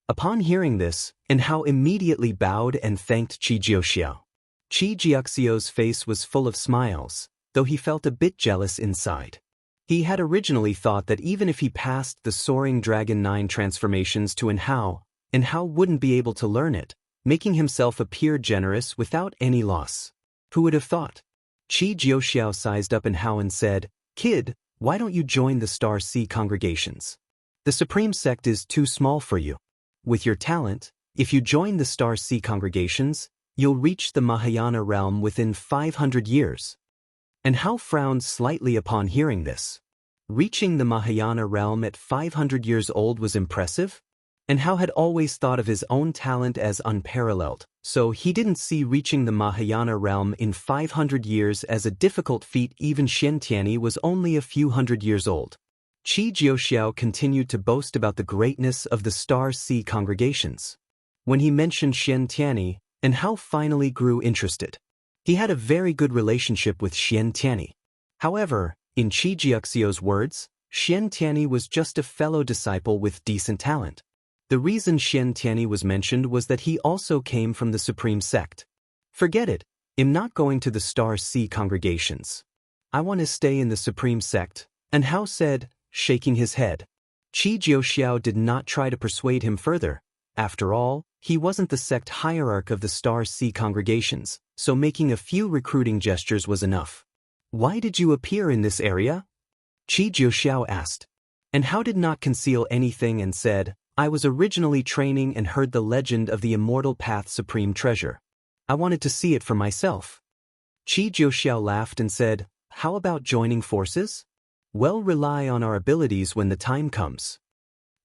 Upon hearing this, An Hao immediately bowed and thanked Qi Jiuxiao. Qi Jiuxiao's face was full of smiles, though he felt a bit jealous inside. He had originally thought that even if he passed the Soaring Dragon 9 transformations to An Hao wouldn't be able to learn it, making himself appear generous without any loss. Who would have thought? Qi Jiuxiao sized up An Hao and said, "Kid, why don't you join the Star Sea congregations? The Supreme Sect is too small for you. With your talent, if you join the Star Sea congregations, you'll reach the Mahayana realm within 500 years. An Hao frowned slightly upon hearing this. Reaching the Mahayana realm at 500 years old was impressive? An Hao had always thought of his own talent as unparalleled, so he didn't see reaching the Mahayana realm in 500 years as a difficult feat. Even Xiantiani was only a few hundred years old. Qi Jiuxiao continued to boast about the greatness of the Star Sea congregations. When he mentioned Xiantiani, An Hao finally grew interested. He had a very good relationship with Xiantiani. However, in Qi Jiuxiao's words, Xiantiani was just a fellow disciple with decent talent. The reason Xiantiani was mentioned was that he also came from the Supreme Sect. "Forget it, I'm not going to the Star Sea congregations. I want to stay in the Supreme Sect," An Hao said, shaking his head. Qi Jiuxiao did not try to persuade him further. After all, he wasn't the sect hierarch of the Star Sea congregations, so making a few recruiting gestures was enough. "Why did you appear in this area?" Qi Jiuxiao asked. An Hao did not conceal anything and said, "I was originally training and heard the legend of the Immortal Path Supreme Treasure. I wanted to see it for myself." Qi Jiuxiao laughed and said, "How about joining forces? We'll rely on our abilities when the time comes."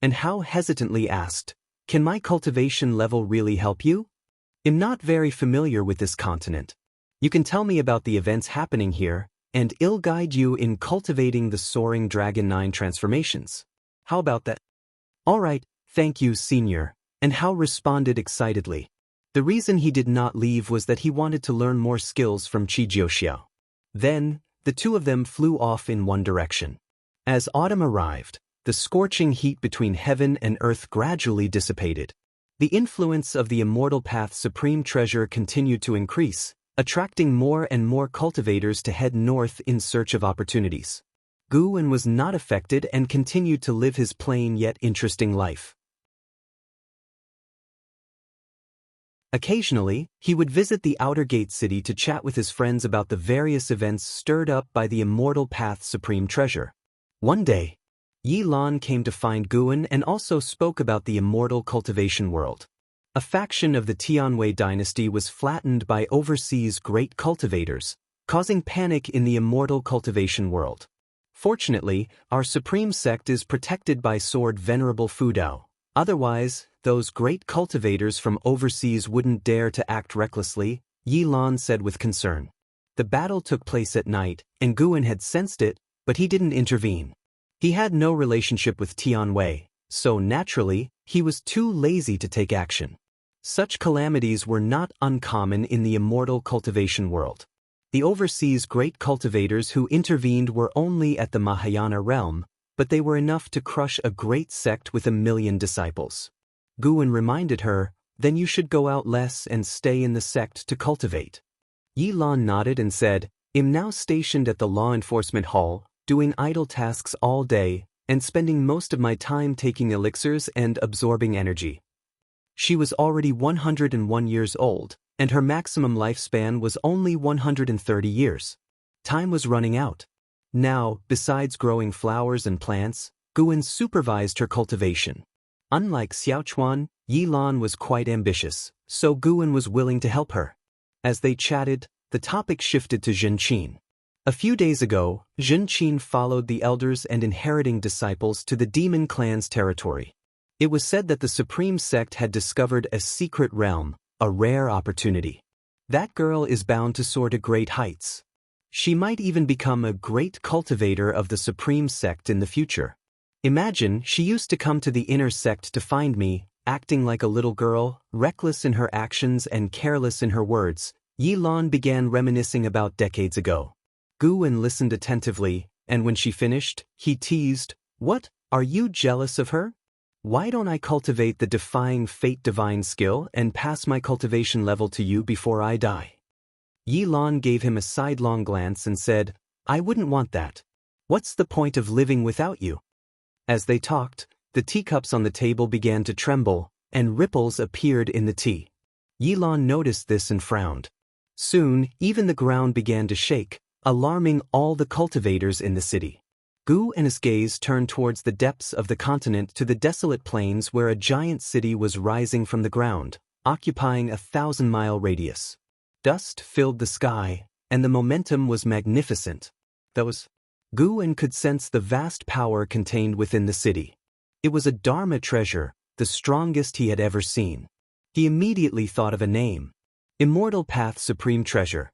An Hao hesitantly asked, "Can my cultivation level really help you? I'm not very familiar with this continent. You can tell me about the events happening here, and I'll guide you in cultivating the Soaring Dragon 9 transformations. How about that?" "All right, thank you, Senior," An Hao responded excitedly. The reason he did not leave was that he wanted to learn more skills from Qi Jiuxiao. Then, the two of them flew off in one direction. As autumn arrived, the scorching heat between heaven and earth gradually dissipated. The influence of the Immortal Path Supreme Treasure continued to increase, attracting more and more cultivators to head north in search of opportunities. Guwen was not affected and continued to live his plain yet interesting life. Occasionally, he would visit the Outer Gate City to chat with his friends about the various events stirred up by the Immortal Path Supreme Treasure. One day, Yi Lan came to find Guwen and also spoke about the immortal cultivation world. A faction of the Tianwei dynasty was flattened by overseas great cultivators, causing panic in the immortal cultivation world. Fortunately, our supreme sect is protected by Sword Venerable Fudao. Otherwise, those great cultivators from overseas wouldn't dare to act recklessly, Yi Lan said with concern. The battle took place at night, and Guwen had sensed it, but he didn't intervene. He had no relationship with Tianwei, so naturally, he was too lazy to take action. Such calamities were not uncommon in the immortal cultivation world. The overseas great cultivators who intervened were only at the Mahayana realm, but they were enough to crush a great sect with 1,000,000 disciples. Guwen reminded her, "Then you should go out less and stay in the sect to cultivate." Yi Lan nodded and said, "I'm now stationed at the law enforcement hall, doing idle tasks all day, and spending most of my time taking elixirs and absorbing energy." She was already 101 years old, and her maximum lifespan was only 130 years. Time was running out. Now, besides growing flowers and plants, Guwen supervised her cultivation. Unlike Xiaochuan, Yi Lan was quite ambitious, so Guwen was willing to help her. As they chatted, the topic shifted to Zhenqin. A few days ago, Zhen Qin followed the elders and inheriting disciples to the demon clan's territory. It was said that the supreme sect had discovered a secret realm, a rare opportunity. That girl is bound to soar to great heights. She might even become a great cultivator of the supreme sect in the future. Imagine, she used to come to the inner sect to find me, acting like a little girl, reckless in her actions and careless in her words. Yi Lan began reminiscing about decades ago. Gu Wen listened attentively, and when she finished, he teased, "What, are you jealous of her? Why don't I cultivate the defying fate divine skill and pass my cultivation level to you before I die?" Yi Lan gave him a sidelong glance and said, "I wouldn't want that. What's the point of living without you?" As they talked, the teacups on the table began to tremble, and ripples appeared in the tea. Yi Lan noticed this and frowned. Soon, even the ground began to shake, alarming all the cultivators in the city. Gu and his gaze turned towards the depths of the continent to the desolate plains where a giant city was rising from the ground, occupying a 1,000-mile radius. Dust filled the sky, and the momentum was magnificent. Gu En could sense the vast power contained within the city. It was a Dharma treasure, the strongest he had ever seen. He immediately thought of a name: Immortal Path Supreme Treasure.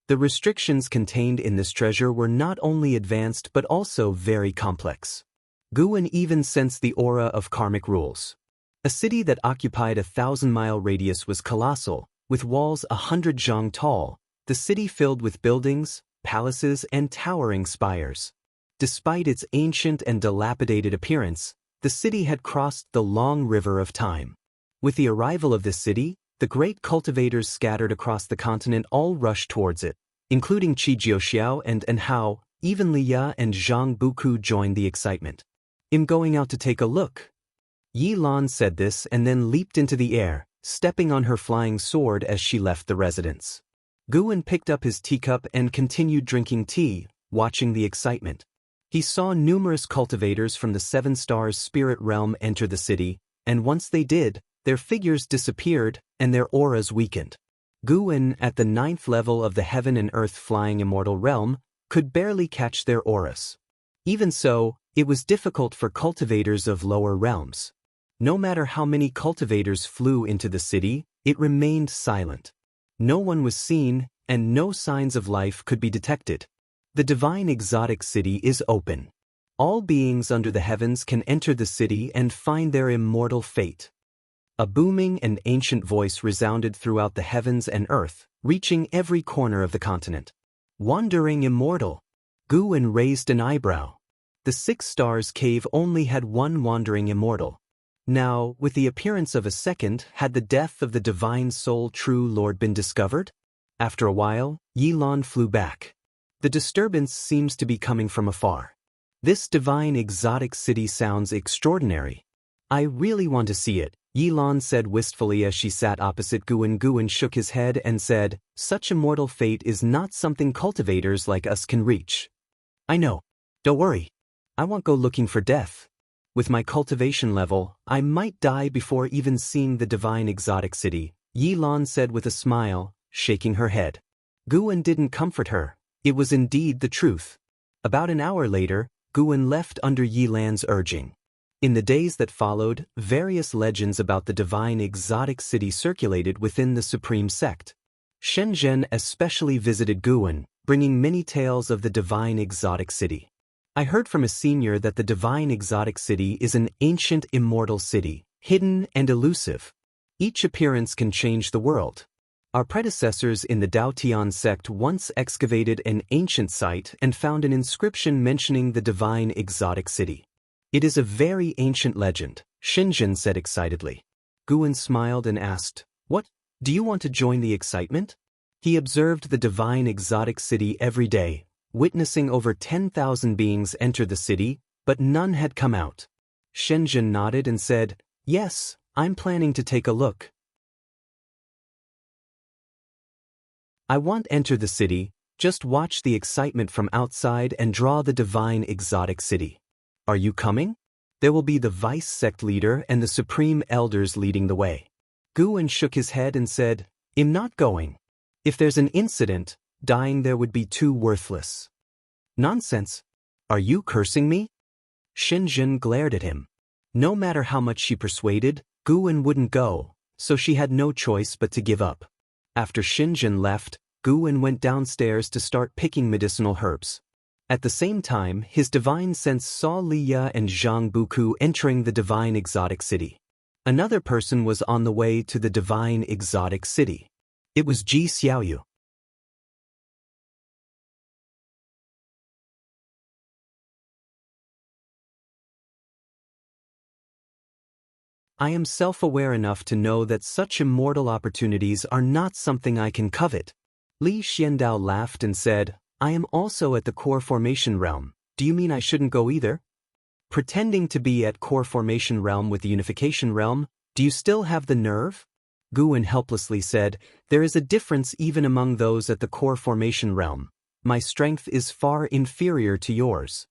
The restrictions contained in this treasure were not only advanced but also very complex. Gu En even sensed the aura of karmic rules. A city that occupied a 1,000-mile radius was colossal, with walls 100 zhang tall, the city filled with buildings, palaces, and towering spires. Despite its ancient and dilapidated appearance, the city had crossed the long river of time. With the arrival of this city, the great cultivators scattered across the continent all rushed towards it, including Qi Jiuxiao and Hao. Even Li Ya and Zhang Buku joined the excitement. "I'm going out to take a look." Yi Lan said this and then leaped into the air, stepping on her flying sword as she left the residence. Gu En picked up his teacup and continued drinking tea, watching the excitement. He saw numerous cultivators from the Seven Stars spirit realm enter the city, and once they did, their figures disappeared and their auras weakened. Gu En, at the 9th level of the heaven and earth flying immortal realm, could barely catch their auras. Even so, it was difficult for cultivators of lower realms. No matter how many cultivators flew into the city, it remained silent. No one was seen, and no signs of life could be detected. The divine exotic city is open. All beings under the heavens can enter the city and find their immortal fate. A booming and ancient voice resounded throughout the heavens and earth, reaching every corner of the continent. "Wandering immortal." Gu En raised an eyebrow. The 6 Stars cave only had one wandering immortal. Now, with the appearance of a second, had the death of the divine soul true lord been discovered? After a while, Yi Lan flew back. The disturbance seems to be coming from afar. This divine exotic city sounds extraordinary. "I really want to see it," Yi Lan said wistfully as she sat opposite Gu En. Gu En shook his head and said, "Such immortal fate is not something cultivators like us can reach." "I know. Don't worry. I won't go looking for death. With my cultivation level, I might die before even seeing the divine exotic city," Yi Lan said with a smile, shaking her head. Gu En didn't comfort her. It was indeed the truth. About an hour later, Gu En left under Yi Lan's urging. In the days that followed, various legends about the divine exotic city circulated within the supreme sect. Shenzhen especially visited Gu En, bringing many tales of the divine exotic city. "I heard from a senior that the divine exotic city is an ancient immortal city, hidden and elusive. Each appearance can change the world. Our predecessors in the Daotian sect once excavated an ancient site and found an inscription mentioning the divine exotic city. It is a very ancient legend," Shenzhen said excitedly. Gu En smiled and asked, "What, do you want to join the excitement?" He observed the divine exotic city every day, witnessing over 10,000 beings enter the city, but none had come out. Shenzhen nodded and said, "Yes, I'm planning to take a look. I won't enter the city, just watch the excitement from outside and draw the divine exotic city. Are you coming?" There will be the vice sect leader and the supreme elders leading the way. Gu En shook his head and said, "I'm not going. If there's an incident, dying there would be too worthless. Nonsense. Are you cursing me? Shenzhen glared at him. No matter how much she persuaded, Guwen wouldn't go, so she had no choice but to give up. After Shenzhen left, Guwen went downstairs to start picking medicinal herbs. At the same time, his divine sense saw Liya and Zhang Buku entering the divine exotic city. Another person was on the way to the divine exotic city. It was Ji Xiaoyu. I am self-aware enough to know that such immortal opportunities are not something I can covet. Li Xiandao laughed and said, I am also at the core formation realm. Do you mean I shouldn't go either? Pretending to be at core formation realm with the unification realm, do you still have the nerve? Guwen helplessly said, there is a difference even among those at the core formation realm. My strength is far inferior to yours.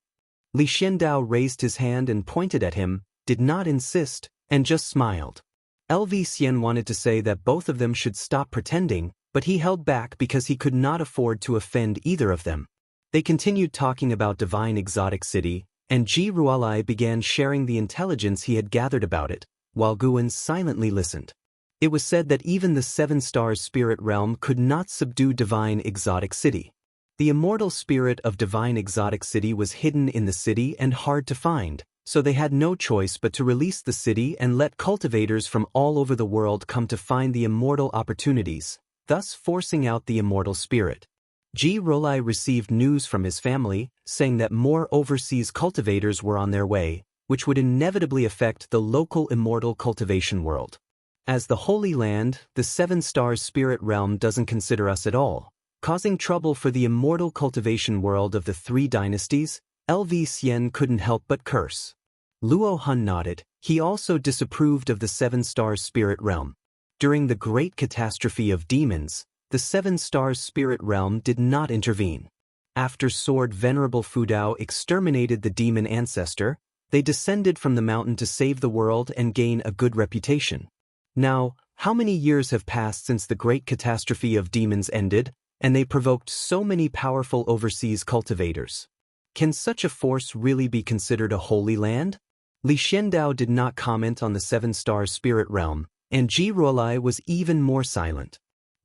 Li Xiandao raised his hand and pointed at him, did not insist, and just smiled. LV Xian wanted to say that both of them should stop pretending, but he held back because he could not afford to offend either of them. They continued talking about Divine Exotic City, and Ji Rualai began sharing the intelligence he had gathered about it, while Guwen silently listened. It was said that even the Seven Stars Spirit Realm could not subdue Divine Exotic City. The immortal spirit of Divine Exotic City was hidden in the city and hard to find, so they had no choice but to release the city and let cultivators from all over the world come to find the immortal opportunities, thus forcing out the immortal spirit. Ji Rualai received news from his family, saying that more overseas cultivators were on their way, which would inevitably affect the local immortal cultivation world. As the Holy Land, the Seven Stars Spirit Realm doesn't consider us at all, causing trouble for the immortal cultivation world of the three dynasties. LV Xian couldn't help but curse. Luo Hun nodded. He also disapproved of the Seven Stars Spirit Realm. During the Great Catastrophe of Demons, the Seven Stars Spirit Realm did not intervene. After Sword Venerable Fudao exterminated the demon ancestor, they descended from the mountain to save the world and gain a good reputation. Now, how many years have passed since the Great Catastrophe of Demons ended, and they provoked so many powerful overseas cultivators? Can such a force really be considered a holy land? Li Xiandao did not comment on the Seven Stars Spirit Realm, and Ji Rualai was even more silent.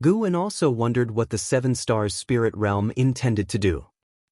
Guwen also wondered what the Seven Stars Spirit Realm intended to do.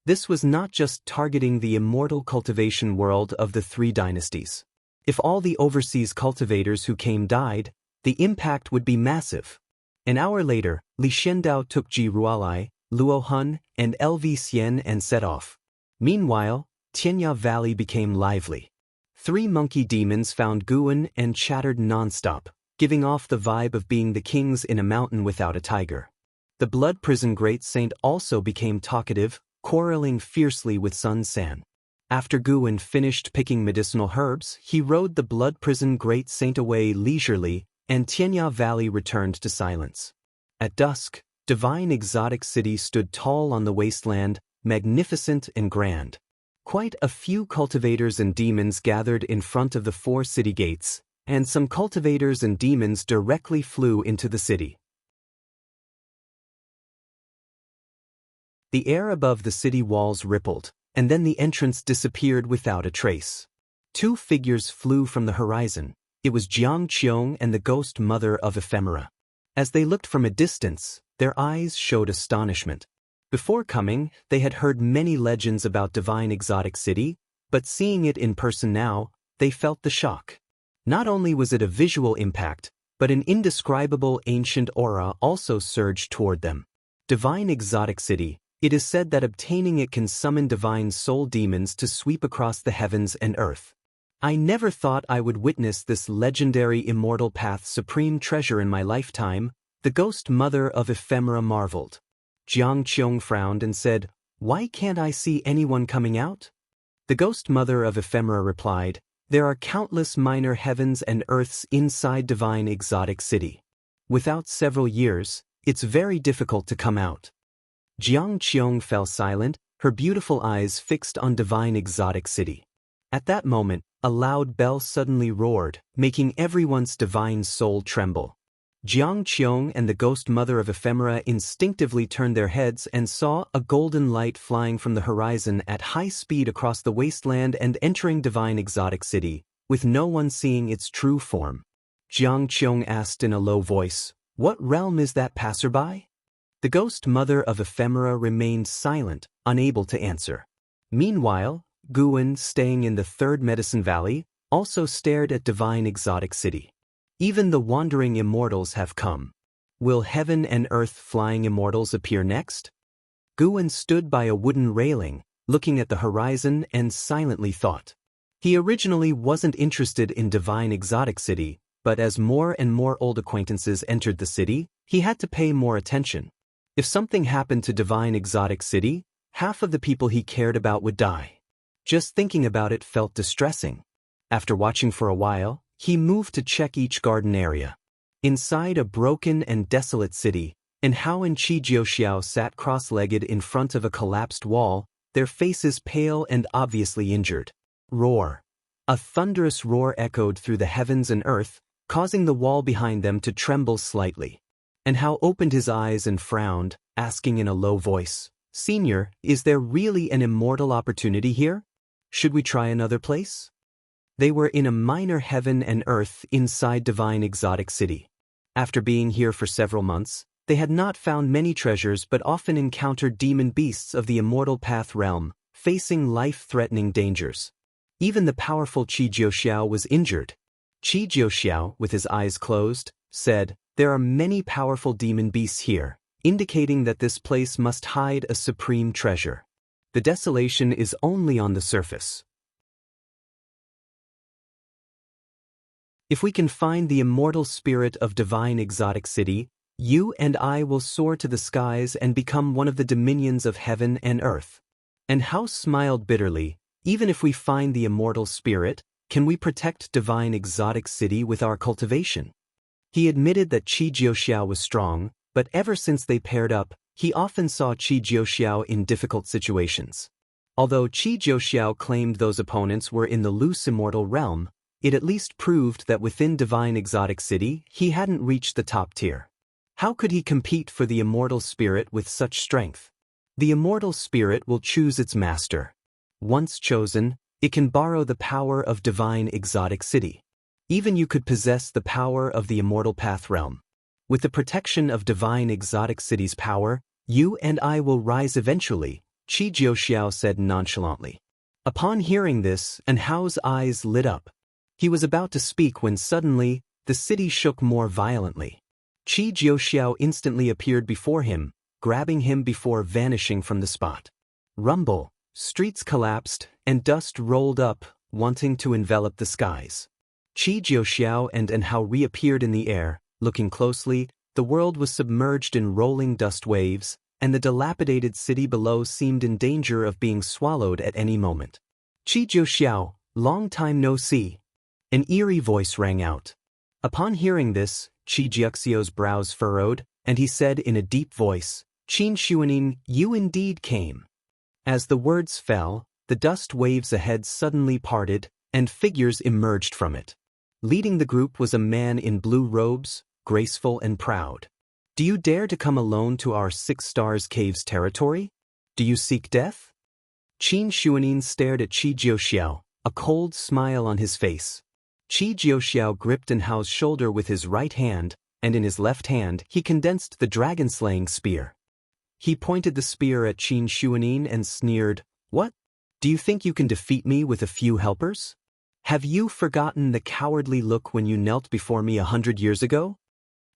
This was not just targeting the immortal cultivation world of the three dynasties. If all the overseas cultivators who came died, the impact would be massive. An hour later, Li Xiandao took Ji Rualai, Luo Hun, and LV Xian and set off. Meanwhile, Tianya Valley became lively. Three monkey demons found Guwen and chattered non-stop, giving off the vibe of being the kings in a mountain without a tiger. The Blood Prison Great Saint also became talkative, quarreling fiercely with Sun San. After Guwen finished picking medicinal herbs, he rode the Blood Prison Great Saint away leisurely, and Tianya Valley returned to silence. At dusk, Divine Exotic City stood tall on the wasteland, magnificent and grand. Quite a few cultivators and demons gathered in front of the 4 city gates, and some cultivators and demons directly flew into the city. The air above the city walls rippled, and then the entrance disappeared without a trace. 2 figures flew from the horizon. It was Jiang Qiong and the ghost mother of Ephemera. As they looked from a distance, their eyes showed astonishment. Before coming, they had heard many legends about Divine Exotic City, but seeing it in person now, they felt the shock. Not only was it a visual impact, but an indescribable ancient aura also surged toward them. Divine Exotic City, it is said that obtaining it can summon divine soul demons to sweep across the heavens and earth. I never thought I would witness this legendary immortal path's supreme treasure in my lifetime, the ghost mother of Ephemera marveled. Jiang Qiong frowned and said, "Why can't I see anyone coming out?" The ghost mother of Ephemera replied, "There are countless minor heavens and earths inside Divine Exotic City. Without several years, it's very difficult to come out." Jiang Qiong fell silent, her beautiful eyes fixed on Divine Exotic City. At that moment, a loud bell suddenly roared, making everyone's divine soul tremble. Jiang Qiong and the ghost mother of ephemera instinctively turned their heads and saw a golden light flying from the horizon at high speed across the wasteland and entering divine exotic city, with no one seeing its true form. Jiang Qiong asked in a low voice, "What realm is that, passerby?" The ghost mother of ephemera remained silent, unable to answer. Meanwhile, Guwen, staying in the third Medicine Valley, also stared at divine exotic city. Even the wandering immortals have come. Will heaven and earth flying immortals appear next? Guwen stood by a wooden railing, looking at the horizon and silently thought. He originally wasn't interested in divine exotic city, but as more and more old acquaintances entered the city, he had to pay more attention. If something happened to divine exotic city, half of the people he cared about would die. Just thinking about it felt distressing. After watching for a while, he moved to check each garden area. Inside a broken and desolate city, and Hao and Qi Jiuxiao sat cross-legged in front of a collapsed wall, their faces pale and obviously injured. Roar. A thunderous roar echoed through the heavens and earth, causing the wall behind them to tremble slightly. And Hao opened his eyes and frowned, asking in a low voice, "Senior, is there really an immortal opportunity here? Should we try another place?" They were in a minor heaven and earth inside divine exotic city. After being here for several months, they had not found many treasures but often encountered demon beasts of the immortal path realm, facing life-threatening dangers. Even the powerful Qi Jiuxiao was injured. Qi Jiuxiao, with his eyes closed, said, "There are many powerful demon beasts here, indicating that this place must hide a supreme treasure. The desolation is only on the surface. If we can find the immortal spirit of divine exotic city, you and I will soar to the skies and become one of the dominions of heaven and earth." And Hao smiled bitterly. "Even if we find the immortal spirit, can we protect divine exotic city with our cultivation?" He admitted that Qi Jiuxiao was strong, but ever since they paired up, he often saw Qi Jiuxiao in difficult situations. Although Qi Jiuxiao claimed those opponents were in the loose immortal realm, it at least proved that within divine exotic city, he hadn't reached the top tier. How could he compete for the immortal spirit with such strength? The immortal spirit will choose its master. Once chosen, it can borrow the power of divine exotic city. Even you could possess the power of the immortal path realm. With the protection of divine exotic city's power, you and I will rise eventually, Qi Jiuxiao said nonchalantly. Upon hearing this, and Hao's eyes lit up. He was about to speak when suddenly, the city shook more violently. Qi Jiuxiao instantly appeared before him, grabbing him before vanishing from the spot. Rumble, streets collapsed, and dust rolled up, wanting to envelop the skies. Qi Jiuxiao and Hao reappeared in the air. Looking closely, the world was submerged in rolling dust waves, and the dilapidated city below seemed in danger of being swallowed at any moment. "Qi Jiuxiao, long time no see." An eerie voice rang out. Upon hearing this, Qi Jiuxiao's brows furrowed, and he said in a deep voice, "Qin Xuanin, you indeed came." As the words fell, the dust waves ahead suddenly parted, and figures emerged from it. Leading the group was a man in blue robes, graceful and proud. "Do you dare to come alone to our 6 Stars Caves territory? Do you seek death?" Qin Xuanin stared at Qi Jiuxiao, a cold smile on his face. Qi Jiuxiao gripped Hao's shoulder with his right hand, and in his left hand he condensed the dragon-slaying spear. He pointed the spear at Qin Xuanin and sneered, "What? Do you think you can defeat me with a few helpers? Have you forgotten the cowardly look when you knelt before me 100 years ago?"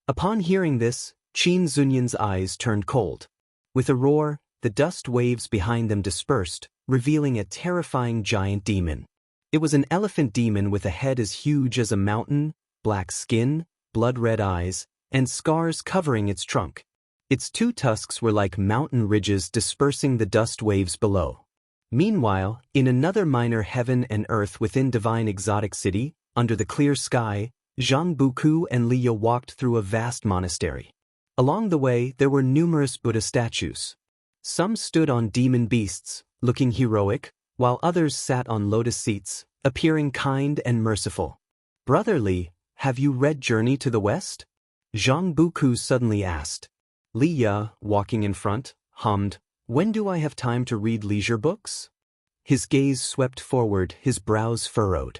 Upon hearing this, Qin Zunyan's eyes turned cold. With a roar, the dust waves behind them dispersed, revealing a terrifying giant demon. It was an elephant demon with a head as huge as a mountain, black skin, blood-red eyes, and scars covering its trunk. Its 2 tusks were like mountain ridges dispersing the dust waves below. Meanwhile, in another minor heaven and earth within divine exotic city, under the clear sky, Zhang Buku and Liu walked through a vast monastery. Along the way, there were numerous Buddha statues. Some stood on demon beasts, looking heroic, while others sat on lotus seats, appearing kind and merciful. "Brother Li, have you read Journey to the West?" Zhang Buku suddenly asked. Li Ya, walking in front, hummed, "When do I have time to read leisure books?" His gaze swept forward, his brows furrowed.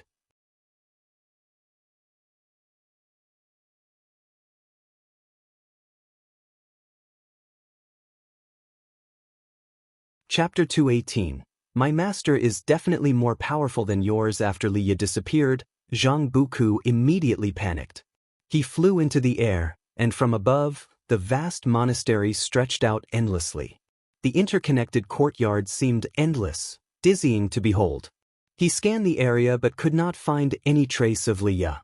Chapter 218. My master is definitely more powerful than yours. After Li Ya disappeared, Zhang Buku immediately panicked. He flew into the air, and from above, the vast monastery stretched out endlessly. The interconnected courtyard seemed endless, dizzying to behold. He scanned the area but could not find any trace of Li Ya.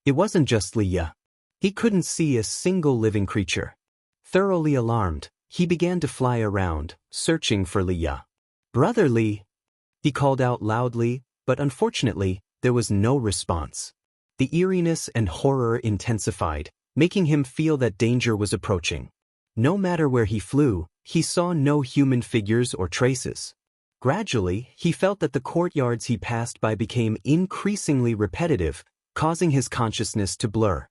It wasn't just Li Ya. He couldn't see a single living creature. Thoroughly alarmed, he began to fly around, searching for Li Ya. "Brother Li!" he called out loudly, but unfortunately, there was no response. The eeriness and horror intensified, making him feel that danger was approaching. No matter where he flew, he saw no human figures or traces. Gradually, he felt that the courtyards he passed by became increasingly repetitive, causing his consciousness to blur.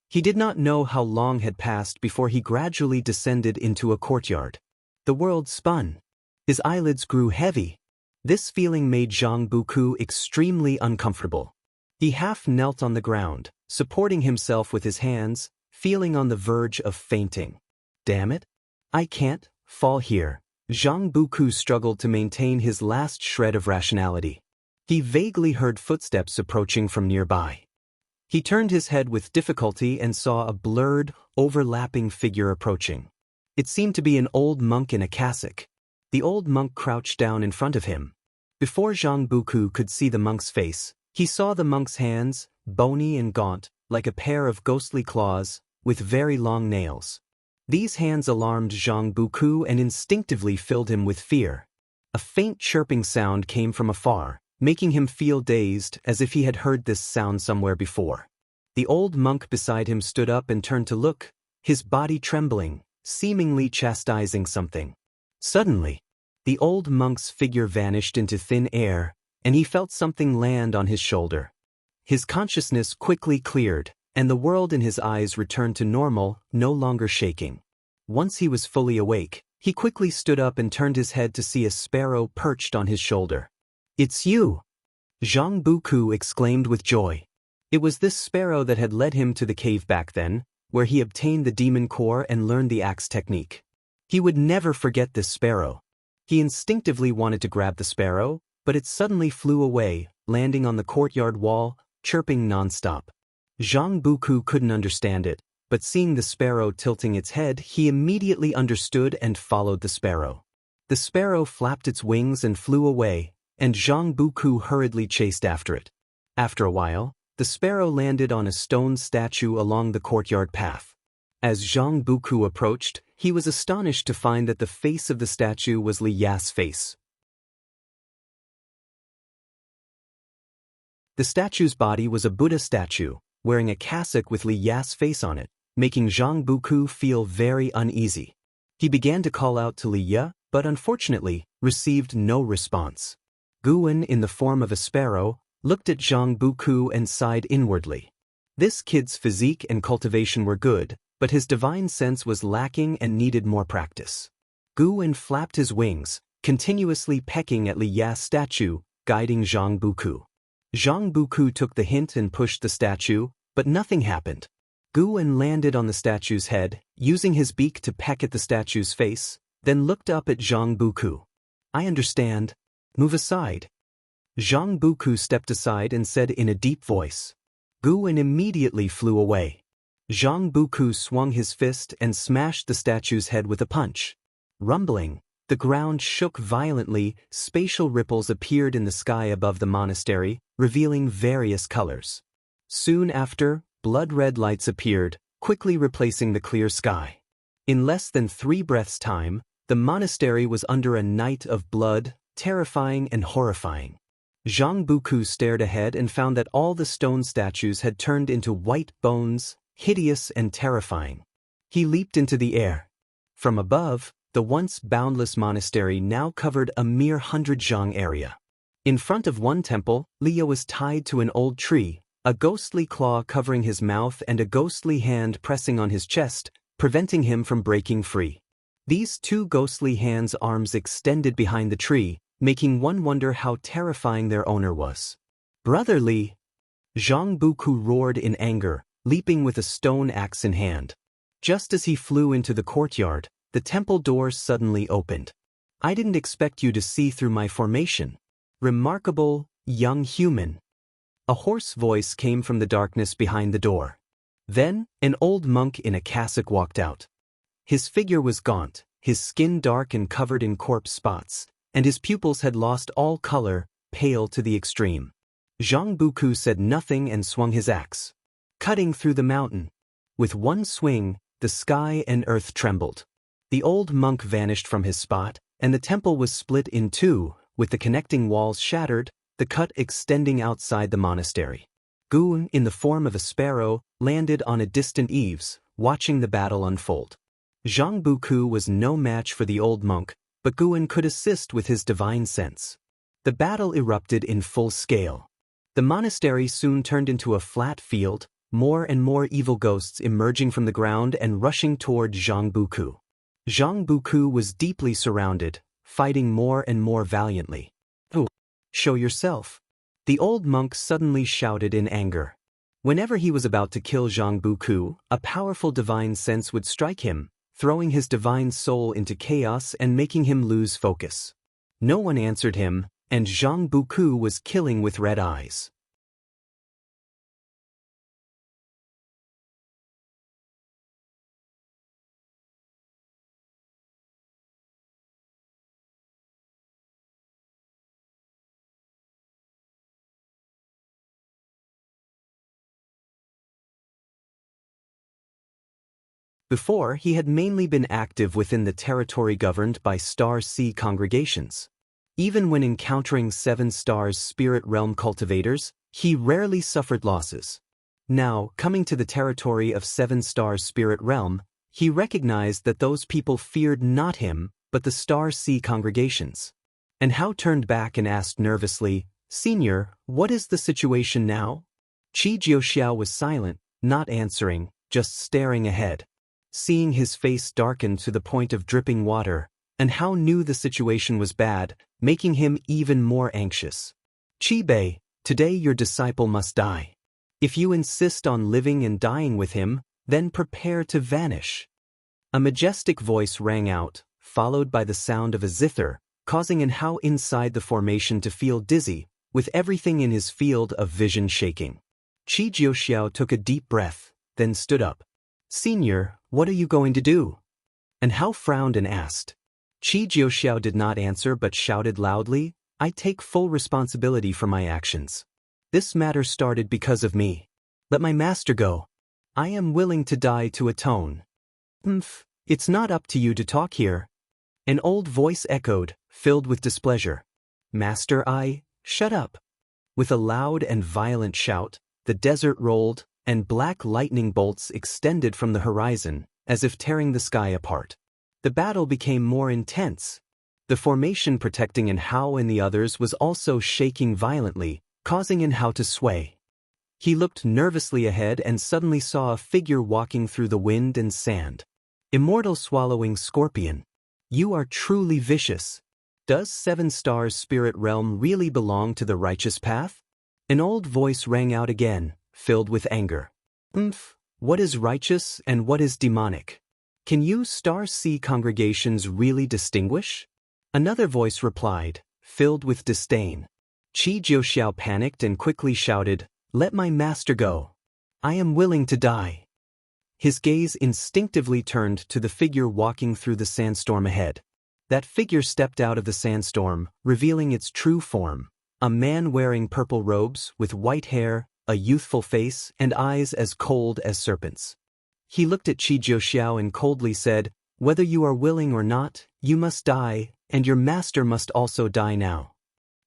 He did not know how long had passed before he gradually descended into a courtyard. The world spun. His eyelids grew heavy. This feeling made Zhang Buku extremely uncomfortable. He half knelt on the ground, supporting himself with his hands, feeling on the verge of fainting. "Damn it! I can't fall here." Zhang Buku struggled to maintain his last shred of rationality. He vaguely heard footsteps approaching from nearby. He turned his head with difficulty and saw a blurred, overlapping figure approaching. It seemed to be an old monk in a cassock. The old monk crouched down in front of him. Before Zhang Buku could see the monk's face, he saw the monk's hands, bony and gaunt, like a pair of ghostly claws, with very long nails. These hands alarmed Zhang Buku and instinctively filled him with fear. A faint chirping sound came from afar, making him feel dazed as if he had heard this sound somewhere before. The old monk beside him stood up and turned to look, his body trembling, seemingly chastising something. Suddenly, the old monk's figure vanished into thin air, and he felt something land on his shoulder. His consciousness quickly cleared, and the world in his eyes returned to normal, no longer shaking. Once he was fully awake, he quickly stood up and turned his head to see a sparrow perched on his shoulder. "It's you!" Zhang Buku exclaimed with joy. It was this sparrow that had led him to the cave back then, where he obtained the demon core and learned the axe technique. He would never forget this sparrow. He instinctively wanted to grab the sparrow, but it suddenly flew away, landing on the courtyard wall, chirping nonstop. Zhang Buku couldn't understand it, but seeing the sparrow tilting its head, he immediately understood and followed the sparrow. The sparrow flapped its wings and flew away, and Zhang Buku hurriedly chased after it. After a while, the sparrow landed on a stone statue along the courtyard path. As Zhang Buku approached, he was astonished to find that the face of the statue was Li Ya's face. The statue's body was a Buddha statue, wearing a cassock with Li Ya's face on it, making Zhang Buku feel very uneasy. He began to call out to Li Ya, but unfortunately, received no response. Guwen, in the form of a sparrow, looked at Zhang Buku and sighed inwardly. This kid's physique and cultivation were good, but his divine sense was lacking and needed more practice. Guwen flapped his wings, continuously pecking at Li Ya's statue, guiding Zhang Buku. Zhang Buku took the hint and pushed the statue, but nothing happened. Guwen landed on the statue's head, using his beak to peck at the statue's face, then looked up at Zhang Buku. "I understand. Move aside." Zhang Buku stepped aside and said in a deep voice. Guwen immediately flew away. Zhang Buku swung his fist and smashed the statue's head with a punch. Rumbling, the ground shook violently, spatial ripples appeared in the sky above the monastery, revealing various colors. Soon after, blood-red lights appeared, quickly replacing the clear sky. In less than 3 breaths' time, the monastery was under a night of blood, terrifying and horrifying. Zhang Buku stared ahead and found that all the stone statues had turned into white bones, hideous and terrifying. He leaped into the air. From above, the once boundless monastery now covered a mere 100 zhang area. In front of one temple, Li Ya was tied to an old tree, a ghostly claw covering his mouth and a ghostly hand pressing on his chest, preventing him from breaking free. These two ghostly hands' arms extended behind the tree, making one wonder how terrifying their owner was. Brotherly! Zhang Buku roared in anger, leaping with a stone axe in hand. Just as he flew into the courtyard, the temple doors suddenly opened. I didn't expect you to see through my formation. Remarkable, young human. A hoarse voice came from the darkness behind the door. Then, an old monk in a cassock walked out. His figure was gaunt, his skin dark and covered in corpse spots, and his pupils had lost all color, pale to the extreme. Zhang Buku said nothing and swung his axe, cutting through the mountain. With one swing, the sky and earth trembled. The old monk vanished from his spot, and the temple was split in two, with the connecting walls shattered, the cut extending outside the monastery. Guan, in the form of a sparrow, landed on a distant eaves, watching the battle unfold. Zhang Buku was no match for the old monk, but Guan could assist with his divine sense. The battle erupted in full scale. The monastery soon turned into a flat field, more and more evil ghosts emerging from the ground and rushing toward Zhang Buku. Zhang Buku was deeply surrounded, fighting more and more valiantly. "Oh, show yourself!" The old monk suddenly shouted in anger. Whenever he was about to kill Zhang Buku, a powerful divine sense would strike him, throwing his divine soul into chaos and making him lose focus. No one answered him, and Zhang Buku was killing with red eyes. Before, he had mainly been active within the territory governed by Star Sea congregations. Even when encountering 7 Stars Spirit Realm cultivators, he rarely suffered losses. Now, coming to the territory of 7 Stars Spirit Realm, he recognized that those people feared not him, but the Star Sea congregations. And Hao turned back and asked nervously, "Senior, what is the situation now?" Qi Jiuxiao was silent, not answering, just staring ahead. Seeing his face darken to the point of dripping water, and Hao knew the situation was bad, making him even more anxious. "Qi Bei, today your disciple must die. If you insist on living and dying with him, then prepare to vanish." A majestic voice rang out, followed by the sound of a zither, causing an Hao inside the formation to feel dizzy, with everything in his field of vision shaking. Qi Jiuxiao took a deep breath, then stood up. "Senior, what are you going to do?" And Hao frowned and asked. Qi Jiuxiao did not answer but shouted loudly, "I take full responsibility for my actions. This matter started because of me. Let my master go. I am willing to die to atone." It's not up to you to talk here." An old voice echoed, filled with displeasure. "Master, shut up." With a loud and violent shout, the desert rolled, and black lightning bolts extended from the horizon, as if tearing the sky apart. The battle became more intense. The formation protecting An Hao and the others was also shaking violently, causing An Hao to sway. He looked nervously ahead and suddenly saw a figure walking through the wind and sand. Immortal swallowing scorpion. "You are truly vicious. Does 7 Stars Spirit Realm really belong to the righteous path?" An old voice rang out again, filled with anger. What is righteous and what is demonic? Can you Star Sea congregations really distinguish?" Another voice replied, filled with disdain. Qi Jiuxiao panicked and quickly shouted, "Let my master go. I am willing to die." His gaze instinctively turned to the figure walking through the sandstorm ahead. That figure stepped out of the sandstorm, revealing its true form. A man wearing purple robes, with white hair, a youthful face, and eyes as cold as serpents. He looked at Qi Jiuxiao and coldly said, "Whether you are willing or not, you must die, and your master must also die now."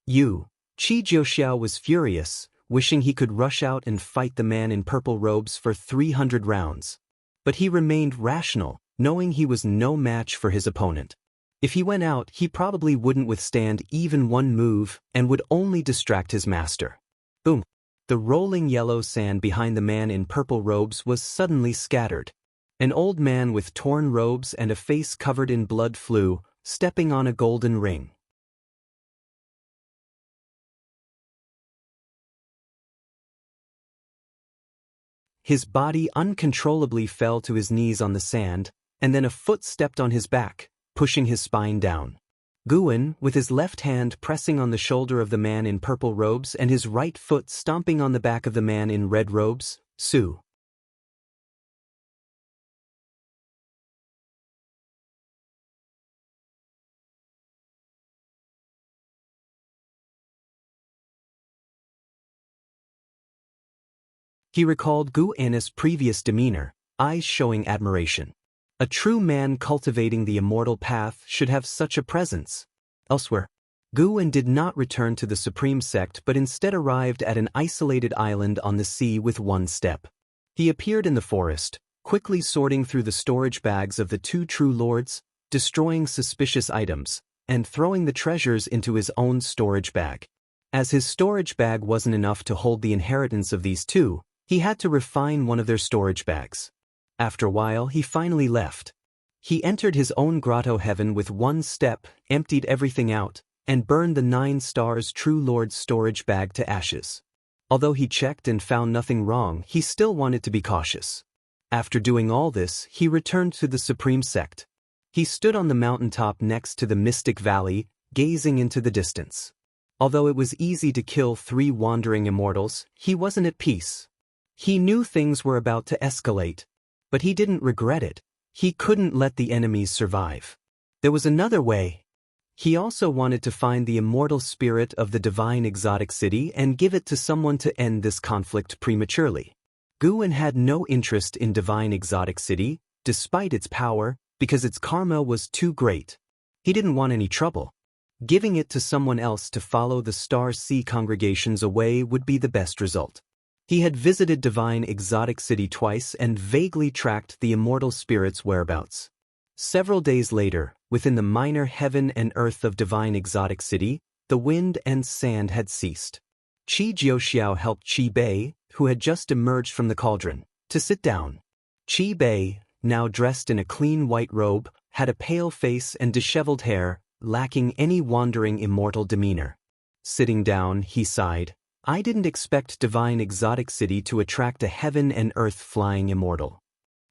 Qi Jiuxiao was furious, wishing he could rush out and fight the man in purple robes for 300 rounds. But he remained rational, knowing he was no match for his opponent. If he went out, he probably wouldn't withstand even one move and would only distract his master. Boom! The rolling yellow sand behind the man in purple robes was suddenly scattered. An old man with torn robes and a face covered in blood flew, stepping on a golden ring. His body uncontrollably fell to his knees on the sand, and then a foot stepped on his back, pushing his spine down. Guan, with his left hand pressing on the shoulder of the man in purple robes and his right foot stomping on the back of the man in red robes, Su. He recalled Guan's previous demeanor, eyes showing admiration. A true man cultivating the immortal path should have such a presence. Elsewhere, Guan did not return to the supreme sect but instead arrived at an isolated island on the sea with one step. He appeared in the forest, quickly sorting through the storage bags of the two true lords, destroying suspicious items, and throwing the treasures into his own storage bag. As his storage bag wasn't enough to hold the inheritance of these two, he had to refine one of their storage bags. After a while, he finally left. He entered his own grotto heaven with one step, emptied everything out, and burned the 9 stars True Lord's storage bag to ashes. Although he checked and found nothing wrong, he still wanted to be cautious. After doing all this, he returned to the supreme sect. He stood on the mountaintop next to the mystic valley, gazing into the distance. Although it was easy to kill 3 wandering immortals, he wasn't at peace. He knew things were about to escalate, but he didn't regret it. He couldn't let the enemies survive. There was another way. He also wanted to find the immortal spirit of the divine exotic city and give it to someone to end this conflict prematurely. Guan had no interest in divine exotic city, despite its power, because its karma was too great. He didn't want any trouble. Giving it to someone else to follow the Star Sea congregations away would be the best result. He had visited Divine Exotic City twice and vaguely tracked the immortal spirit's whereabouts. Several days later, within the minor heaven and earth of Divine Exotic City, the wind and sand had ceased. Qi Jiuxiao helped Qi Bei, who had just emerged from the cauldron, to sit down. Qi Bei, now dressed in a clean white robe, had a pale face and disheveled hair, lacking any wandering immortal demeanor. Sitting down, he sighed. I didn't expect Divine Exotic City to attract a heaven and earth flying immortal.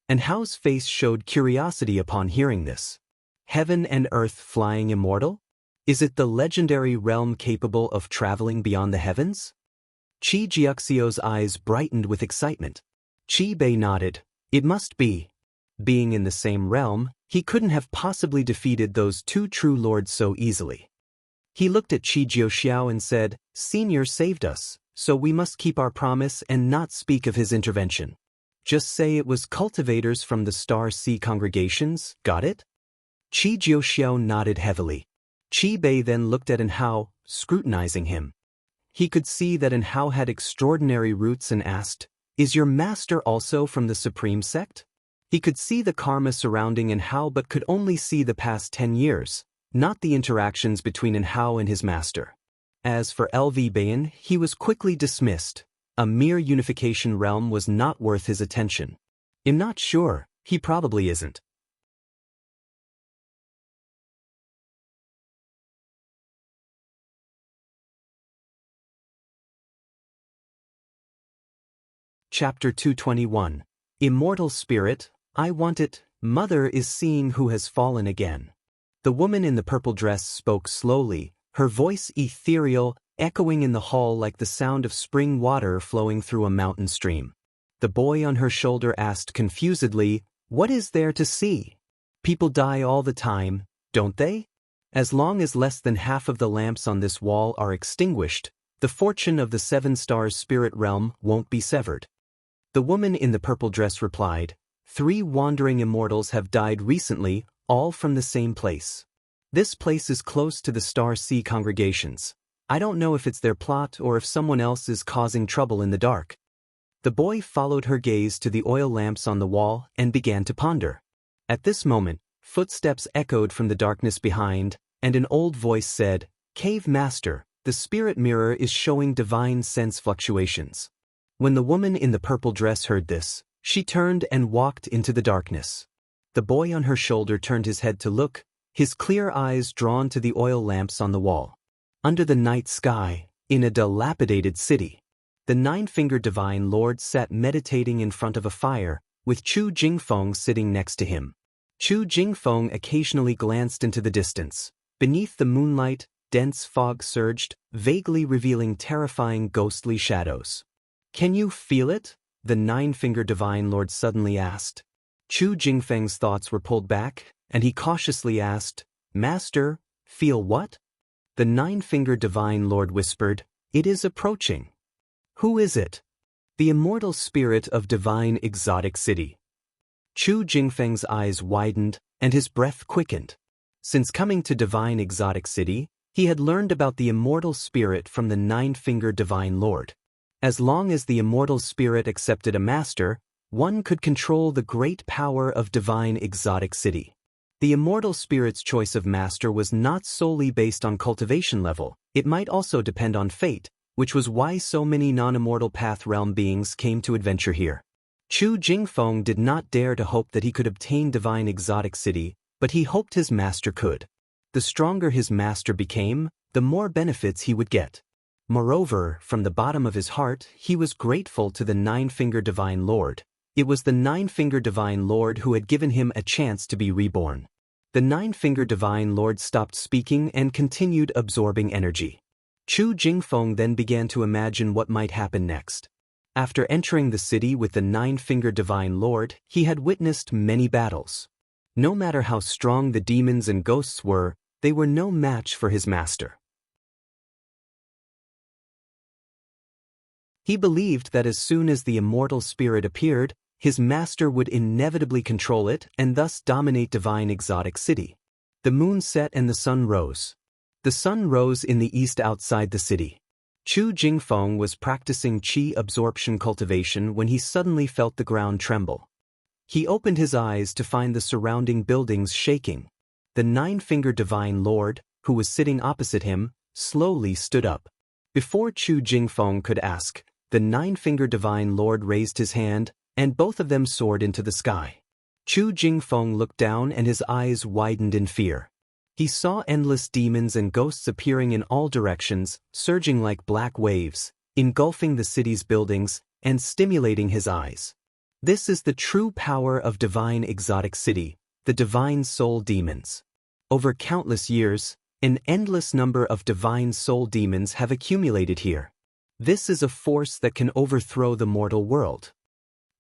And Hao's face showed curiosity upon hearing this. Heaven and earth flying immortal? Is it the legendary realm capable of traveling beyond the heavens? Qi Jiuxiao's eyes brightened with excitement. Qi Bei nodded. It must be. Being in the same realm, he couldn't have possibly defeated those 2 true lords so easily. He looked at Qi Jiuxiao and said, Senior saved us, so we must keep our promise and not speak of his intervention. Just say it was cultivators from the Star Sea congregations, got it? Qi Jiuxiao nodded heavily. Qi Bei then looked at Hao, scrutinizing him. He could see that Hao had extraordinary roots and asked, Is your master also from the Supreme Sect? He could see the karma surrounding Hao but could only see the past 10 years. Not the interactions between Hao and his master. As for LV Bayan, he was quickly dismissed. A mere unification realm was not worth his attention. I'm not sure, he probably isn't. Chapter 221. Immortal Spirit, I want it, Mother is seeing who has fallen again. The woman in the purple dress spoke slowly, her voice ethereal, echoing in the hall like the sound of spring water flowing through a mountain stream. The boy on her shoulder asked confusedly, What is there to see? People die all the time, don't they? As long as less than half of the lamps on this wall are extinguished, the fortune of the 7 stars spirit realm won't be severed. The woman in the purple dress replied, 3 wandering immortals have died recently, all from the same place. This place is close to the Star Sea congregations. I don't know if it's their plot or if someone else is causing trouble in the dark. The boy followed her gaze to the oil lamps on the wall and began to ponder. At this moment, footsteps echoed from the darkness behind, and an old voice said, Cave Master, The spirit mirror is showing divine sense fluctuations. When the woman in the purple dress heard this, she turned and walked into the darkness. The boy on her shoulder turned his head to look, his clear eyes drawn to the oil lamps on the wall. Under the night sky, in a dilapidated city, the nine-fingered divine lord sat meditating in front of a fire, with Chu Jingfeng sitting next to him. Chu Jingfeng occasionally glanced into the distance. Beneath the moonlight, dense fog surged, vaguely revealing terrifying ghostly shadows. "Can you feel it?" the nine-fingered divine lord suddenly asked. Chu Jingfeng's thoughts were pulled back, and he cautiously asked, "Master, feel what?" The nine-fingered divine lord whispered, "It is approaching." "Who is it?" "The immortal spirit of divine exotic city." Chu Jingfeng's eyes widened, and his breath quickened. Since coming to divine exotic city, he had learned about the immortal spirit from the nine-fingered divine lord. As long as the immortal spirit accepted a master, one could control the great power of divine exotic city. The immortal spirit's choice of master was not solely based on cultivation level, it might also depend on fate, which was why so many non-immortal path realm beings came to adventure here. Chu Jingfeng did not dare to hope that he could obtain divine exotic city, but he hoped his master could. The stronger his master became, the more benefits he would get. Moreover, from the bottom of his heart, he was grateful to the nine-fingered divine lord. It was the nine-fingered divine lord who had given him a chance to be reborn. The nine-fingered divine lord stopped speaking and continued absorbing energy. Chu Jingfeng then began to imagine what might happen next. After entering the city with the nine-fingered divine lord, he had witnessed many battles. No matter how strong the demons and ghosts were, they were no match for his master. He believed that as soon as the immortal spirit appeared, his master would inevitably control it and thus dominate divine exotic city. The moon set and the sun rose. The sun rose in the east outside the city. Chu Jingfeng was practicing qi absorption cultivation when he suddenly felt the ground tremble. He opened his eyes to find the surrounding buildings shaking. The nine-fingered divine lord, who was sitting opposite him, slowly stood up. Before Chu Jingfeng could ask, the nine-fingered divine lord raised his hand, and both of them soared into the sky. Chu Jingfeng looked down and his eyes widened in fear. He saw endless demons and ghosts appearing in all directions, surging like black waves, engulfing the city's buildings, and stimulating his eyes. This is the true power of divine exotic city, the divine soul demons. Over countless years, an endless number of divine soul demons have accumulated here. This is a force that can overthrow the mortal world.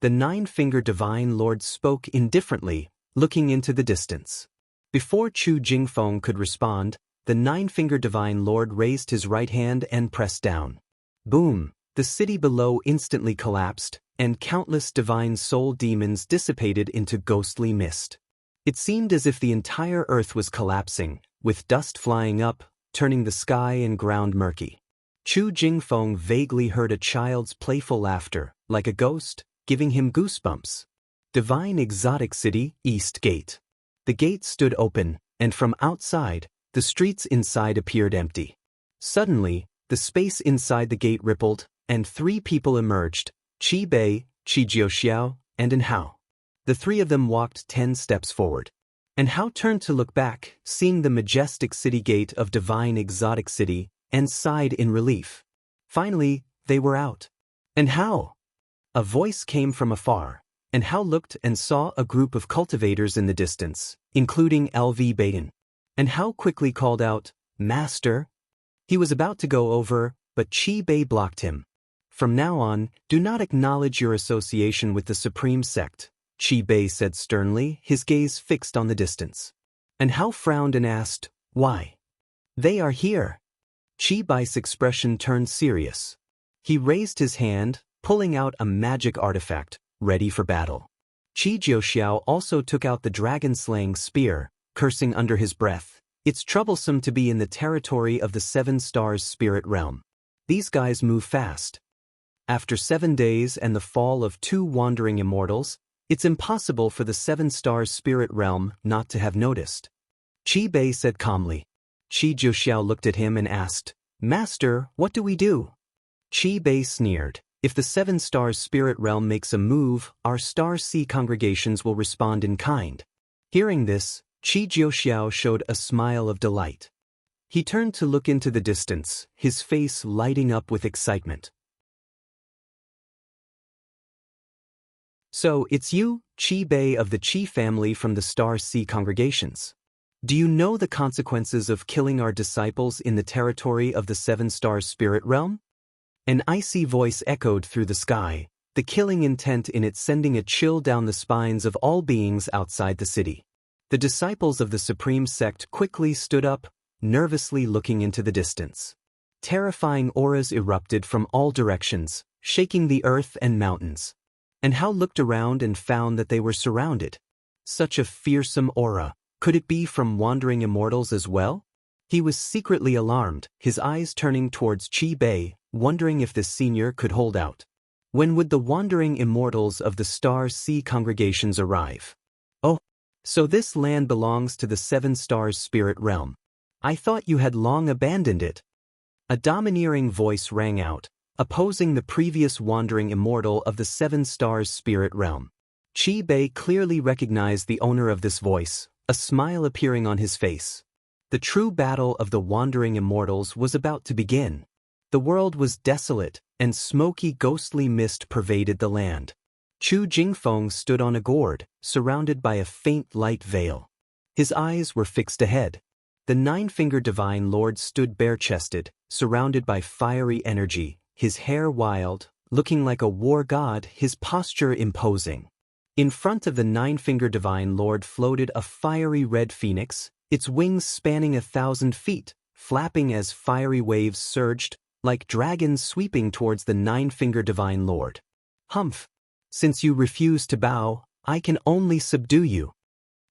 The nine-fingered divine lord spoke indifferently, looking into the distance. Before Chu Jingfeng could respond, the nine-fingered divine lord raised his right hand and pressed down. Boom! The city below instantly collapsed, and countless divine soul demons dissipated into ghostly mist. It seemed as if the entire earth was collapsing, with dust flying up, turning the sky and ground murky. Chu Jingfeng vaguely heard a child's playful laughter, like a ghost, giving him goosebumps. Divine exotic city, East Gate. The gate stood open, and from outside, the streets inside appeared empty. Suddenly, the space inside the gate rippled, and three people emerged, Qi Bei, Qi Jiuxiao, and An Hao. The three of them walked 10 steps forward. An Hao turned to look back, seeing the majestic city gate of divine exotic city, and sighed in relief. Finally, they were out. An Hao! A voice came from afar. An Hao looked and saw a group of cultivators in the distance, including LV Baden. An Hao quickly called out, "Master." He was about to go over, but Qi Bei blocked him. "From now on, do not acknowledge your association with the supreme sect," Qi Bei said sternly, his gaze fixed on the distance. An Hao frowned and asked, "Why?" "They are here." Qi Bei's expression turned serious. He raised his hand, pulling out a magic artifact, ready for battle. Qi Jiuxiao also took out the dragon-slaying spear, cursing under his breath. It's troublesome to be in the territory of the Seven Stars spirit realm. These guys move fast. After 7 days and the fall of 2 wandering immortals, it's impossible for the Seven Stars spirit realm not to have noticed. Qi Bei said calmly. Qi Jiuxiao looked at him and asked, Master, what do we do? Qi Bei sneered. If the 7 stars spirit realm makes a move, our star sea congregations will respond in kind. Hearing this, Qi Jiuxiao showed a smile of delight. He turned to look into the distance, his face lighting up with excitement. So, it's you, Qi Bei of the Qi family from the Star Sea congregations. Do you know the consequences of killing our disciples in the territory of the 7 stars spirit realm? An icy voice echoed through the sky, the killing intent in it sending a chill down the spines of all beings outside the city. The disciples of the supreme sect quickly stood up, nervously looking into the distance. Terrifying auras erupted from all directions, shaking the earth and mountains. And Hao looked around and found that they were surrounded. Such a fearsome aura, could it be from wandering immortals as well? He was secretly alarmed, his eyes turning towards Qi Bei, wondering if this senior could hold out. When would the wandering immortals of the Star Sea congregations arrive? Oh, so this land belongs to the 7 stars spirit realm. I thought you had long abandoned it. A domineering voice rang out, opposing the previous wandering immortal of the 7 stars spirit realm. Qi Bei clearly recognized the owner of this voice, a smile appearing on his face. The true battle of the wandering immortals was about to begin. The world was desolate, and smoky ghostly mist pervaded the land. Chu Jingfeng stood on a gourd, surrounded by a faint light veil. His eyes were fixed ahead. The 9-fingered divine lord stood bare-chested, surrounded by fiery energy, his hair wild, looking like a war god, his posture imposing. In front of the 9-fingered divine lord floated a fiery red phoenix, its wings spanning 1,000 feet, flapping as fiery waves surged, like dragons sweeping towards the 9-fingered divine lord. Humph! Since you refuse to bow, I can only subdue you.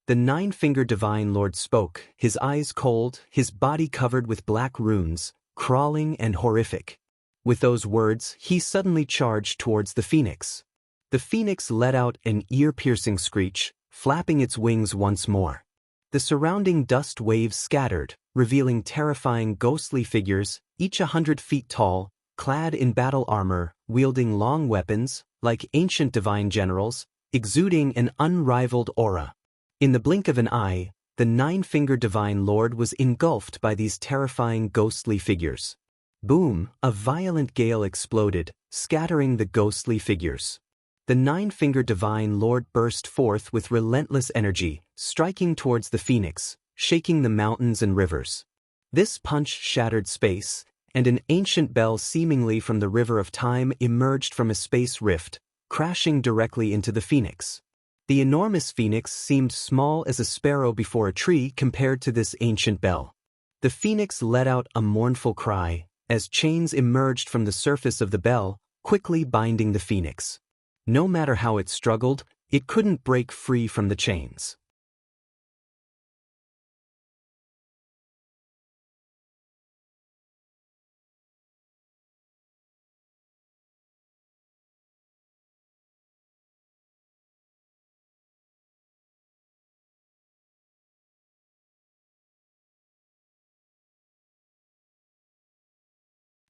The 9-fingered divine lord spoke, his eyes cold, his body covered with black runes, crawling and horrific. With those words, he suddenly charged towards the phoenix. The phoenix let out an ear-piercing screech, flapping its wings once more. The surrounding dust waves scattered, revealing terrifying ghostly figures, each 100 feet tall, clad in battle armor, wielding long weapons, like ancient divine generals, exuding an unrivaled aura. In the blink of an eye, the 9-fingered divine lord was engulfed by these terrifying ghostly figures. Boom! A violent gale exploded, scattering the ghostly figures. The 9-fingered divine lord burst forth with relentless energy, striking towards the phoenix, shaking the mountains and rivers. This punch shattered space, and an ancient bell seemingly from the river of time emerged from a space rift, crashing directly into the phoenix. The enormous phoenix seemed small as a sparrow before a tree compared to this ancient bell. The phoenix let out a mournful cry, as chains emerged from the surface of the bell, quickly binding the phoenix. No matter how it struggled, it couldn't break free from the chains.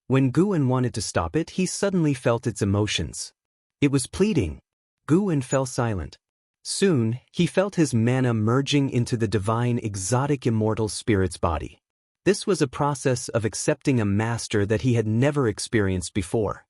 When Guan wanted to stop it, he suddenly felt its emotions. It was pleading. Guan fell silent. Soon, he felt his mana merging into the divine exotic immortal spirit's body. This was a process of accepting a master that he had never experienced before.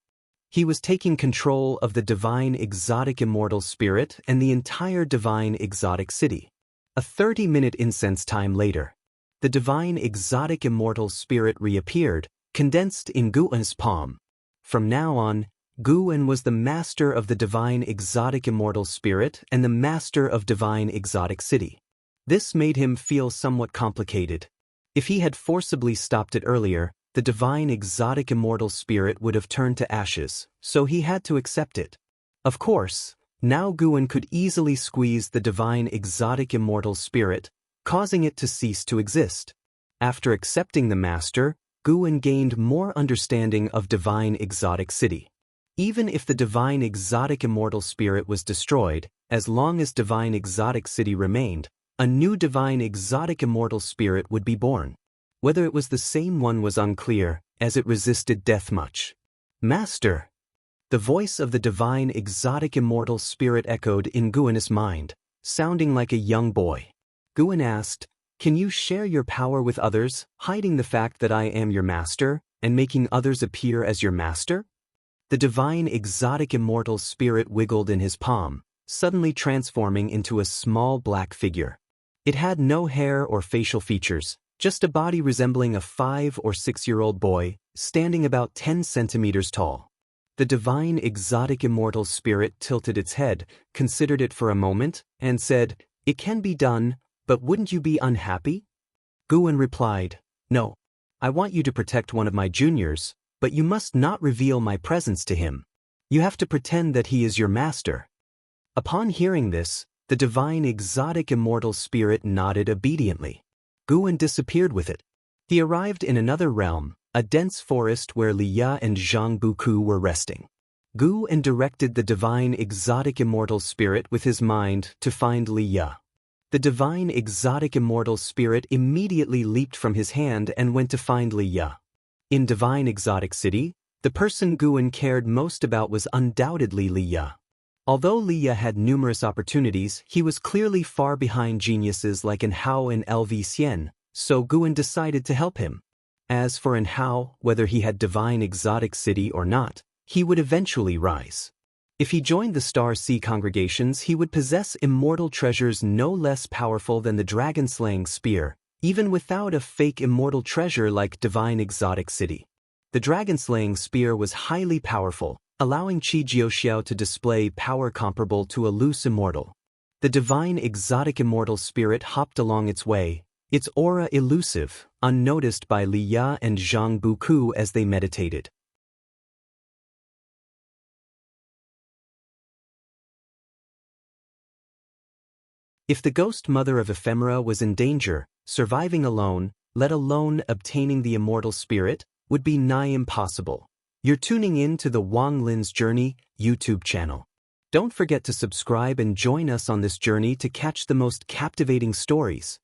He was taking control of the divine exotic immortal spirit and the entire divine exotic city. A 30-minute incense time later, the divine exotic immortal spirit reappeared, condensed in Guan's palm. From now on, Guan was the master of the divine exotic immortal spirit and the master of divine exotic city. This made him feel somewhat complicated. If he had forcibly stopped it earlier, the divine exotic immortal spirit would have turned to ashes, so he had to accept it. Of course, now Guan could easily squeeze the divine exotic immortal spirit, causing it to cease to exist. After accepting the master, Guan gained more understanding of divine exotic city. Even if the divine exotic immortal spirit was destroyed, as long as divine exotic city remained, a new divine exotic immortal spirit would be born. Whether it was the same one was unclear, as it resisted death much. Master! The voice of the divine exotic immortal spirit echoed in Guan's mind, sounding like a young boy. Guan asked, "Can you share your power with others, hiding the fact that I am your master, and making others appear as your master?" The divine exotic immortal spirit wiggled in his palm, suddenly transforming into a small black figure. It had no hair or facial features, just a body resembling a 5 or 6-year-old boy, standing about 10 centimeters tall. The divine exotic immortal spirit tilted its head, considered it for a moment, and said, "It can be done, but wouldn't you be unhappy?" Guan replied, "No. I want you to protect one of my juniors, but you must not reveal my presence to him. You have to pretend that he is your master." Upon hearing this, the divine exotic immortal spirit nodded obediently. Guan disappeared with it. He arrived in another realm, a dense forest where Liya and Zhang Buku were resting. Guan directed the divine exotic immortal spirit with his mind to find Liya. The divine exotic immortal spirit immediately leaped from his hand and went to find Liya. In divine exotic city, the person Guan cared most about was undoubtedly Liya. Although Liya had numerous opportunities, he was clearly far behind geniuses like Anhao and LV Xian, so Guan decided to help him. As for Anhao, whether he had divine exotic city or not, he would eventually rise. If he joined the Star Sea congregations, he would possess immortal treasures no less powerful than the dragon-slaying spear, even without a fake immortal treasure like divine exotic city. The dragon-slaying spear was highly powerful, allowing Qi Jiuxiao to display power comparable to a loose immortal. The divine exotic immortal spirit hopped along its way, its aura elusive, unnoticed by Liya and Zhang Buku as they meditated. If the ghost mother of ephemera was in danger, surviving alone, let alone obtaining the immortal spirit, would be nigh impossible. You're tuning in to the Wang Lin's Journey YouTube channel. Don't forget to subscribe and join us on this journey to catch the most captivating stories.